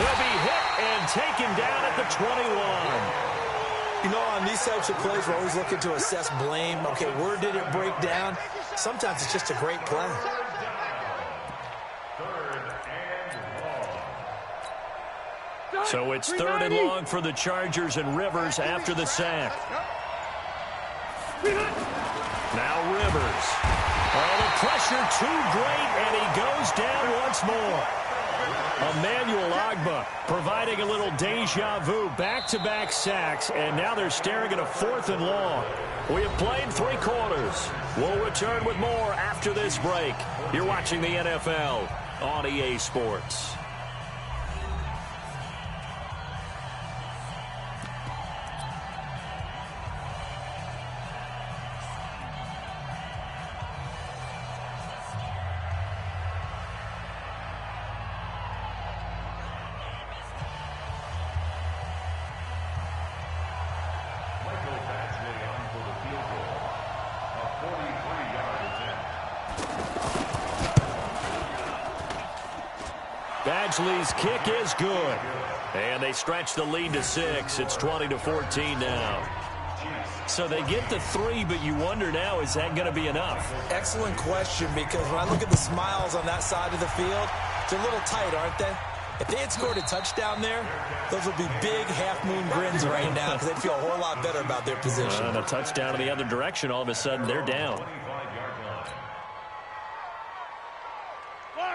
He'll be hit and taken down at the 21.
You know, on these types of plays, we're always looking to assess blame. Okay, where did it break down? Sometimes it's just a great play.
So it's 3rd and long for the Chargers and Rivers after the sack. Now Rivers. Oh, the pressure too great, and he goes down once more. Emmanuel Ogbah providing a little deja vu, back-to-back sacks, and now they're staring at a 4th and long. We have played 3 quarters. We'll return with more after this break. You're watching the NFL on EA Sports. Badgley's kick is good. And they stretch the lead to 6. It's 20-14 now. So they get to 3, but you wonder now, is that going to be enough?
Excellent question, because when I look at the smiles on that side of the field, they're a little tight, aren't they? If they had scored a touchdown there, those would be big half-moon grins right now because they'd feel a whole lot better about their position.
And a touchdown in the other direction, all of a sudden they're down.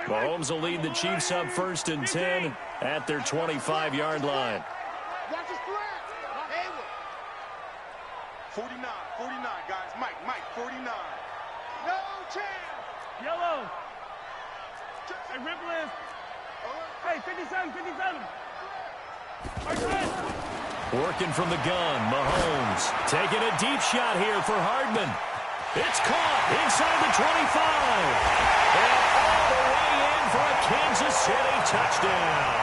Mahomes will lead the Chiefs up 1st and 10 at their 25-yard line.
49, guys. Mike, 49.
No chance. Yellow. Hey, Ripley. Hey, 57.
Working from the gun, Mahomes taking a deep shot here for Hardman. It's caught inside the 25. And all the way in for a Kansas City touchdown.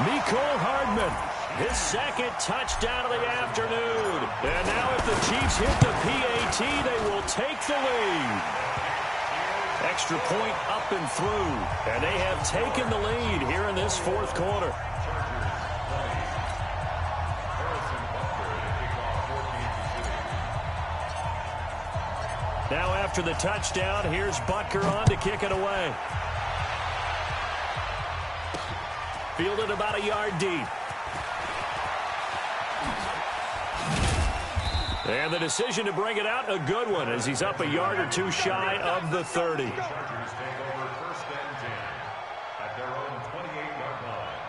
Mecole Hardman, his 2nd touchdown of the afternoon. And now if the Chiefs hit the PAT, they will take the lead. Extra point up and through. And they have taken the lead here in this 4th quarter. Now after the touchdown, here's Butker on to kick it away. Fielded about a yard deep. And the decision to bring it out, a good one, as he's up a yard or two shy of the 30.
Chargers take over first and 10 at their own 28-yard line.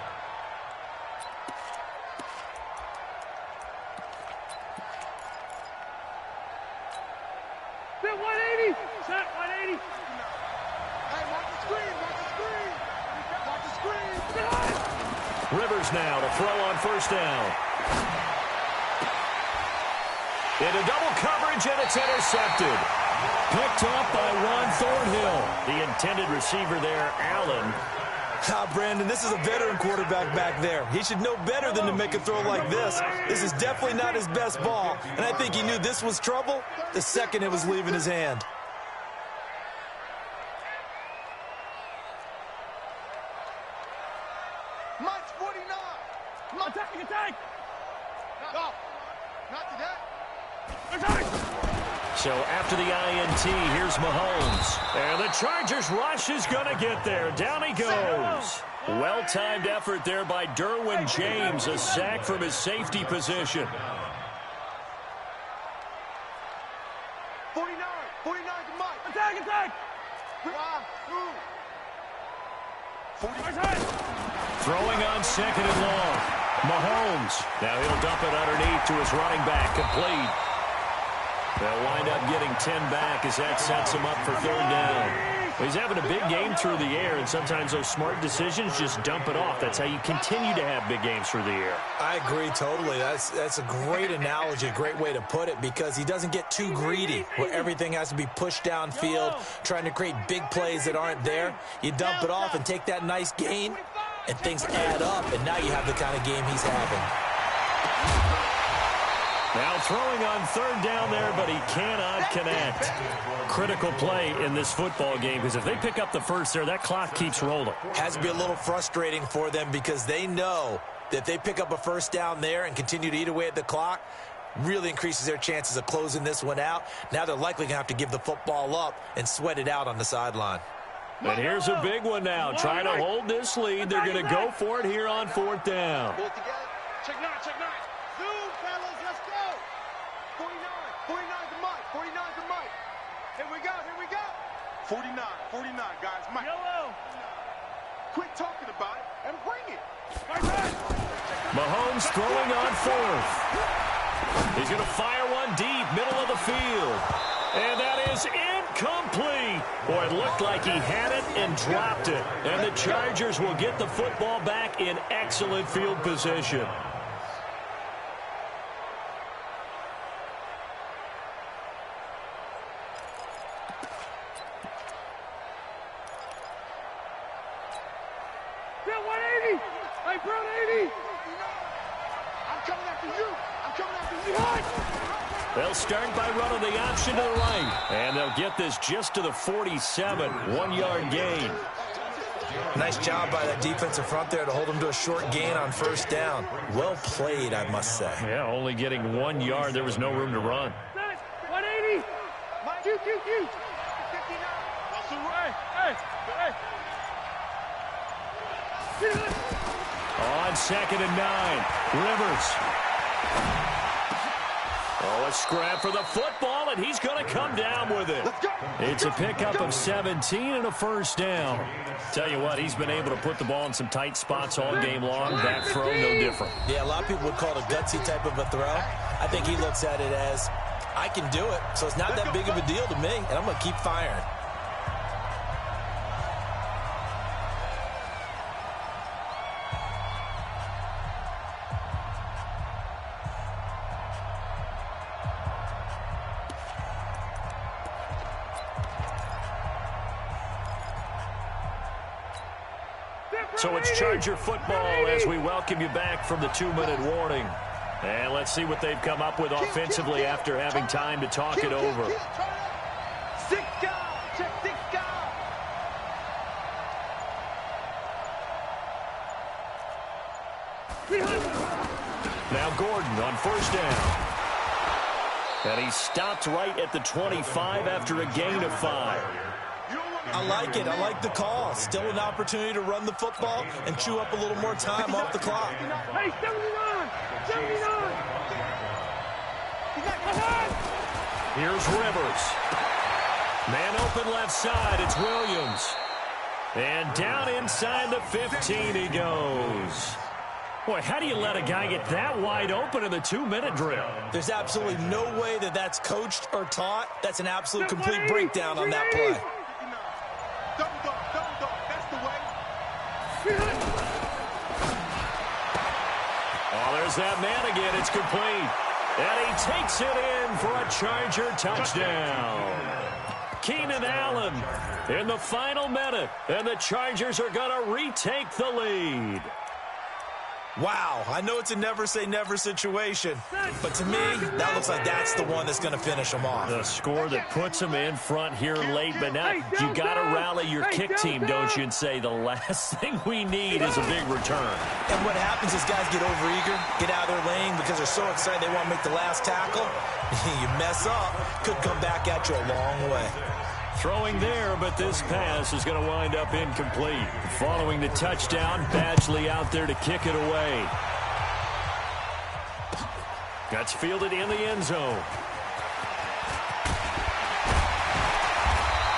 Set 180. Set 180. Hey, watch the screen. Watch the screen. Watch the screen.
Rivers now to throw on first down. Into double coverage, and it's intercepted. Picked up by Ron Thornhill. The intended receiver there, Allen.
Brandon, this is a veteran quarterback back there. He should know better than to make a throw like this. This is definitely not his best ball, and I think he knew this was trouble the second it was leaving his hand.
Mike's 49. Attack. No, not today.
So after the INT, here's Mahomes. And the Chargers rush is going to get there. Down he goes. Well-timed effort there by Derwin James. A sack from his safety position.
49 to Mike. Attack.
Throwing on second and long. Mahomes. Now he'll dump it underneath to his running back. Complete. They'll wind up getting 10 back as that sets him up for third down. Well, he's having a big game through the air, and sometimes those smart decisions just dump it off. That's how you continue to have big games through the air.
I agree totally. That's a great analogy, a great way to put it, because he doesn't get too greedy where everything has to be pushed downfield, trying to create big plays that aren't there. You dump it off and take that nice gain, and things add up, and now you have the kind of game he's having.
Now throwing on third down there, but he cannot connect. Critical play in this football game, because if they pick up the first there, that clock keeps rolling.
Has to be a little frustrating for them, because they know that if they pick up a first down there and continue to eat away at the clock, really increases their chances of closing this one out. Now they're likely going to have to give the football up and sweat it out on the sideline.
And here's a big one now. Trying to hold this lead. They're going to go for it here on fourth down.
Check nine. Zoom, fellas, let's go. 49 to Mike. Here we go. 49, guys. Mike. Yellow. Quit talking about it and bring it.
Mahomes throwing on fourth. He's going to fire one deep, middle of the field. And that is incomplete. Boy, it looked like he had it and dropped it. And the Chargers will get the football back in excellent field position. They'll start by running the option to the right. And they'll get this just to the 47. 1-yard gain.
Nice job by that defensive front there to hold them to a short gain on first down. Well played, I must say.
Yeah, only getting 1 yard. There was no room to run.
180. Q. 59.
On second and 9. Rivers. Oh, a scrap for the football, and he's going to come down with it. It's a pickup of 17 and a first down. Tell you what, he's been able to put the ball in some tight spots all game long. That throw, no different.
Yeah, a lot of people would call it a gutsy type of a throw. I think he looks at it as, I can do it, so it's not that big of a deal to me, and I'm going to keep firing.
So it's Charger football as we welcome you back from the 2-minute warning. And let's see what they've come up with offensively after having time to talk it over. Now Gordon on first down. And he stopped right at the 25 after a gain of 5.
I like it. I like the call. Still an opportunity to run the football and chew up a little more time off the clock.
Hey, 79! 79!
Here's Rivers. Man open left side. It's Williams. And down inside the 15 he goes. Boy, how do you let a guy get that wide open in the 2-minute drill?
There's absolutely no way that that's coached or taught. That's an absolute complete breakdown on that play.
Double dog, that's the way.
Oh, there's that man again. It's complete. And he takes it in for a Charger touchdown. Keenan Allen in the final minute. And the Chargers are going to retake the lead.
Wow, I know it's a never-say-never situation, but to me, that looks like that's the one that's going to finish them off.
The score that puts them in front here late, but now you got to rally your kick team, don't you, and say the last thing we need is a big return.
And what happens is guys get overeager, get out of their lane because they're so excited they want to make the last tackle. You mess up, could come back at you a long way.
Throwing there, but this pass is going to wind up incomplete. Following the touchdown, Badgley out there to kick it away. That's fielded in the end zone.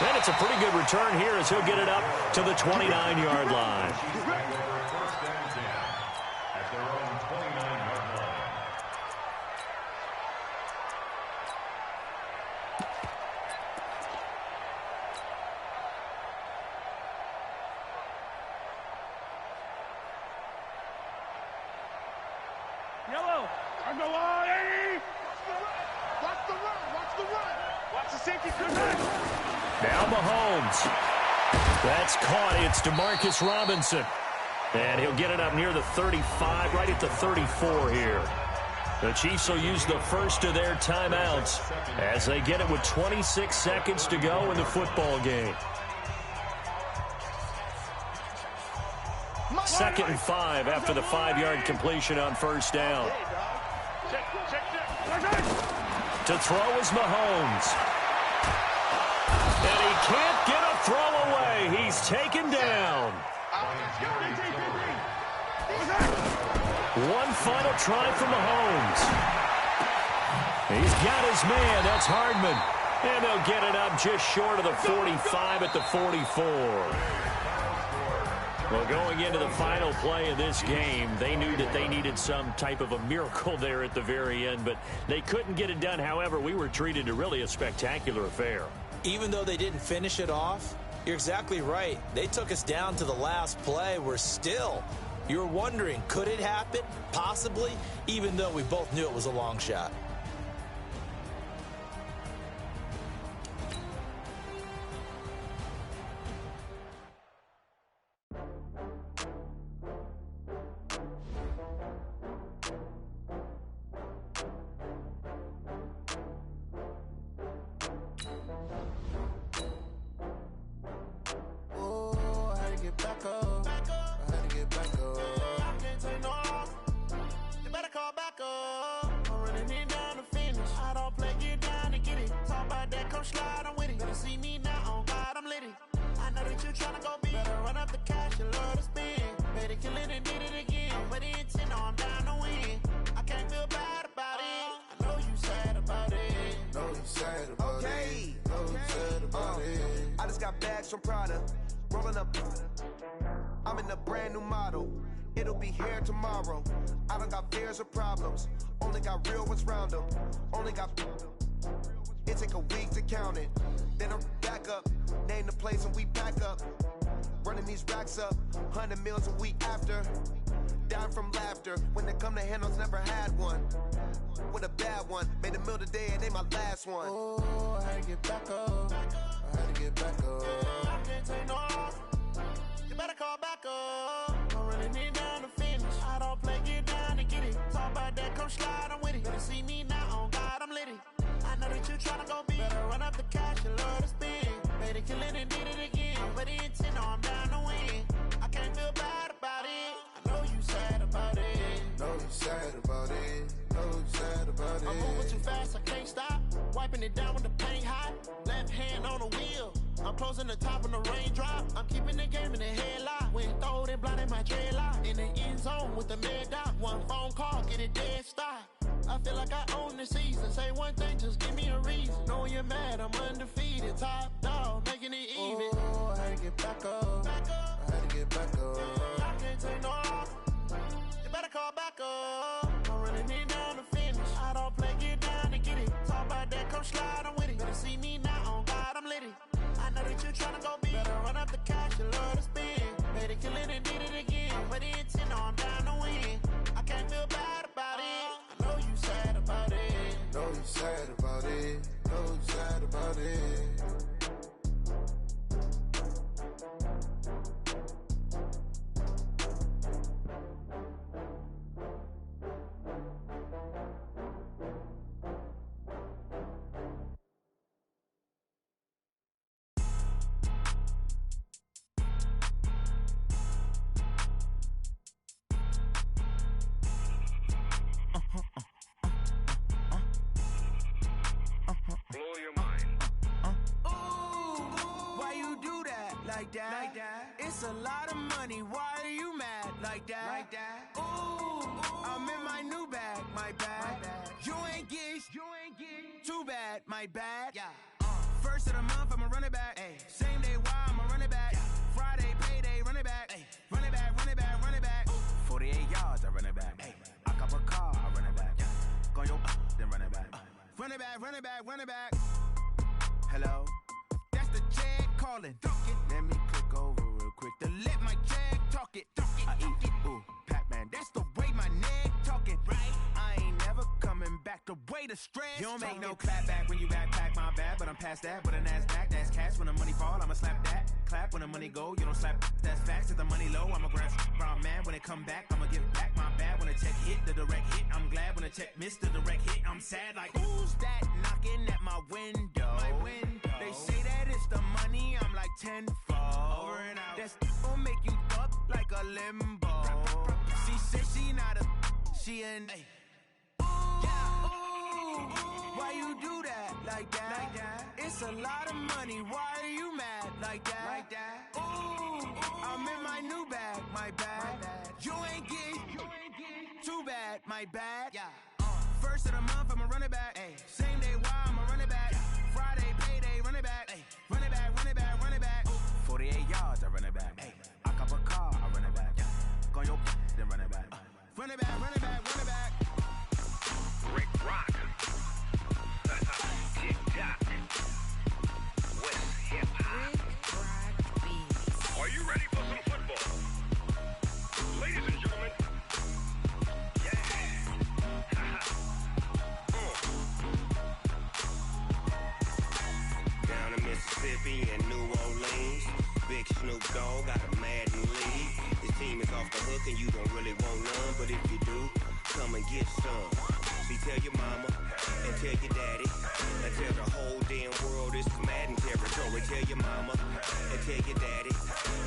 And it's a pretty good return here as he'll get it up to the 29-yard line.
Yellow, on the line.
Watch the run. Watch the safety.
Now Mahomes. That's caught. It's Demarcus Robinson. And he'll get it up near the 35, right at the 34 here. The Chiefs will use the first of their timeouts as they get it with 26 seconds to go in the football game. 2nd and 5 after the 5-yard completion on first down. To throw is Mahomes. And he can't get a throw away. He's taken down. One final try for Mahomes. He's got his man. That's Hardman. And they'll get it up just short of the 45 at the 44. Well, going into the final play of this game, they knew that they needed some type of a miracle there at the very end, but they couldn't get it done. However, we were treated to really a spectacular affair.
Even though they didn't finish it off, you're exactly right. They took us down to the last play. We're still, you're wondering, could it happen? Possibly, even though we both knew it was a long shot.
I'm in a brand new model. It'll be here tomorrow. I don't got fears or problems. Only got real ones round them. Only got. It take a week to count it. Then I'm back up. Name the place and we back up. Running these racks up. 100 meals a week after. Dying from laughter. When they come to handles, never had one. With a bad one. Made a meal today and they my last one. Oh, I had to get back up. I had to get back up. I can't take no loss. You better call back up. I'm running it down to finish. I don't play, get down and get it. Talk about that, come slide, I'm with it. Better see me now, on God, I'm litty. I know that you tryna go big. Better run up the cash, you love to spend. Made it, kill it, and did it again. But the intent, no, I'm down to win. I can't feel bad about it. I know you sad about it. Know you sad about it. Know you sad about it. I'm moving too fast, I can't stop.
wiping it down with the paint hot. Left hand on the wheel. I'm closing the top on the raindrop. I'm keeping the game in the headlock. When throwed and blinded my dreadlock. In the end zone with the mad dot. One phone call, get it dead stop. I feel like I own the season. Say one thing, just give me a reason. Knowing you're mad, I'm undefeated. Top dog, making it even.
Oh, I had to get back up. I had to get back up.
I can't take no loss. You better call back up. I'm running it down to finish. I don't play, get down to get it. Talk about that, come slide, I'm with it. Better see me now, on God, I'm lit it. I know that you're trying to go big. Better run up the cash, you love to spend. Made it, kill it, and did it again. But the intent, I'm down to win. I can't feel bad about it. I know you sad about it.
Know you sad about it. Know you sad about it.
Like that. It's a lot of money. Why are you mad like that? Ooh, I'm in my new bag, my bad. You ain't get too bad, my bad. Yeah. First of the month, I'ma run it back. Ay. Same day, why I'ma run it back. Yeah. Friday, payday, run it back. Ay. Run it back, run it back, run it back. 48 yards, I run it back. Ay. I cop a car, I run it back. Yeah. Go your then run it back. Run it back, run it back, run it back. Hello, that's the check calling. Let me click over real quick to let my check talk it. I eat, ooh, Pac-Man, that's the way my neck talking. Right? I ain't never coming back the way the stress. You don't make no clap back when you backpack, my bad, but I'm past that. With a NASDAQ, that's cash. When the money fall, I'ma slap that. Clap when the money go, you don't slap. That's facts. If the money low, I'ma grab brown man. When it come back, I'ma give back my bad. When the check hit, the direct hit, I'm glad. When the check missed the direct hit, I'm sad. Like, who's that knocking at my window? My window. They say that it's the money, I'm like tenfold. Over and out. That's gon' make you up like a limbo. She said she not a, she an. Yeah, ooh, why you do that like that? It's a lot of money, why are you mad like that? Ooh, I'm in my new bag, my bad. You ain't get too bad, my bad. Yeah. First of the month, I'ma run it back. Ay. Same day, why I'ma run it back. Friday, payday, run it back. Ay. Run it back, run it back, run it back. 48 yards, I run it back. Ay. I cop a car, I run it back. Yeah. Go your then run it back. Run it back, run it back, run it back.
Rick Rock. Tick-tock. West hip-hop. Are you ready for some football? Ladies and gentlemen. Down in Mississippi and New Orleans, Big Snoop Dogg got a Madden lead. His team is off the hook and you don't really want none, but if you do, come and get some. See, tell your mama and tell your daddy and tell the whole damn world this is Madden territory. Tell your mama and tell your daddy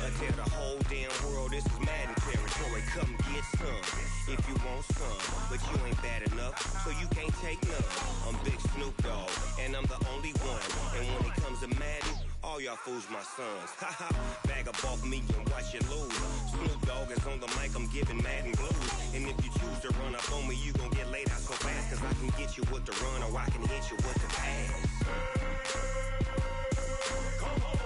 and tell the whole damn world this is Madden territory. Come get some if you want some, but you ain't bad enough, so you can't take none. I'm Big Snoop Dogg and I'm the only one. And when it comes to Madden, all y'all fools my sons. Haha, bag up off me and watch you lose. Snoop Dogg is on the mic, I'm giving Madden blues. And if you choose to run up on me, you gon' get laid out so fast. Cause I can get you with the run or I can hit you with the pass. Come on.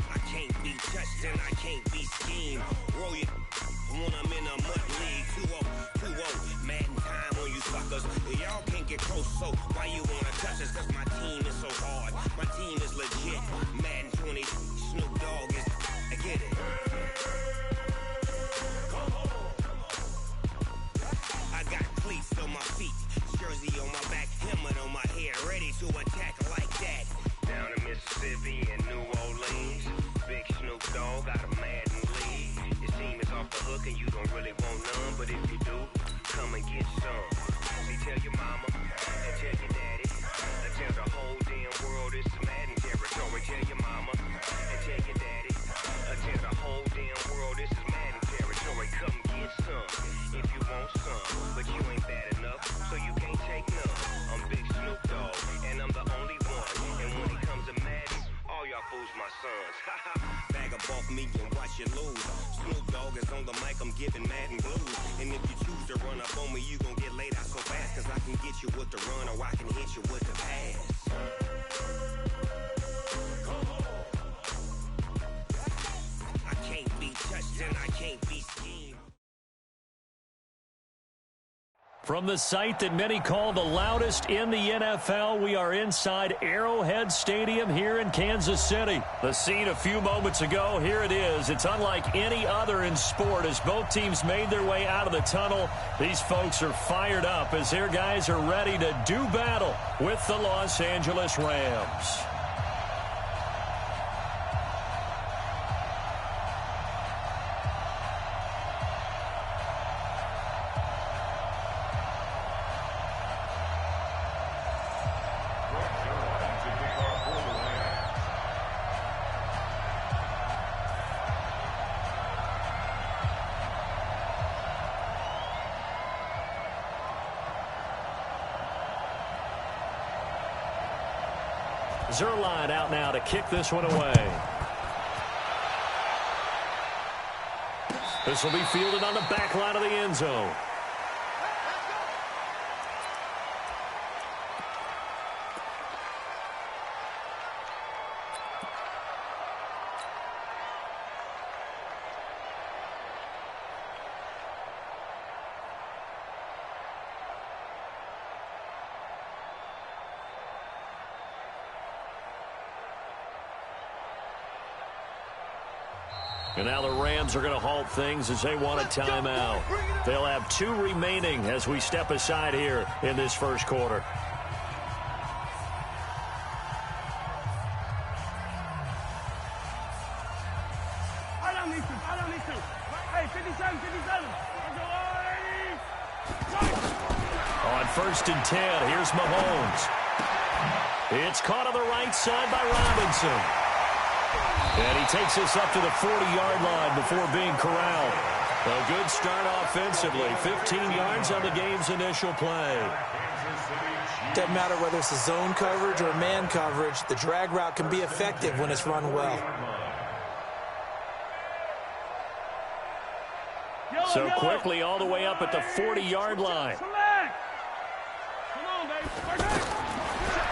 I can't be touched and I can't be schemed. Roll it when I'm in a mud league. 2-0, Madden time on you suckers. Y'all can't get close, so why you wanna touch us? Cause my team is so hard, my team is legit. Madden 20, Snoop Dogg is, I get it. Come on. I got cleats on my feet, jersey on my back, helmet on my head, ready to attack like that. Down in Mississippi and New Orleans, Big Snoop Dogg got a Madden lead. Your team is off the hook and you don't really want none, but if you do, come and get some. See, tell your mama and tell your daddy and tell the whole damn world this is Madden territory. Tell your mama and tell your daddy and tell the whole damn world this is Madden territory. Come get some if you want some, but you ain't bad enough, so you can't take none. I'm off me and watch you lose. Snoop Dogg is on the mic, I'm giving Madden blues. And if you choose to run up on me, you gon' get laid out so fast. Cause I can get you with the run or I can hit you with the pass. I can't be touched and I can't be schemed.
From the site that many call the loudest in the NFL, we are inside Arrowhead Stadium here in Kansas City. The scene a few moments ago, here it is. It's unlike any other in sport as both teams made their way out of the tunnel. These folks are fired up as their guys are ready to do battle with the Los Angeles Rams. Zerline out now to kick this one away. This will be fielded on the back line of the end zone. And now the Rams are going to halt things as they want a timeout. They'll have 2 remaining as we step aside here in this first quarter.
I don't need to. Hey, 57.
On 1st and 10, here's Mahomes. It's caught on the right side by Robinson. And he takes us up to the 40-yard line before being corralled. A good start offensively. 15 yards on the game's initial play.
Doesn't matter whether it's a zone coverage or man coverage, the drag route can be effective when it's run well.
So quickly all the way up at the 40-yard line.
Come on, baby.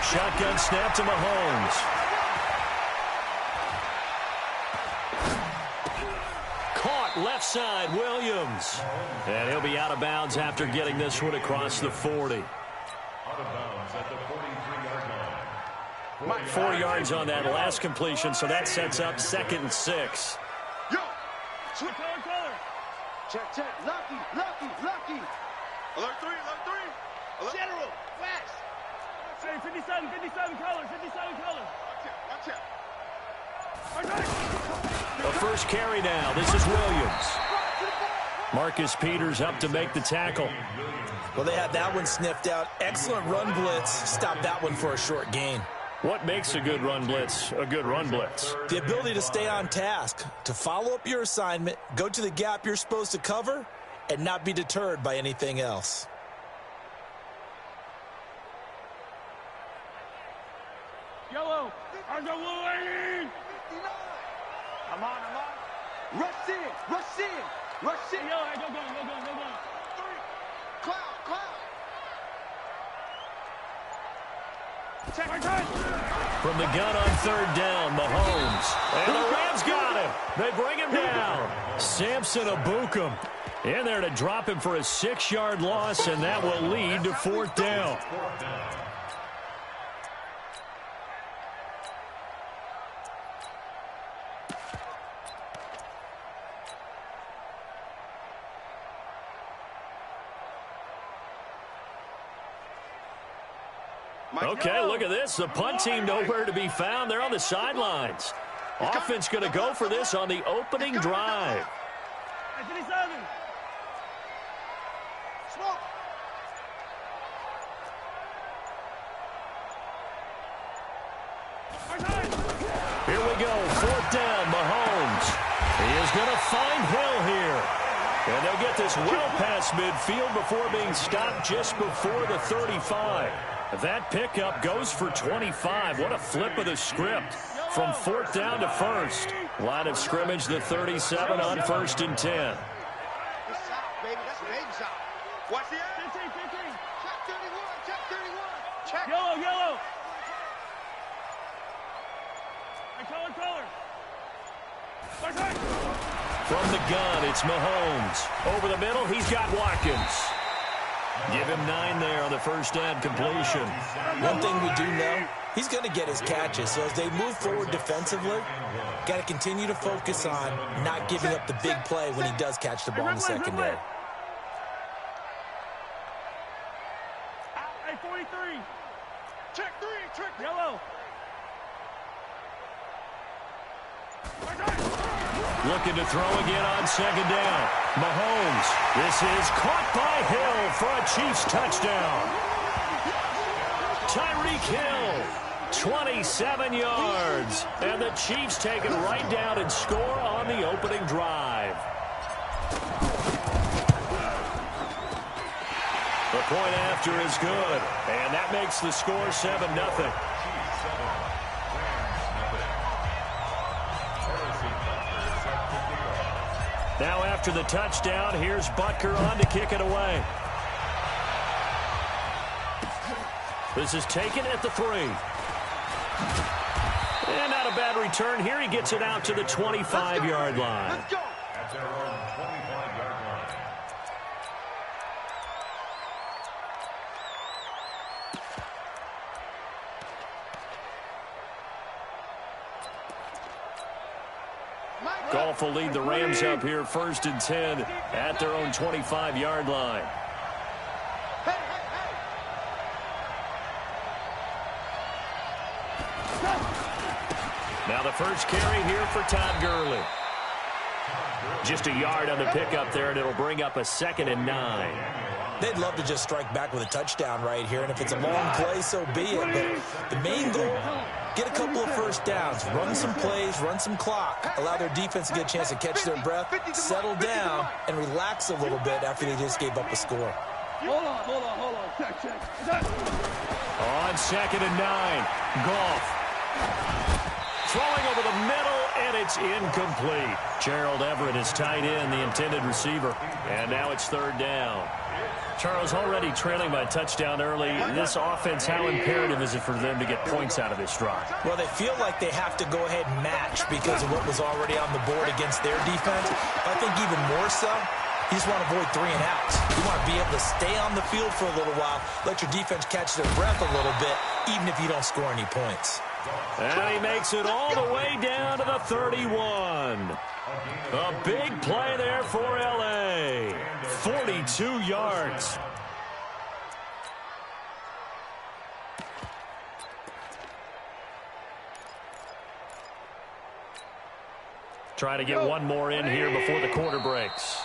Shotgun snap to Mahomes. Left side, Williams. And he'll be out of bounds after getting this one across the 40.
Out of bounds at the 43-yard line.
4 yards on that last completion, so that sets up 2nd and 6.
Yo! Color. Check. Lucky. Alert 3. General, flash.
Hey, 57 color.
Watch out.
The first carry now. This is Williams. Marcus Peters up to make the tackle.
Well, they had that one sniffed out. Excellent run blitz. Stop that one for a short gain.
What makes a good run blitz a good run blitz?
The ability to stay on task, to follow up your assignment, go to the gap you're supposed to cover, and not be deterred by anything else.
Yellow.
I'm on. Rush in.
Yellow, hey, go.
3. Cloud.
Check.
From the gun on 3rd down, Mahomes. And the Rams got him. They bring him down. Samson Abukum in there to drop him for a 6-yard loss, and that will lead to 4th down. Okay, look at this. The punt team nowhere to be found. They're on the sidelines. Offense going to go for this on the opening drive.
57.
Smoke.
Here we go. 4th down, Mahomes. He is going to find Hill here. And they'll get this well past midfield before being stopped just before the 35. That pickup goes for 25. What a flip of the script. from 4th down to 1st. Line of scrimmage, the 37 on 1st and 10.
That's south, baby. That's baby south. Watch the end.
15.
Check 31. Check 31. Check.
Yellow. Hey, color.
From the gun, it's Mahomes. Over the middle, he's got Watkins. Give him 9 there on the first down completion.
One thing we do know, he's going to get his catches. So as they move forward defensively, got to continue to focus on not giving up the big play when he does catch the ball in the secondary.
Hey, 43.
Check 3. Check
Yellow.
Looking to throw again on 2nd down. Mahomes. This is caught by Hill for a Chiefs touchdown. Tyreek Hill, 27 yards. And the Chiefs take it right down and score on the opening drive. The point after is good. And that makes the score 7-0. Now after the touchdown, here's Butker on to kick it away. This is taken at the 3. And not a bad return here. He gets it out to the 25-yard line.
Let's go.
At their own 25-yard line.
Goff will lead the Rams up here 1st and 10 at their own 25-yard line. Now the first carry here for Todd Gurley. Just a yard on the pickup there, and it'll bring up a 2nd and 9.
They'd love to just strike back with a touchdown right here, and if it's a long play, so be it. But the main goal, get a couple of first downs, run some plays, run some clock, allow their defense to get a chance to catch their breath, settle down, and relax a little bit after they just gave up a score.
Hold on. Check.
On 2nd and 9, Goff. Throwing over the middle, and it's incomplete. Gerald Everett is tight end, the intended receiver. And now it's 3rd down. Charles, already trailing by a touchdown early. This offense, how imperative is it for them to get points out of this drive?
Well, they feel like they have to go ahead and match because of what was already on the board against their defense. But I think even more so, you just want to avoid 3 and outs. You want to be able to stay on the field for a little while, let your defense catch their breath a little bit, even if you don't score any points.
And he makes it all the way down to the 31. A big play there for L.A. 42 yards. Trying to get one more in here before the quarter breaks.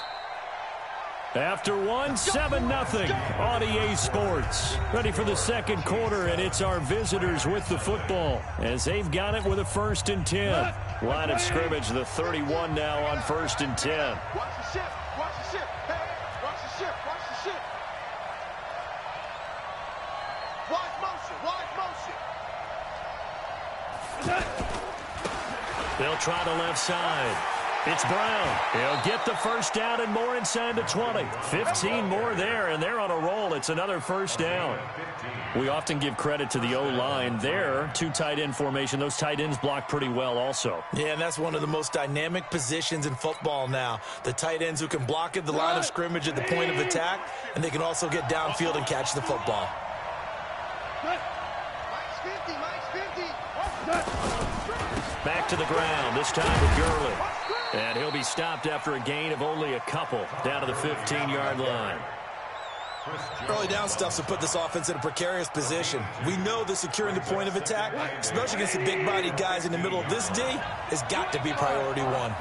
After one, 7-0 on EA Sports. Ready for the second quarter, and it's our visitors with the football as they've got it with a 1st and 10. Line of scrimmage, the 31 now on 1st and 10.
Watch the shift. Watch the shift. Hey, watch the shift. Watch the shift. Watch motion.
They'll try the left side. It's Brown. He'll get the first down and more inside the 20. 15 more there, and they're on a roll. It's another first down. We often give credit to the O-line there. 2 tight end formation. Those tight ends block pretty well also.
Yeah, and that's one of the most dynamic positions in football now. The tight ends who can block at the line of scrimmage at the point of attack, and they can also get downfield and catch the football.
Back to the ground, this time with Gurley. And he'll be stopped after a gain of only a couple down to the 15-yard line.
Early down stuff to put this offense in a precarious position. We know that securing the point of attack, especially against the big-bodied guys in the middle of this D, has got to be priority 1.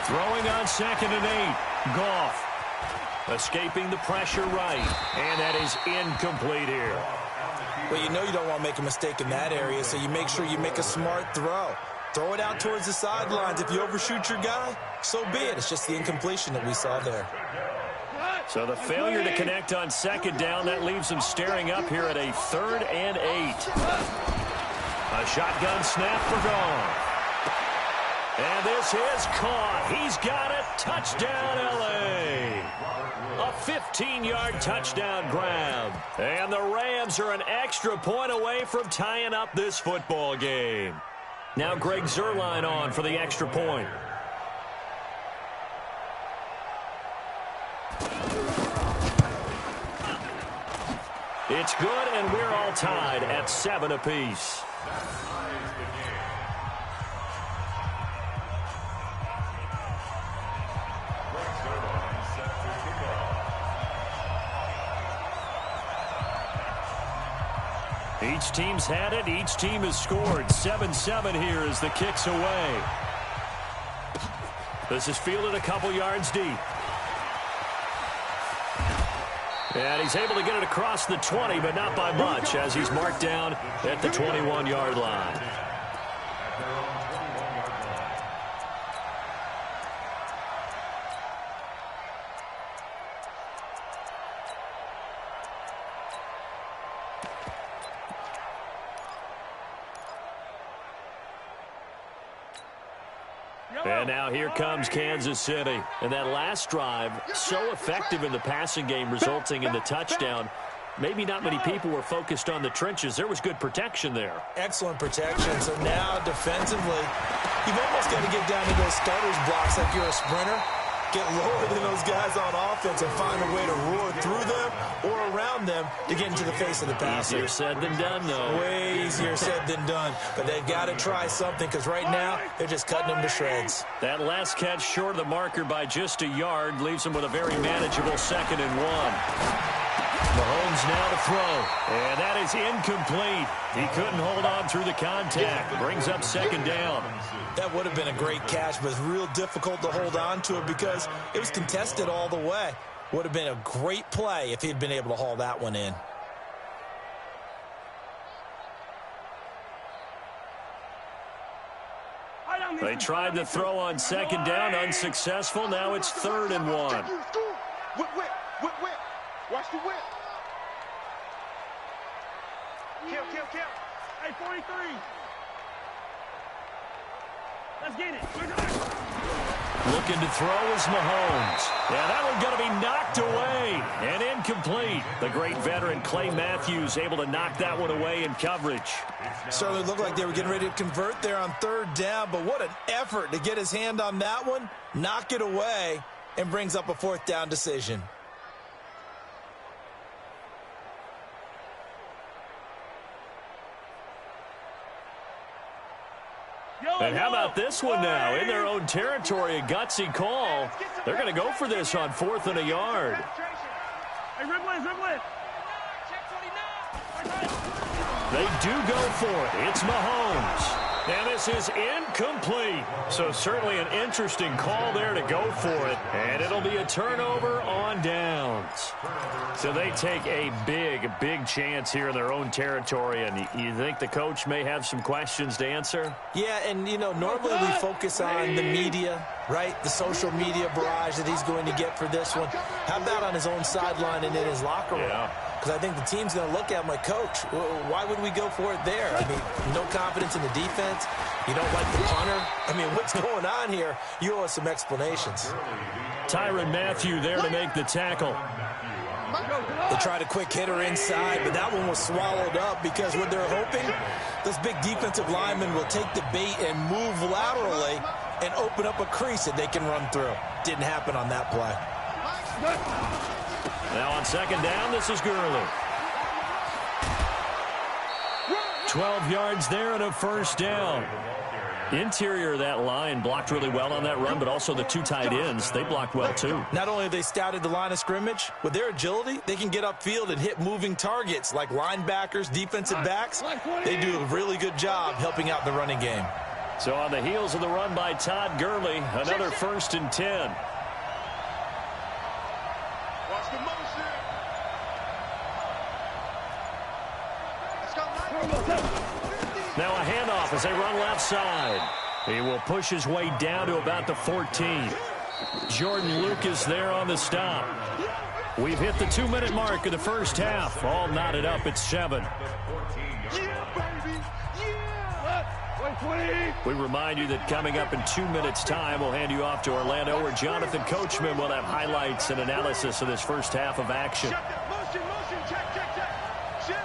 Throwing on 2nd and 8, Goff. Escaping the pressure right, and that is incomplete here.
Well, you know you don't want to make a mistake in that area, so you make sure you make a smart throw. Throw it out towards the sidelines. If you overshoot your guy, so be it. It's just the incompletion that we saw there.
So the failure to connect on second down, that leaves them staring up here at a 3rd and 8. A shotgun snap for Goff. And this is caught. He's got it. Touchdown, L.A. A 15-yard touchdown grab. And the Rams are an extra point away from tying up this football game. Now Greg Zuerlein on for the extra point. It's good, and we're all tied at 7 apiece. Each team's had it. Each team has scored. 7-7 here as the kick's away. This is fielded a couple yards deep. And he's able to get it across the 20, but not by much, as he's marked down at the 21-yard line. And now here comes Kansas City. And that last drive, so effective in the passing game, resulting in the touchdown. Maybe not many people were focused on the trenches. There was good protection there.
Excellent protection. So now defensively, you've almost got to get down to those starters blocks like you're a sprinter. Get lower than those guys on offense and find a way to roar through them or around them to get into the face of the passer.
Easier said than done, though.
Way easier said than done. But they've got to try something because right now they're just cutting them to shreds.
That last catch short of the marker by just a yard leaves them with a very manageable 2nd and 1. Mahomes now to throw. And that is incomplete. He couldn't hold on through the contact. Brings up 2nd down.
That would have been a great catch, but it's real difficult to hold on to it because it was contested all the way. Would have been a great play if he'd been able to haul that one in.
They tried to throw on 2nd down, unsuccessful. Now it's 3rd and 1.
Whip. Watch the whip. Kill.
Hey, 43. Let's get it.
Looking to throw is Mahomes. Yeah, that one going to be knocked away and incomplete. The great veteran Clay Matthews able to knock that one away in coverage.
Certainly looked like they were getting ready to convert there on 3rd down, but what an effort to get his hand on that one, knock it away, and brings up a 4th down decision.
And how about this one now? In their own territory, a gutsy call. They're going to go for this on 4th and a yard.
Hey, Rimlin.
They do go for it. It's Mahomes. And this is incomplete. So certainly an interesting call there to go for it. And it'll be a turnover on downs. So they take a big chance here in their own territory. And you think the coach may have some questions to answer?
Yeah, and, you know, normally we focus on the media, right? The social media barrage that he's going to get for this one. How about on his own sideline and in his locker room?
Yeah.
Because I think the team's going to look at him like, Coach, why would we go for it there? I mean, no confidence in the defense. You don't like the punter. I mean, what's going on here? You owe us some explanations.
Tyrann Mathieu there to make the tackle.
They tried a quick hitter inside, but that one was swallowed up because what they're hoping, those big defensive linemen will take the bait and move laterally and open up a crease that they can run through. Didn't happen on that play.
Now on 2nd down, this is Gurley. 12 yards there and a 1st down. Interior of that line blocked really well on that run, but also the 2 tight ends, they blocked well too.
Not only have they scouted the line of scrimmage, with their agility, they can get upfield and hit moving targets like linebackers, defensive backs. They do a really good job helping out the running game.
So on the heels of the run by Todd Gurley, another 1st and 10.
Watch the motion.
Now a handoff as they run left side. He will push his way down to about the 14. Jordan Lucas there on the stop. We've hit the 2-minute mark of the first half. All knotted up at 7.
Yeah, baby! Yeah!
We remind you that coming up in 2 minutes' time, we'll hand you off to Orlando, where Jonathan Coachman will have highlights and analysis of this first half of action.
Motion, check. Shift.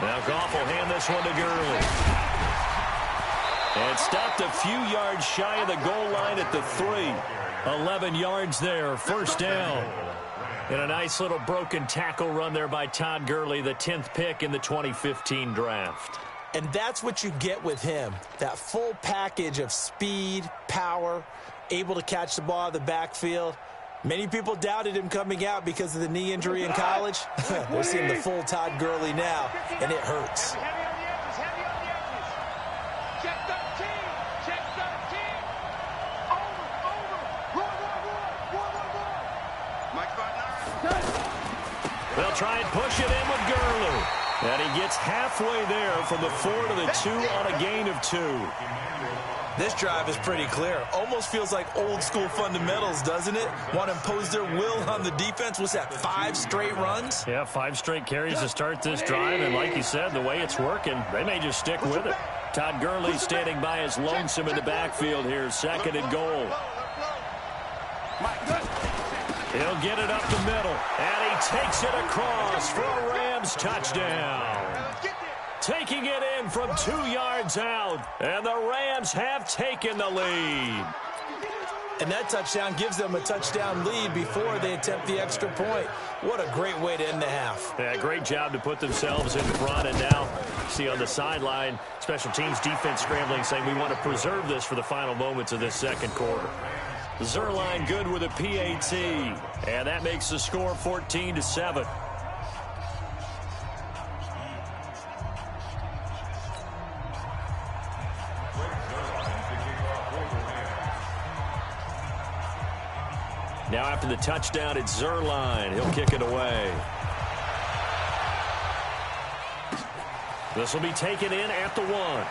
Now Goff will hand this one to Gurley. And stopped a few yards shy of the goal line at the 3. 11 yards there, first down. And a nice little broken tackle run there by Todd Gurley, the 10th pick in the 2015 draft.
And that's what you get with him, that full package of speed, power, able to catch the ball out of the backfield. Many people doubted him coming out because of the knee injury in college. They're seeing the full Todd Gurley now, and it hurts.
Heavy on the edges. Check 13. Over. Roar. Mike Butler.
They'll try and push it in with Gurley. And he gets halfway there from the 4 to the 2 on a gain of 2.
This drive is pretty clear. Almost feels like old school fundamentals, doesn't it? Want to impose their will on the defense. What's that, 5 straight runs?
Yeah, 5 straight carries to start this drive. And like you said, the way it's working, they may just stick with it. Todd Gurley standing by as lonesome in the backfield here, 2nd and goal. He'll get it up the middle, and he takes it across for a Rams touchdown. Taking it in from 2 yards out, and the Rams have taken the lead.
And that touchdown gives them a touchdown lead before they attempt the extra point. What a great way to end the half.
Yeah, great job to put themselves in front, and now see on the sideline, special teams defense scrambling, saying we want to preserve this for the final moments of this second quarter. Zerline good with a PAT, and that makes the score 14-7. Now after the touchdown, it's Zerline. He'll kick it away. This will be taken in at the 1.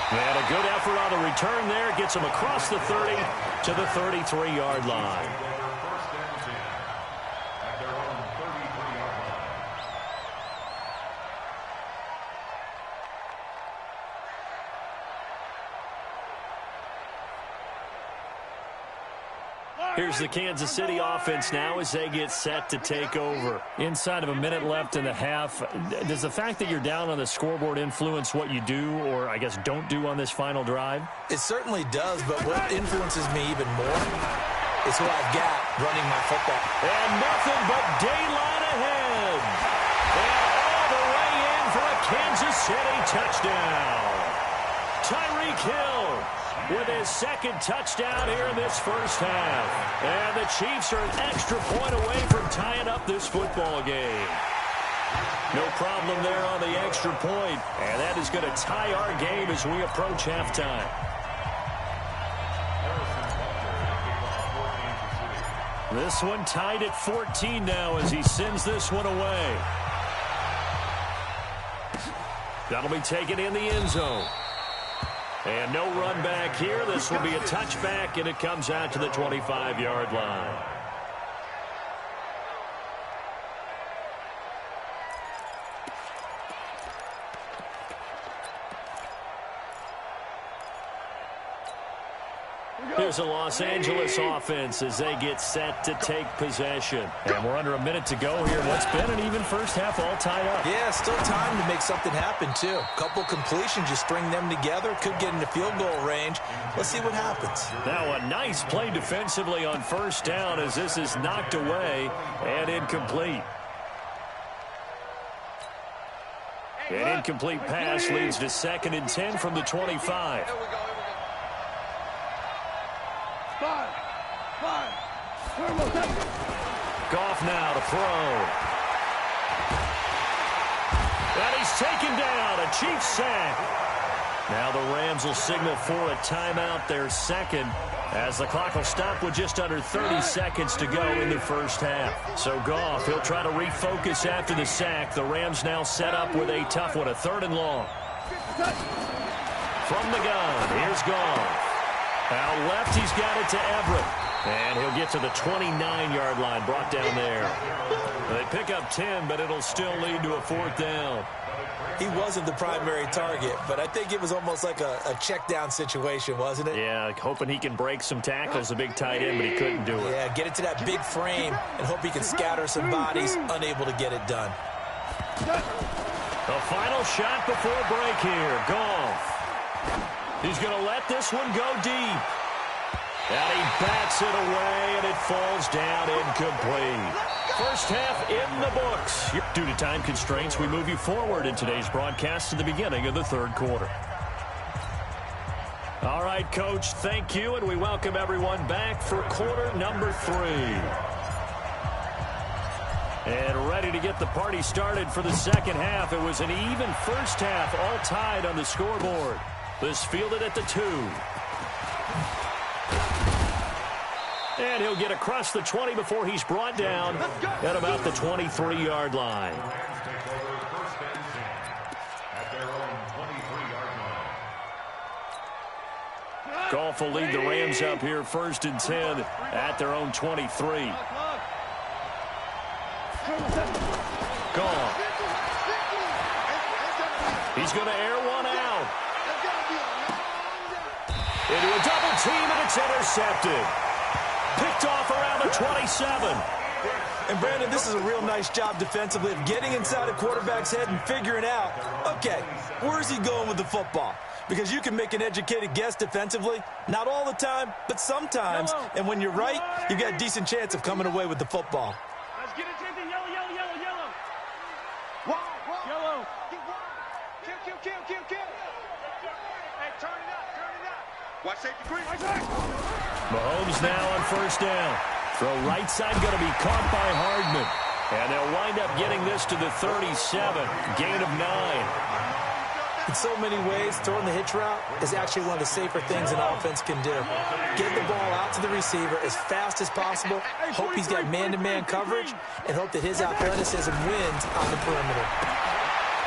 And a good effort on the return there. Gets him across the 30 to the 33-yard line. Here's the Kansas City offense now as they get set to take over. Inside of a minute left in the half, does the fact that you're down on the scoreboard influence what you do, or I guess don't do on this final drive?
It certainly does, but what influences me even more is who I've got running my football.
And nothing but daylight ahead. And all the way in for a Kansas City touchdown. Tyreek Hill with his 2nd touchdown here in this first half. And the Chiefs are an extra point away from tying up this football game. No problem there on the extra point. And that is going to tie our game as we approach halftime. This one tied at 14 now as he sends this one away. That'll be taken in the end zone. And no run back here. This will be a touchback, and it comes out to the 25-yard line. Here's a Los Angeles offense as they get set to take possession. And we're under a minute to go here. What's been an even first half all tied up.
Yeah, still time to make something happen, too. Couple completions, you string them together, could get into field goal range. Let's see what happens.
Now a nice play defensively on first down as this is knocked away and incomplete. An incomplete pass leads to 2nd and 10 from the 25. Goff now to throw. And he's taken down. A Chiefs sack. Now the Rams will signal for a timeout, their 2nd, as the clock will stop with just under 30 seconds to go in the first half. So Goff, he'll try to refocus after the sack. The Rams now set up with a tough one, a 3rd and long. From the gun, here's Goff. Out left, he's got it to Everett. And he'll get to the 29-yard line, brought down there. They pick up 10, but it'll still lead to a 4th down.
He wasn't the primary target, but I think it was almost like a check down situation, wasn't it?
Yeah, hoping he can break some tackles, a big tight end, but he couldn't do it.
Yeah, get it to that big frame and hope he can scatter some bodies, unable to get it done.
The final shot before break here. Goff. He's going to let this one go deep. And he bats it away, and it falls down incomplete. First half in the books. Due to time constraints, we move you forward in today's broadcast to the beginning of the 3rd quarter. All right, Coach, thank you, and we welcome everyone back for quarter number 3. And ready to get the party started for the second half. It was an even first half, all tied on the scoreboard. This fielded at the 2. And he'll get across the 20 before he's brought down at about the 23-yard line. Goff will lead the Rams up here 1st and 10 at their own 23. Goff. He's going to air one out. Into a double team, and it's intercepted. Picked off around the 27.
And, Brandon, this is a real nice job defensively of getting inside a quarterback's head and figuring out, okay, where's he going with the football? Because you can make an educated guess defensively. Not all the time, but sometimes. And when you're right, you've got a decent chance of coming away with the football.
Let's get attention. Yellow, yellow, yellow, yellow. Yellow. Kill.
Hey, turn it up. Watch safety green.
Mahomes now on 1st down. Throw right side going to be caught by Hardman. And they'll wind up getting this to the 37. Gain of 9.
In so many ways, throwing the hitch route is actually one of the safer things an offense can do. Get the ball out to the receiver as fast as possible, hope he's got man-to-man coverage, and hope that his athleticism wins on the perimeter.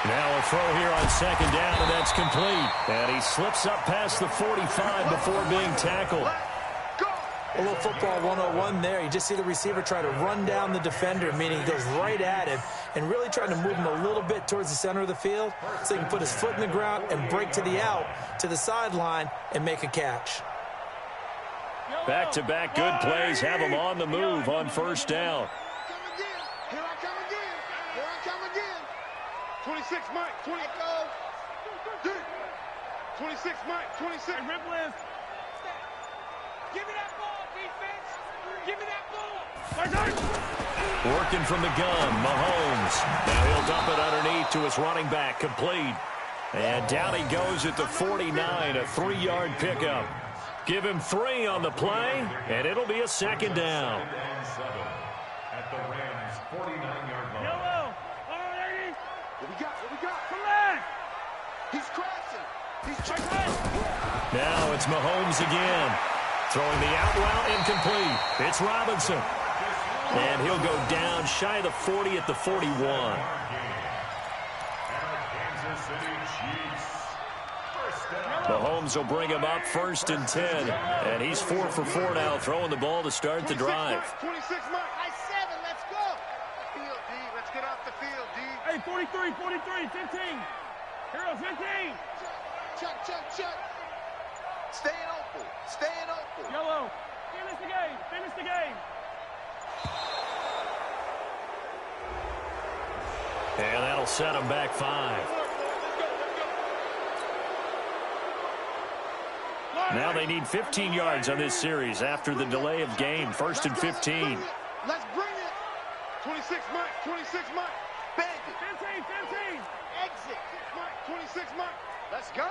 Now a throw here on 2nd down, and that's complete. And he slips up past the 45 before being tackled.
A little football 101 there. You just see the receiver try to run down the defender, meaning he goes right at him and really trying to move him a little bit towards the center of the field so he can put his foot in the ground and break to the out, to the sideline, and make a catch.
Back-to-back good plays have him on the move on 1st down.
Here I come again. 26, Mike. 20. 26, Mike. 26.
Rip list. Give me that ball, defense. Give me that ball.
Working from the gun, Mahomes. Now he'll dump it underneath to his running back, complete. And down he goes at the 49, a 3-yard pickup. Give him 3 on the play, and it'll be a 2nd down.
At the Rams' 49-yard line.
Yellow. Alrighty.
What we got?
Come back.
He's crashing. He's checking.
Now it's Mahomes again. Throwing the out route, incomplete. It's Robinson. And he'll go down shy of the 40 at the 41. Mahomes will bring him up 1st and 10. And he's 4 for 4 now, throwing the ball to start the drive.
26, Mike. High 7. Let's go. Field, D. Let's get off the field, D.
Hey, 43, 15. Hero, 15.
Check. Staying open.
Yellow. Finish the game.
And that'll set him back 5. Now they need 15 yards on this series after the delay of game. 1st and 15.
Let's bring it. 26, Mike. Bang it.
15.
Exit. Mike. 26, Mike. Let's go.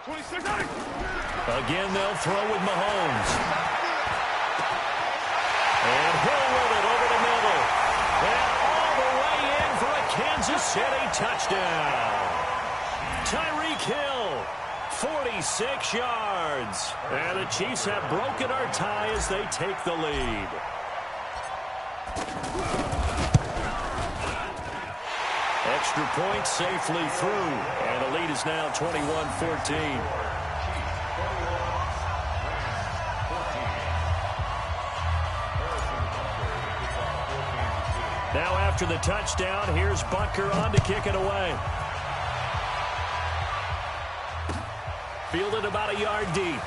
26.
Again, they'll throw with Mahomes. And Hill with it over the middle. And all the way in for a Kansas City touchdown. Tyreek Hill, 46 yards. And the Chiefs have broken our tie as they take the lead. Extra point safely through. And the lead is now 21-14. after the touchdown. Here's Butker on to kick it away. Fielded about a yard deep.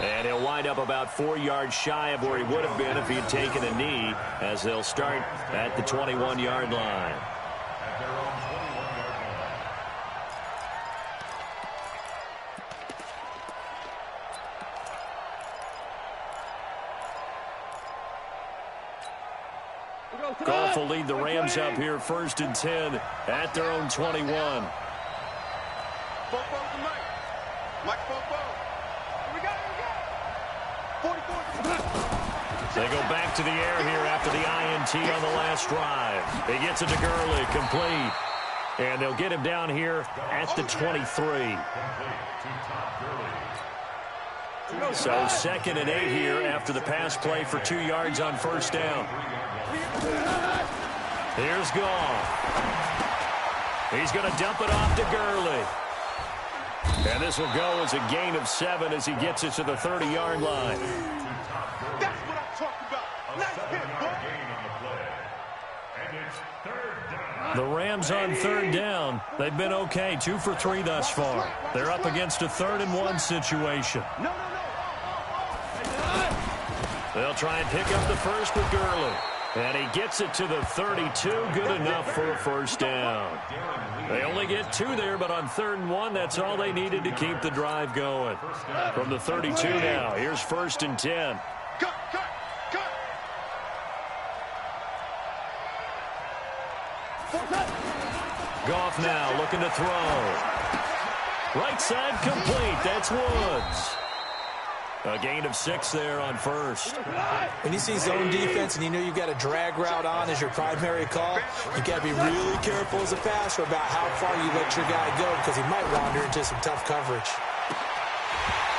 And he'll wind up about 4 yards shy of where he would have been if he had taken a knee, as they'll start at the 21-yard line. Goff will lead the Rams up here 1st and 10 at their own 21. They go back to the air here after the INT on the last drive. He gets it to Gurley, complete. And they'll get him down here at the 23. So 2nd and 8 here after the pass play for 2 yards on 1st down. Here's Goff. He's going to dump it off to Gurley. And this will go as a gain of 7 as he gets it to the 30-yard line.
That's what I'm talking about. Nice hit, boy.
The Rams on 3rd down. They've been okay, 2 for 3 thus far. They're up against a 3rd and 1 situation. They'll try and pick up the first with Gurley. And he gets it to the 32. Good enough for a 1st down. They only get 2 there, but on 3rd and 1, that's all they needed to keep the drive going. From the 32 now, here's 1st and 10. Goff now looking to throw. Right side complete. That's Woods. A gain of 6 there on 1st.
When you see zone defense and you know you've got a drag route on as your primary call, you've got to be really careful as a passer about how far you let your guy go because he might wander into some tough coverage.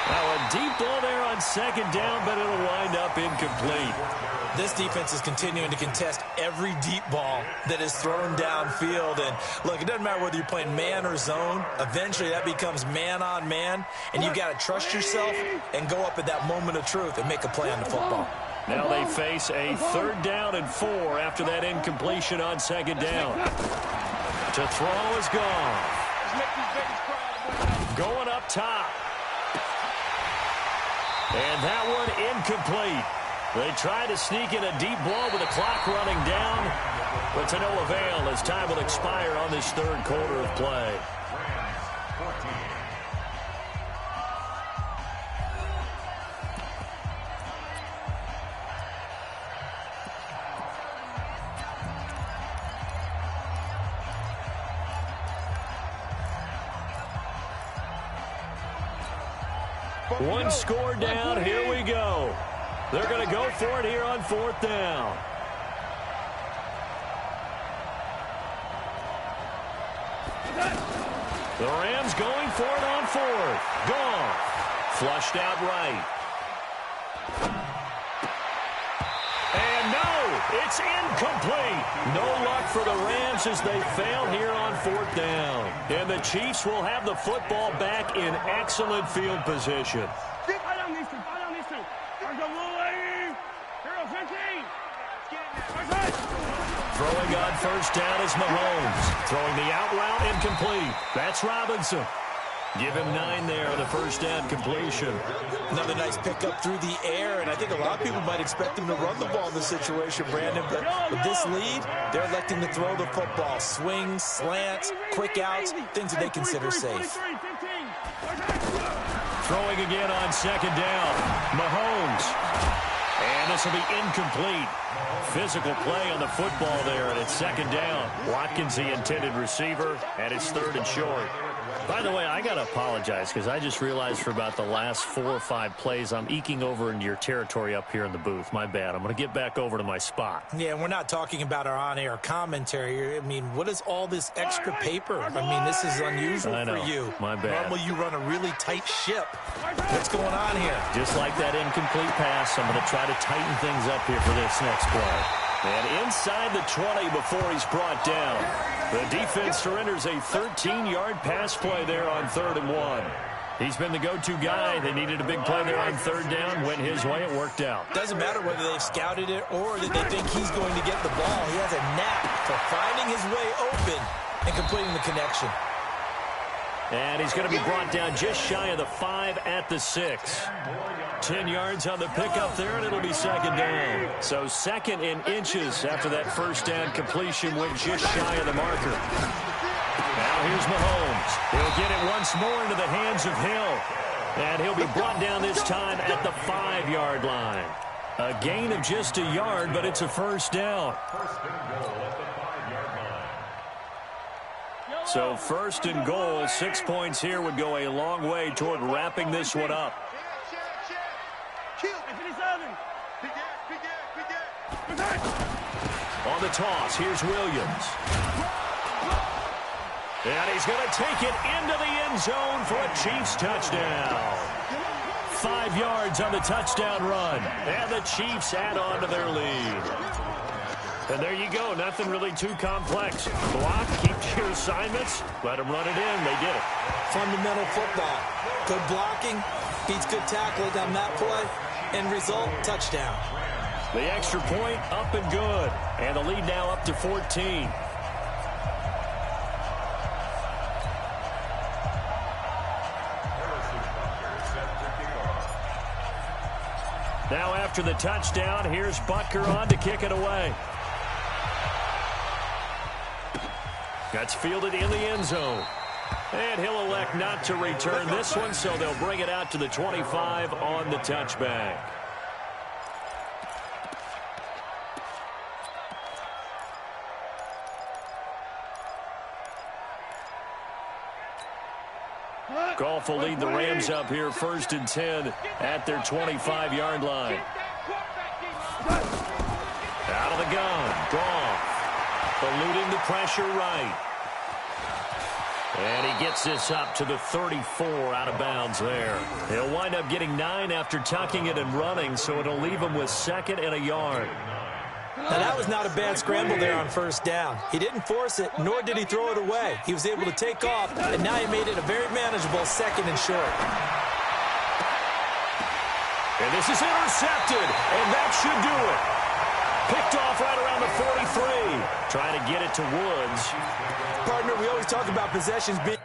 Now a deep ball there on 2nd down, but it'll wind up incomplete.
This defense is continuing to contest every deep ball that is thrown downfield. And, look, it doesn't matter whether you're playing man or zone. Eventually, that becomes man-on-man, and you've got to trust yourself and go up at that moment of truth and make a play on the football.
Now they face a 3rd down and 4 after that incompletion on 2nd down. To throw is gone. Going up top. And that one incomplete. They try to sneak in a deep blow with the clock running down, but to no avail as time will expire on this 3rd quarter of play. One score down. Here we go. They're going to go for it here on 4th down. The Rams going for it on 4th. Gone. Flushed out right. And no, it's incomplete. No luck for the Rams as they fail here on 4th down. And the Chiefs will have the football back in excellent field position. Throwing on 1st down is Mahomes. Throwing the out route incomplete. That's Robinson. Give him 9 there on the 1st down completion.
Another nice pickup through the air, and I think a lot of people might expect him to run the ball in this situation, Brandon, but with this lead, they're electing to throw the football. Swings, slants, quick outs, things that they consider safe.
Throwing again on 2nd down. Mahomes. And this will be incomplete. Physical play on the football there, and it's 2nd down. Watkins, the intended receiver, and it's 3rd and short. By the way, I got to apologize because I just realized for about the last 4 or 5 plays, I'm eking over into your territory up here in the booth. My bad. I'm going to get back over to my spot.
Yeah, we're not talking about our on-air commentary. I mean, what is all this extra paper? I mean, this is unusual for you.
My bad.
Normally you run a really tight ship. What's going on here?
Just like that incomplete pass, I'm going to try to tighten things up here for this next play. And inside the 20 before he's brought down. The defense surrenders a 13-yard pass play there on 3rd and 1. He's been the go-to guy. They needed a big play there on third down. Went his way. It worked out.
Doesn't matter whether they've scouted it or that they think he's going to get the ball. He has a knack for finding his way open and completing the connection.
And he's going to be brought down just shy of the 5 at the 6. 10 yards on the pickup there, and it'll be second down. So second in inches after that first down completion went just shy of the marker. Now here's Mahomes. He'll get it once more into the hands of Hill. And he'll be brought down this time at the 5-yard line. A gain of just a yard, but it's a first down. So first and goal, 6 points here would go a long way toward wrapping this one up. On the toss, here's Williams. And he's going to take it into the end zone for a Chiefs touchdown. 5 yards on the touchdown run. And the Chiefs add on to their lead. And there you go. Nothing really too complex. Block, keep your assignments, let them run it in. They did it.
Fundamental football. Good blocking, beats good tackling on that play. End result, touchdown.
The extra point, up and good. And the lead now up to 14. Now after the touchdown, here's Butker on to kick it away. That's fielded in the end zone. And he'll elect not to return this one, so they'll bring it out to the 25 on the touchback. Goff will lead the Rams up here, 1st and 10 at their 25-yard line. Out of the gun, Goff. Eluding the pressure right. And he gets this up to the 34 out of bounds there. He'll wind up getting 9 after tucking it and running, so it'll leave him with 2nd and a yard.
Now, that was not a bad scramble there on first down. He didn't force it, nor did he throw it away. He was able to take off, and now he made it a very manageable 2nd and short.
And this is intercepted, and that should do it. Picked off right around the 43. Trying to get it to Woods.
Partner, we always talk about possessions being